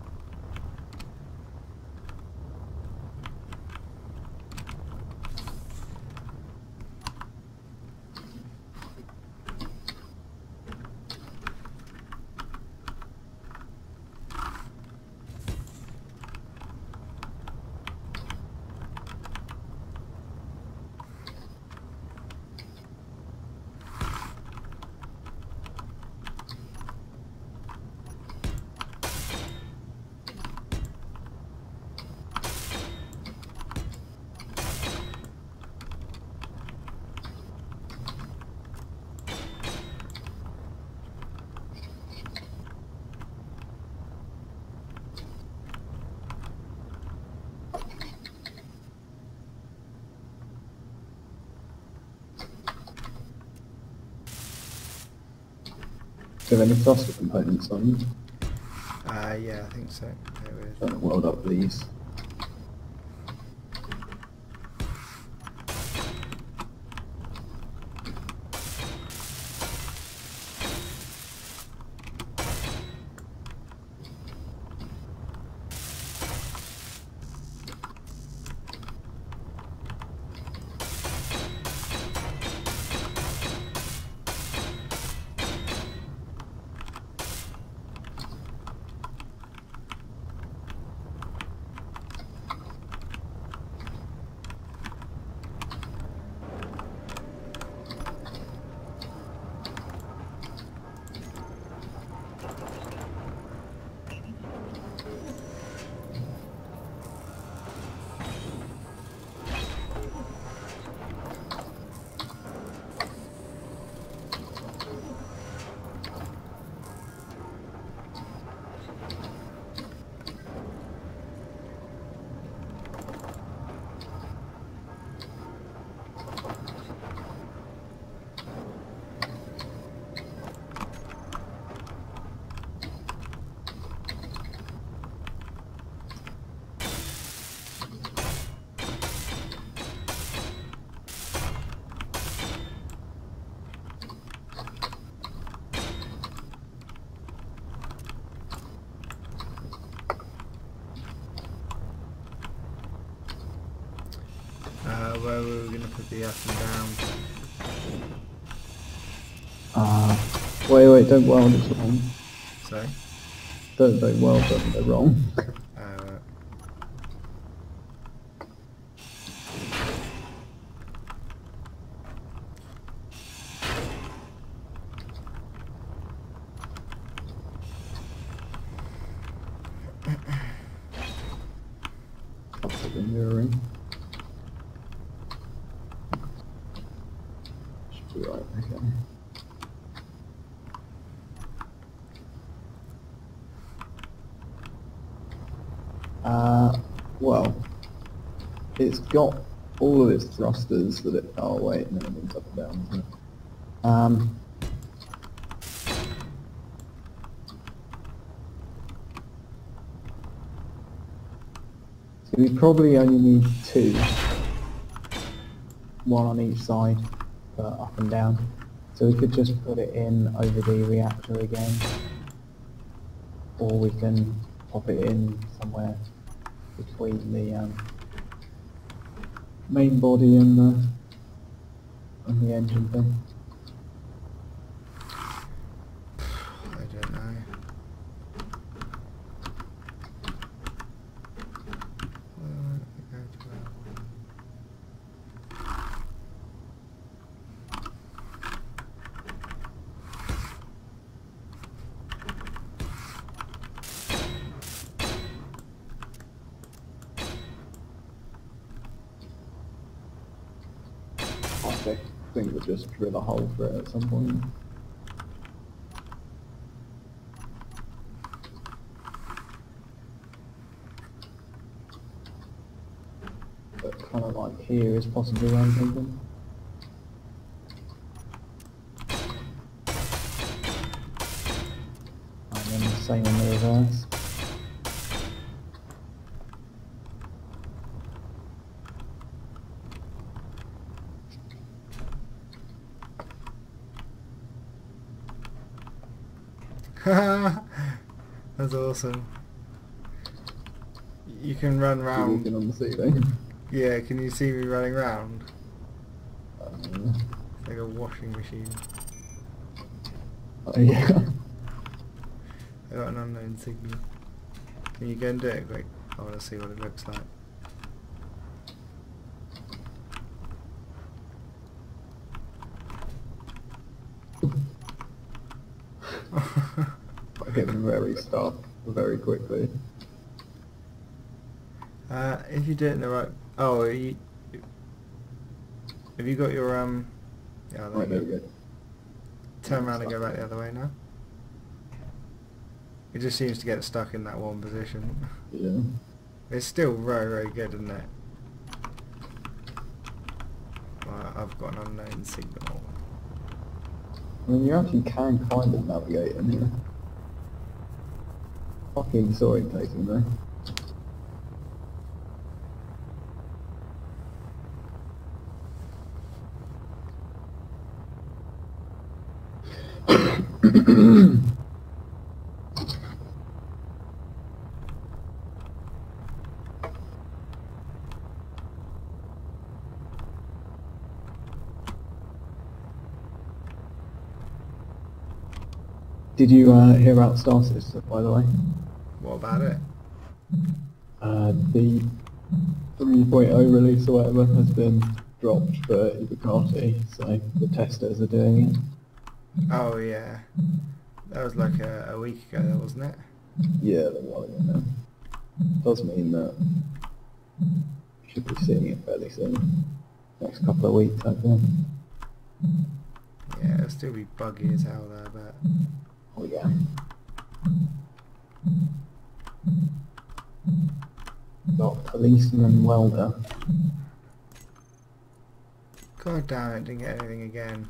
B: Do you have any thruster components on you?
A: Yeah, I think so. There it is.
B: Don't weld up these.
A: Where were we going to put the up and down?
B: Wait, don't weld, it's wrong.
A: Sorry?
B: Don't weld them, they're wrong.
A: Uh,
B: I'll put the mirroring. Should be right, okay. Well, it's got all of its thrusters that it... Oh wait, no, it moves up and down, isn't it? So we probably only need 2. One on each side, up and down. So we could just put it in over the reactor again. Or we can pop it in somewhere between the main body and the engine thing.
A: I don't know. Where did we go to that one?
B: I think we'll just drill a hole for it at some point. But kind of like here is possibly where I'm thinking. And then the same on the reverse.
A: That's awesome. You can run
B: You're
A: round.
B: walking on the ceiling.
A: Yeah, can you see me running round?
B: Uh,
A: It's like a washing machine.
B: oh yeah.
A: I got an unknown signal. Can you go and do it quick? I want to see what it looks like.
B: I get very stuck very quickly.
A: If you do it in the right... Oh, have you got your... Yeah,
B: Right, there we go.
A: Turn around and go back the other way now. It just seems to get stuck in that one position.
B: Yeah.
A: It's still very, very good, isn't it? Well, I've got an unknown signal.
B: I mean, you actually can kind of navigate in here. Fucking disorientating though. Did you hear about Star System, by the way?
A: What about it?
B: The 3.0 release or whatever has been dropped for Ibukati, so the testers are doing it.
A: Oh, yeah. That was like a week ago, though, wasn't it?
B: Yeah, a little while ago now. Does mean that you should be seeing it fairly soon. Next couple of weeks, hopefully.
A: Yeah, it'll still be buggy as hell there, but...
B: Oh yeah. Got policeman welder.
A: God damn it, didn't get anything again.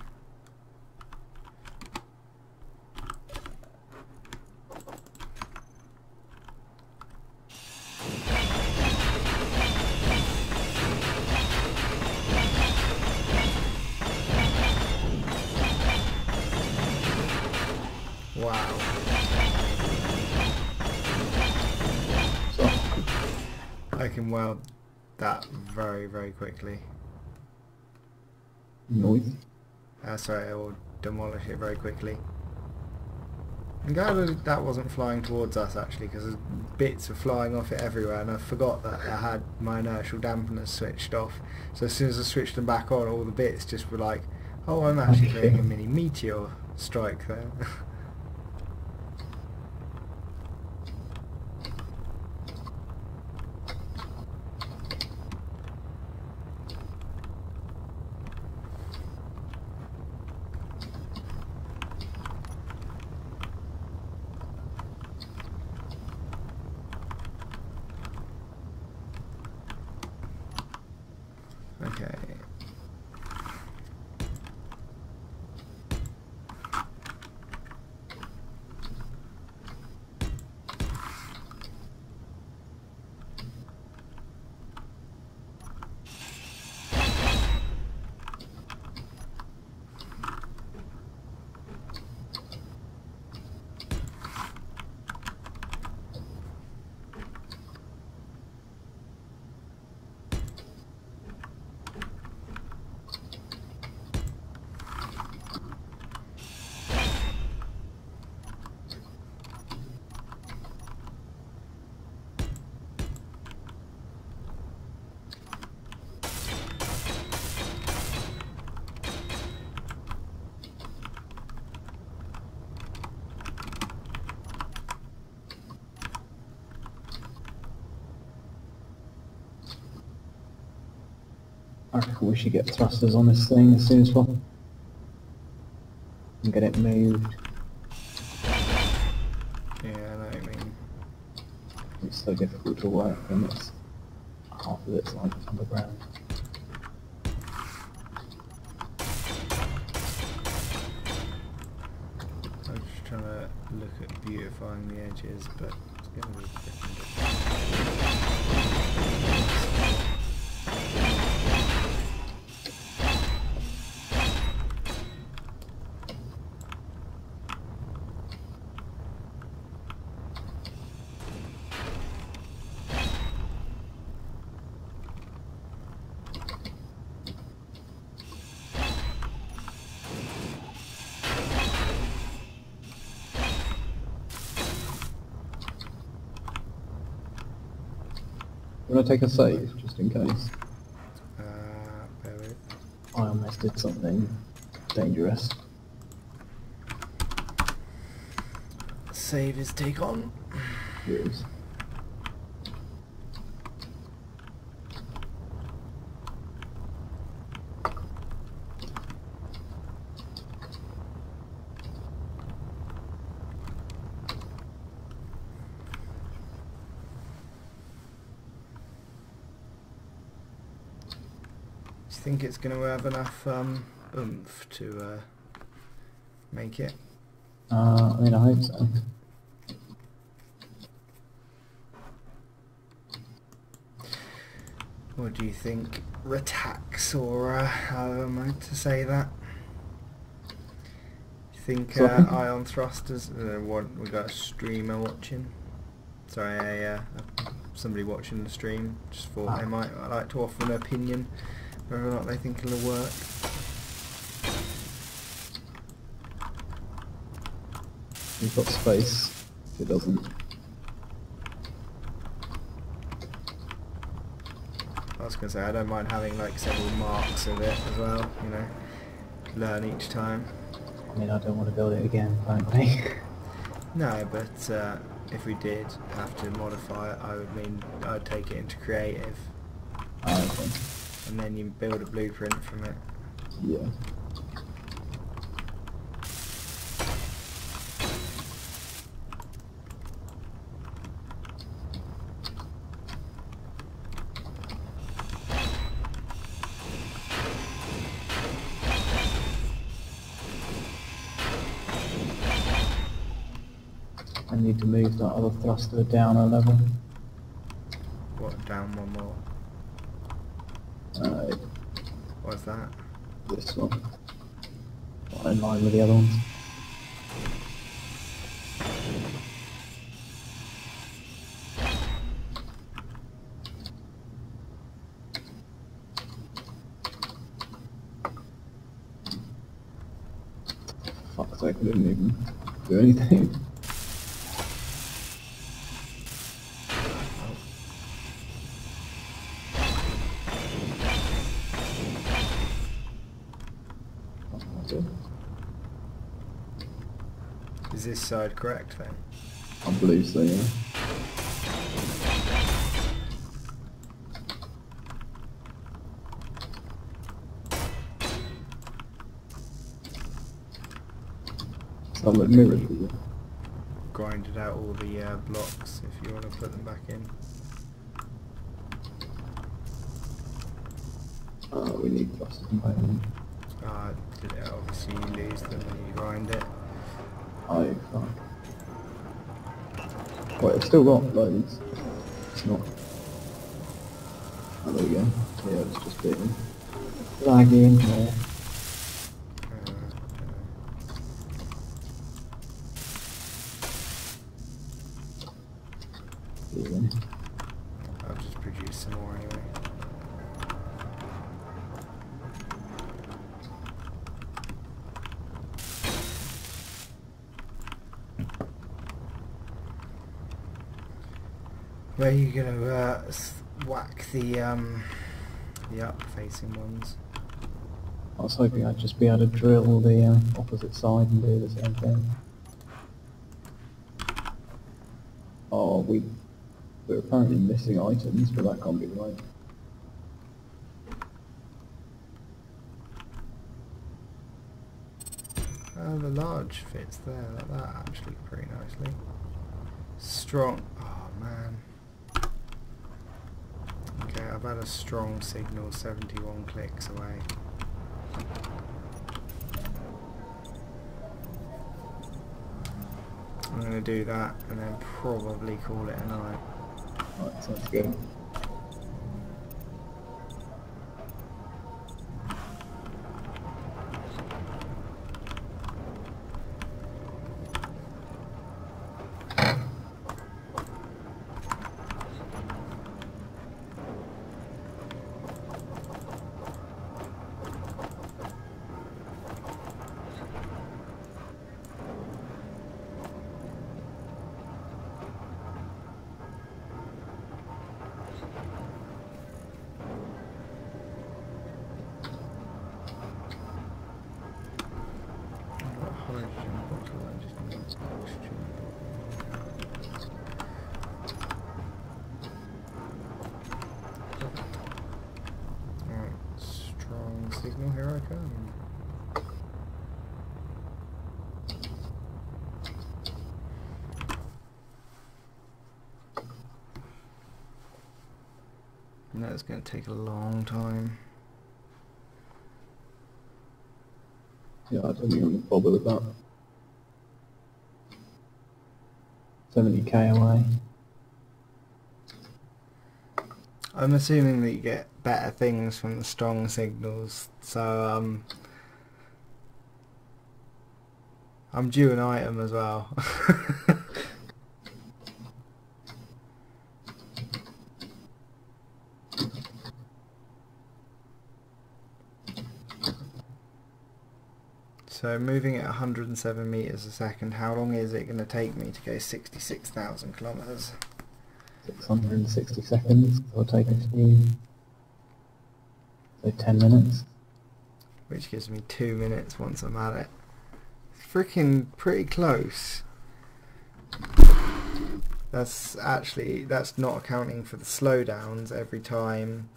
A: Wow.
B: So,
A: I can weld that very, very quickly.
B: Noise.
A: Sorry, or demolish it very quickly. I'm glad that wasn't flying towards us actually, because bits were flying off it everywhere, and I forgot that I had my inertial dampeners switched off. So as soon as I switched them back on, all the bits just were like, oh, I'm actually creating a mini meteor strike there. Okay.
B: I reckon we should get thrusters on this thing as soon as possible and get it moved.
A: Yeah, I know what you mean.
B: It's so difficult to work when it's half of it's like underground.
A: I'm just trying to look at beautifying the edges, but it's going to be different.
B: You want to take a save, just in case?
A: Bear with.
B: I almost did something dangerous.
A: Save is take on.
B: Yes.
A: Do you think it's going to have enough oomph to make it?
B: I mean, I hope so.
A: Or do you think Retax, or however I'm meant to say that? You think
B: Sorry?
A: ion thrusters? We got a streamer watching. Sorry, somebody watching the stream. Just thought they might like to offer an opinion whether or not they think it'll work.
B: We've got space. If it doesn't.
A: I was going to say, I don't mind having like several marks of it as well, you know, learn each time.
B: I mean, I don't want to build it again, frankly.
A: No, but if we did have to modify it, I'd take it into creative,
B: Okay.
A: and then you build a blueprint from it.
B: Yeah. I need to move that other thruster down a level.
A: What, down one more? What's that?
B: This one. Not in line with the other ones. So I couldn't even do anything. That's it.
A: Is this side correct then?
B: I believe so, yeah. So I'm mirrored with you.
A: Grinded out all the blocks if you want to put them back in.
B: We need thruster component.
A: Obviously you lose them when you grind it.
B: Oh, fuck. Wait, it's still got loads. It's not. Oh, there we go. Yeah, it's just being laggy in there. Yeah.
A: I'll just produce some more anyway. Where are you gonna whack the up-facing ones?
B: I was hoping I'd just be able to drill the opposite side and do the same thing. Oh, we're apparently missing items, but that can't be right.
A: The large fits there like that actually pretty nicely. Strong. Oh man. Okay, I've had a strong signal 71 clicks away. I'm going to do that and then probably call it a night.
B: Right, sounds good.
A: Hydrogen bottle, I just need oxygen. Alright, strong signal, here I come. And that's going to take a long time.
B: Yeah, I don't think I'm going to bother with that. 70k away.
A: I'm assuming that you get better things from the strong signals, so I'm due an item as well. So moving at 107 meters a second, how long is it going to take me to go 66,000 kilometers?
B: 660 seconds, it'll take a few, so 10 minutes.
A: Which gives me 2 minutes once I'm at it. It's freaking pretty close. That's not accounting for the slowdowns every time.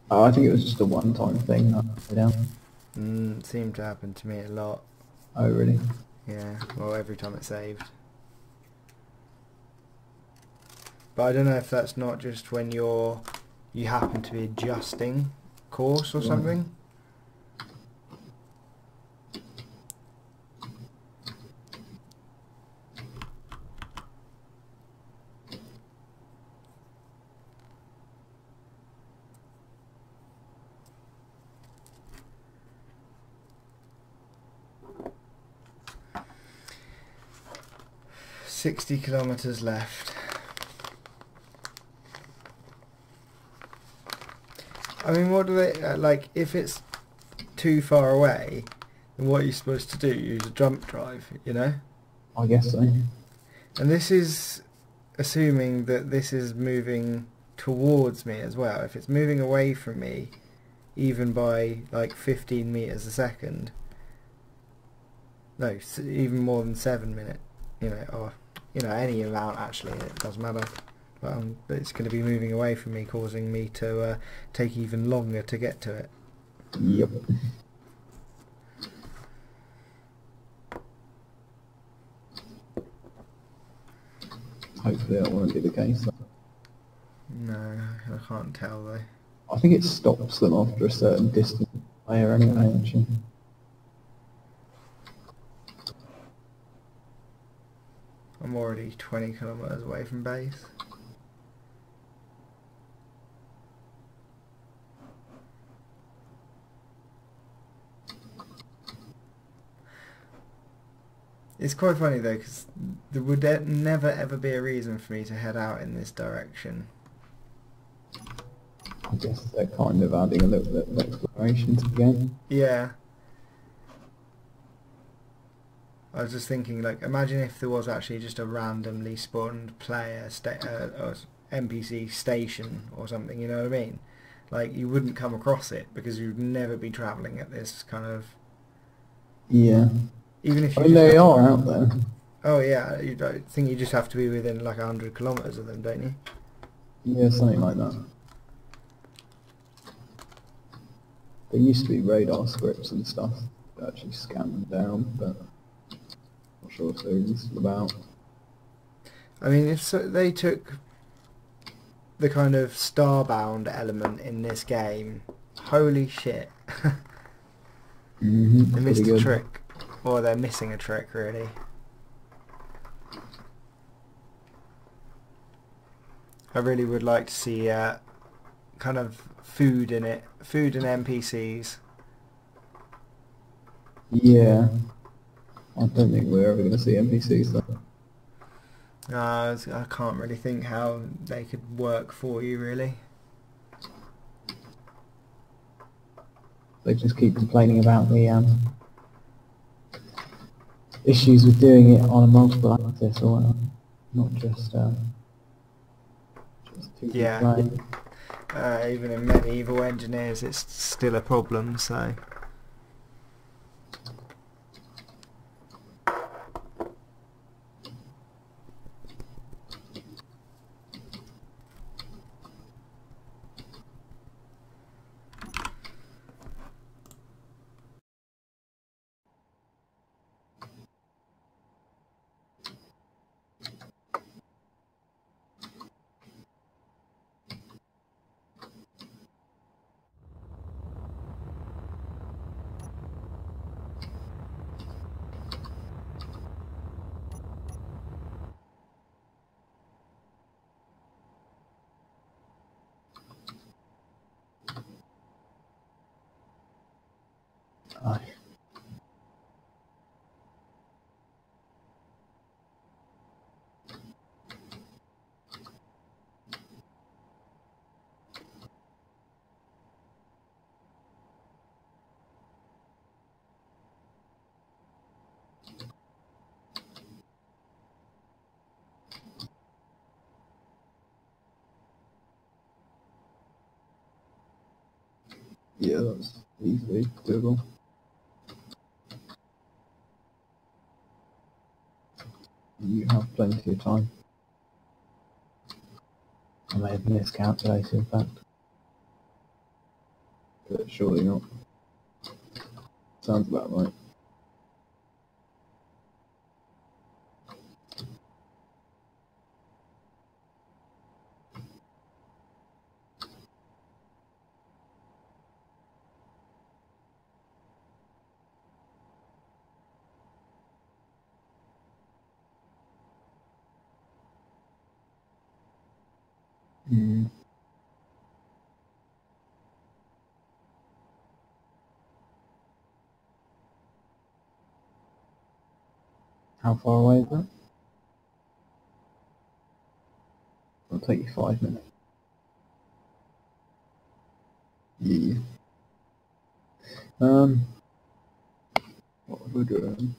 B: Oh, I think it was just a one-time thing.
A: It seemed to happen to me a lot.
B: Oh, really?
A: Yeah, well, every time it saved. But I don't know if that's not just when you happen to be adjusting course or something. $60 kilometers left. I mean, what do they like? If it's too far away, And what are you supposed to do? Use a jump drive, you know?
B: I guess so.
A: And this is assuming that this is moving towards me as well. If it's moving away from me, even by like 15 meters a second, no, even more than 7 minutes, you know, or any amount actually, it doesn't matter. But it's going to be moving away from me, causing me to take even longer to get to it.
B: Yep. Hopefully that won't be the case.
A: No, I can't tell though.
B: I think it stops them after a certain distance player anyway, actually.
A: I'm already 20 kilometers away from base. It's quite funny though, because there would never ever be a reason for me to head out in this direction.
B: I guess they're kind of adding a little bit of exploration to the game.
A: Yeah. I was just thinking, like, imagine if there was actually just a randomly spawned player, or NPC station or something, you know what I mean? Like, you wouldn't come across it because you'd never be travelling at this kind of...
B: Yeah.
A: Even if
B: I
A: you
B: mean,
A: just
B: they
A: have to-
B: are out there.
A: Oh yeah, I think you just have to be within like 100 kilometres of them, don't you?
B: Yeah, something like that. There used to be radar scripts and stuff to actually scan them down, but not sure if they're still about.
A: I mean, if they took the kind of starbound element in this game, holy shit.
B: Mm-hmm.
A: They missed a trick. Or they're missing a trick, really. I really would like to see kind of food in it. Food and NPCs.
B: Yeah. I don't think we're ever going to see NPCs though.
A: I can't really think how they could work for you, really.
B: They just keep complaining about the issues with doing it on a multiple axis or whatever. Not just two
A: Yeah.
B: playing.
A: Even in medieval engineers, it's still a problem, so...
B: Aye. Yeah, that's easily doable. You have plenty of time. I may have miscalculated, in fact. But surely not. Sounds about right. Mm. How far away is that? It'll take you 5 minutes. Yeah. What are we doing?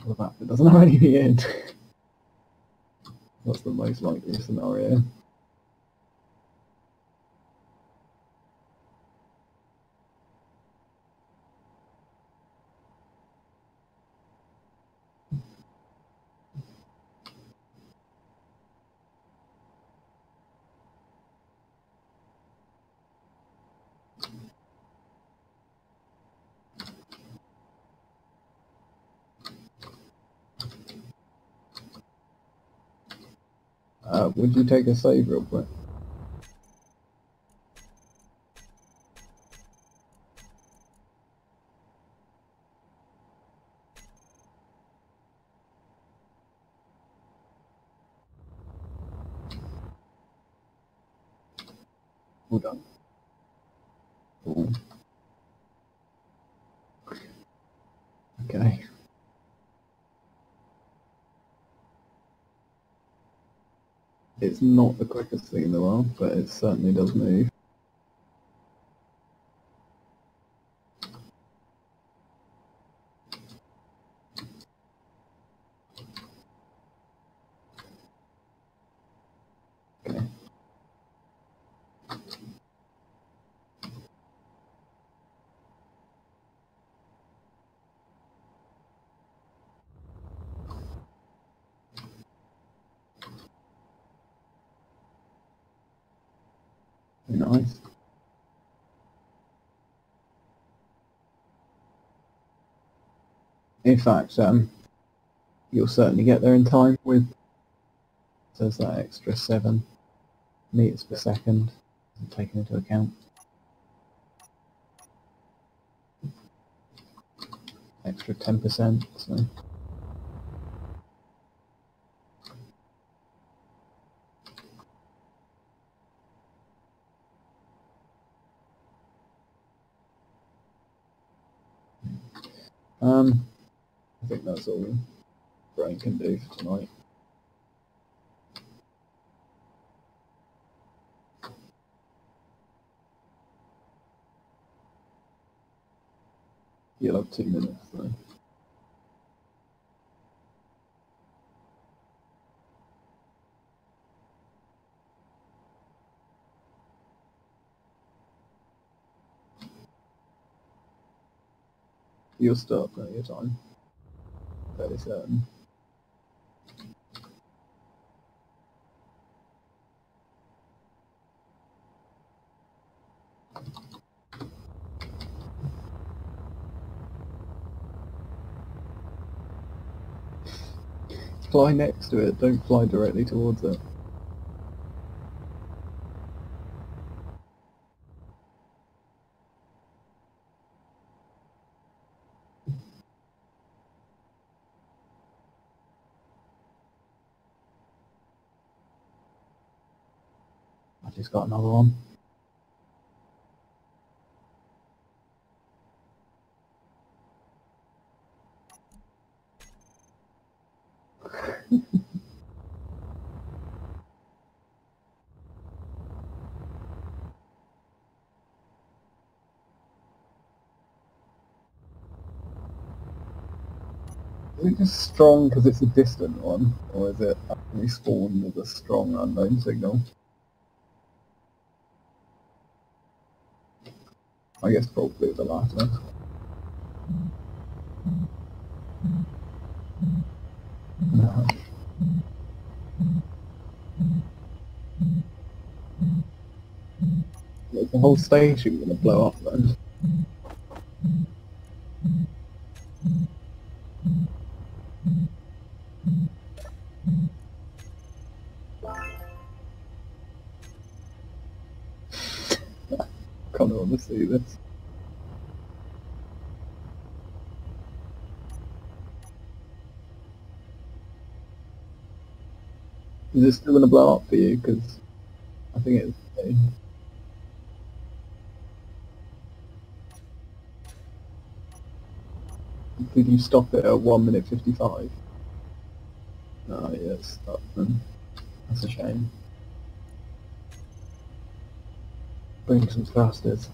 B: What about if it doesn't have anything in? What's the most likely scenario? Would you take a save real quick? All done. Cool. Okay. It's not the quickest thing in the world, but it certainly does move. Okay. Nice. In fact, you'll certainly get there in time with, says that extra 7 meters per second taken into account. Extra 10%, so. I think that's all Brain can do for tonight. You'll have 2 minutes though. You'll start plenty of time. Fairly certain. Fly next to it, don't fly directly towards it. I just got another one. Is it just strong because it's a distant one, or is it actually spawned with a strong unknown signal? I guess probably the latter. No. Is the whole station going to blow up then? Kind of want to see this. Is it still going to blow up for you? Because I think it's... Did you stop it at 1 minute 55? Oh, yeah, it's stopped then. That's a shame. Bring some thrusters.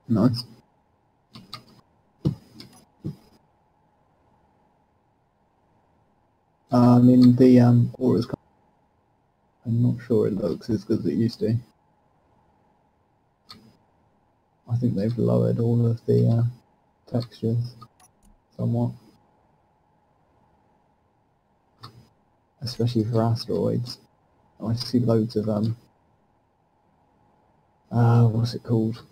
B: Nice. I mean, the aura's... I'm not sure it looks as good as it used to. I think they've lowered all of the textures somewhat. Especially for asteroids. I see loads of, what's it called?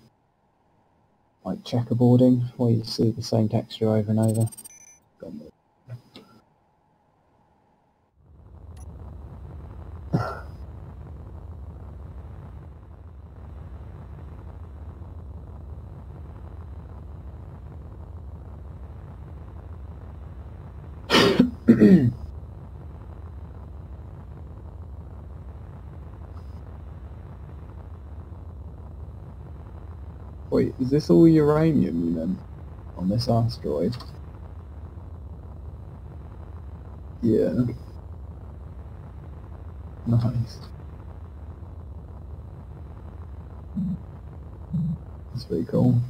B: Like checkerboarding, where you see the same texture over and over. Wait, is this all uranium you meant on this asteroid? Yeah. Nice. That's pretty cool.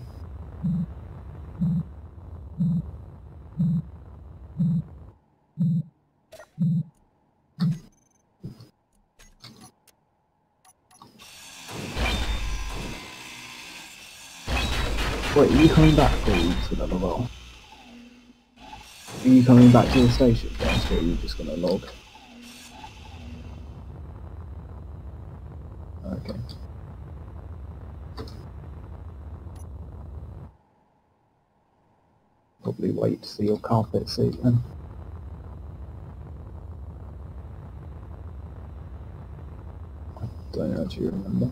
B: Wait, are you coming back or are you just gonna log off? Are you coming back to the station first or are you just gonna log? Okay. Probably wait to see your carpet seat then. I don't actually remember.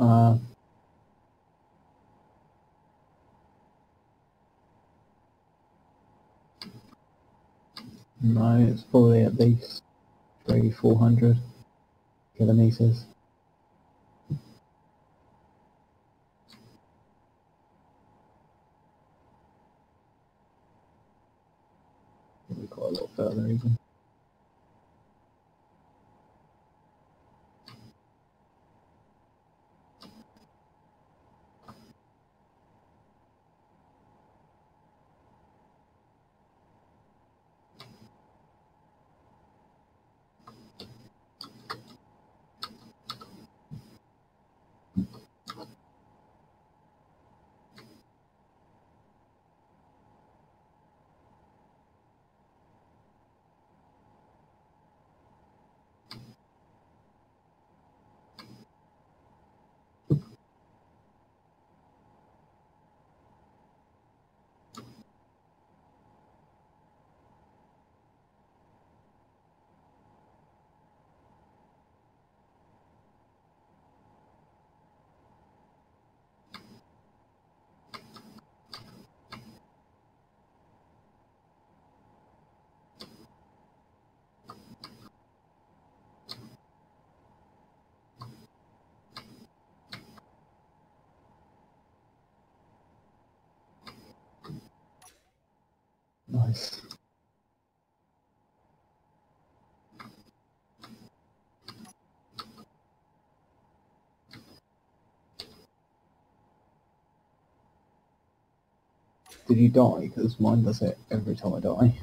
B: No, it's probably at least 400 kilometers. Probably quite a lot further even. Nice. Did you die? Because mine does it every time I die.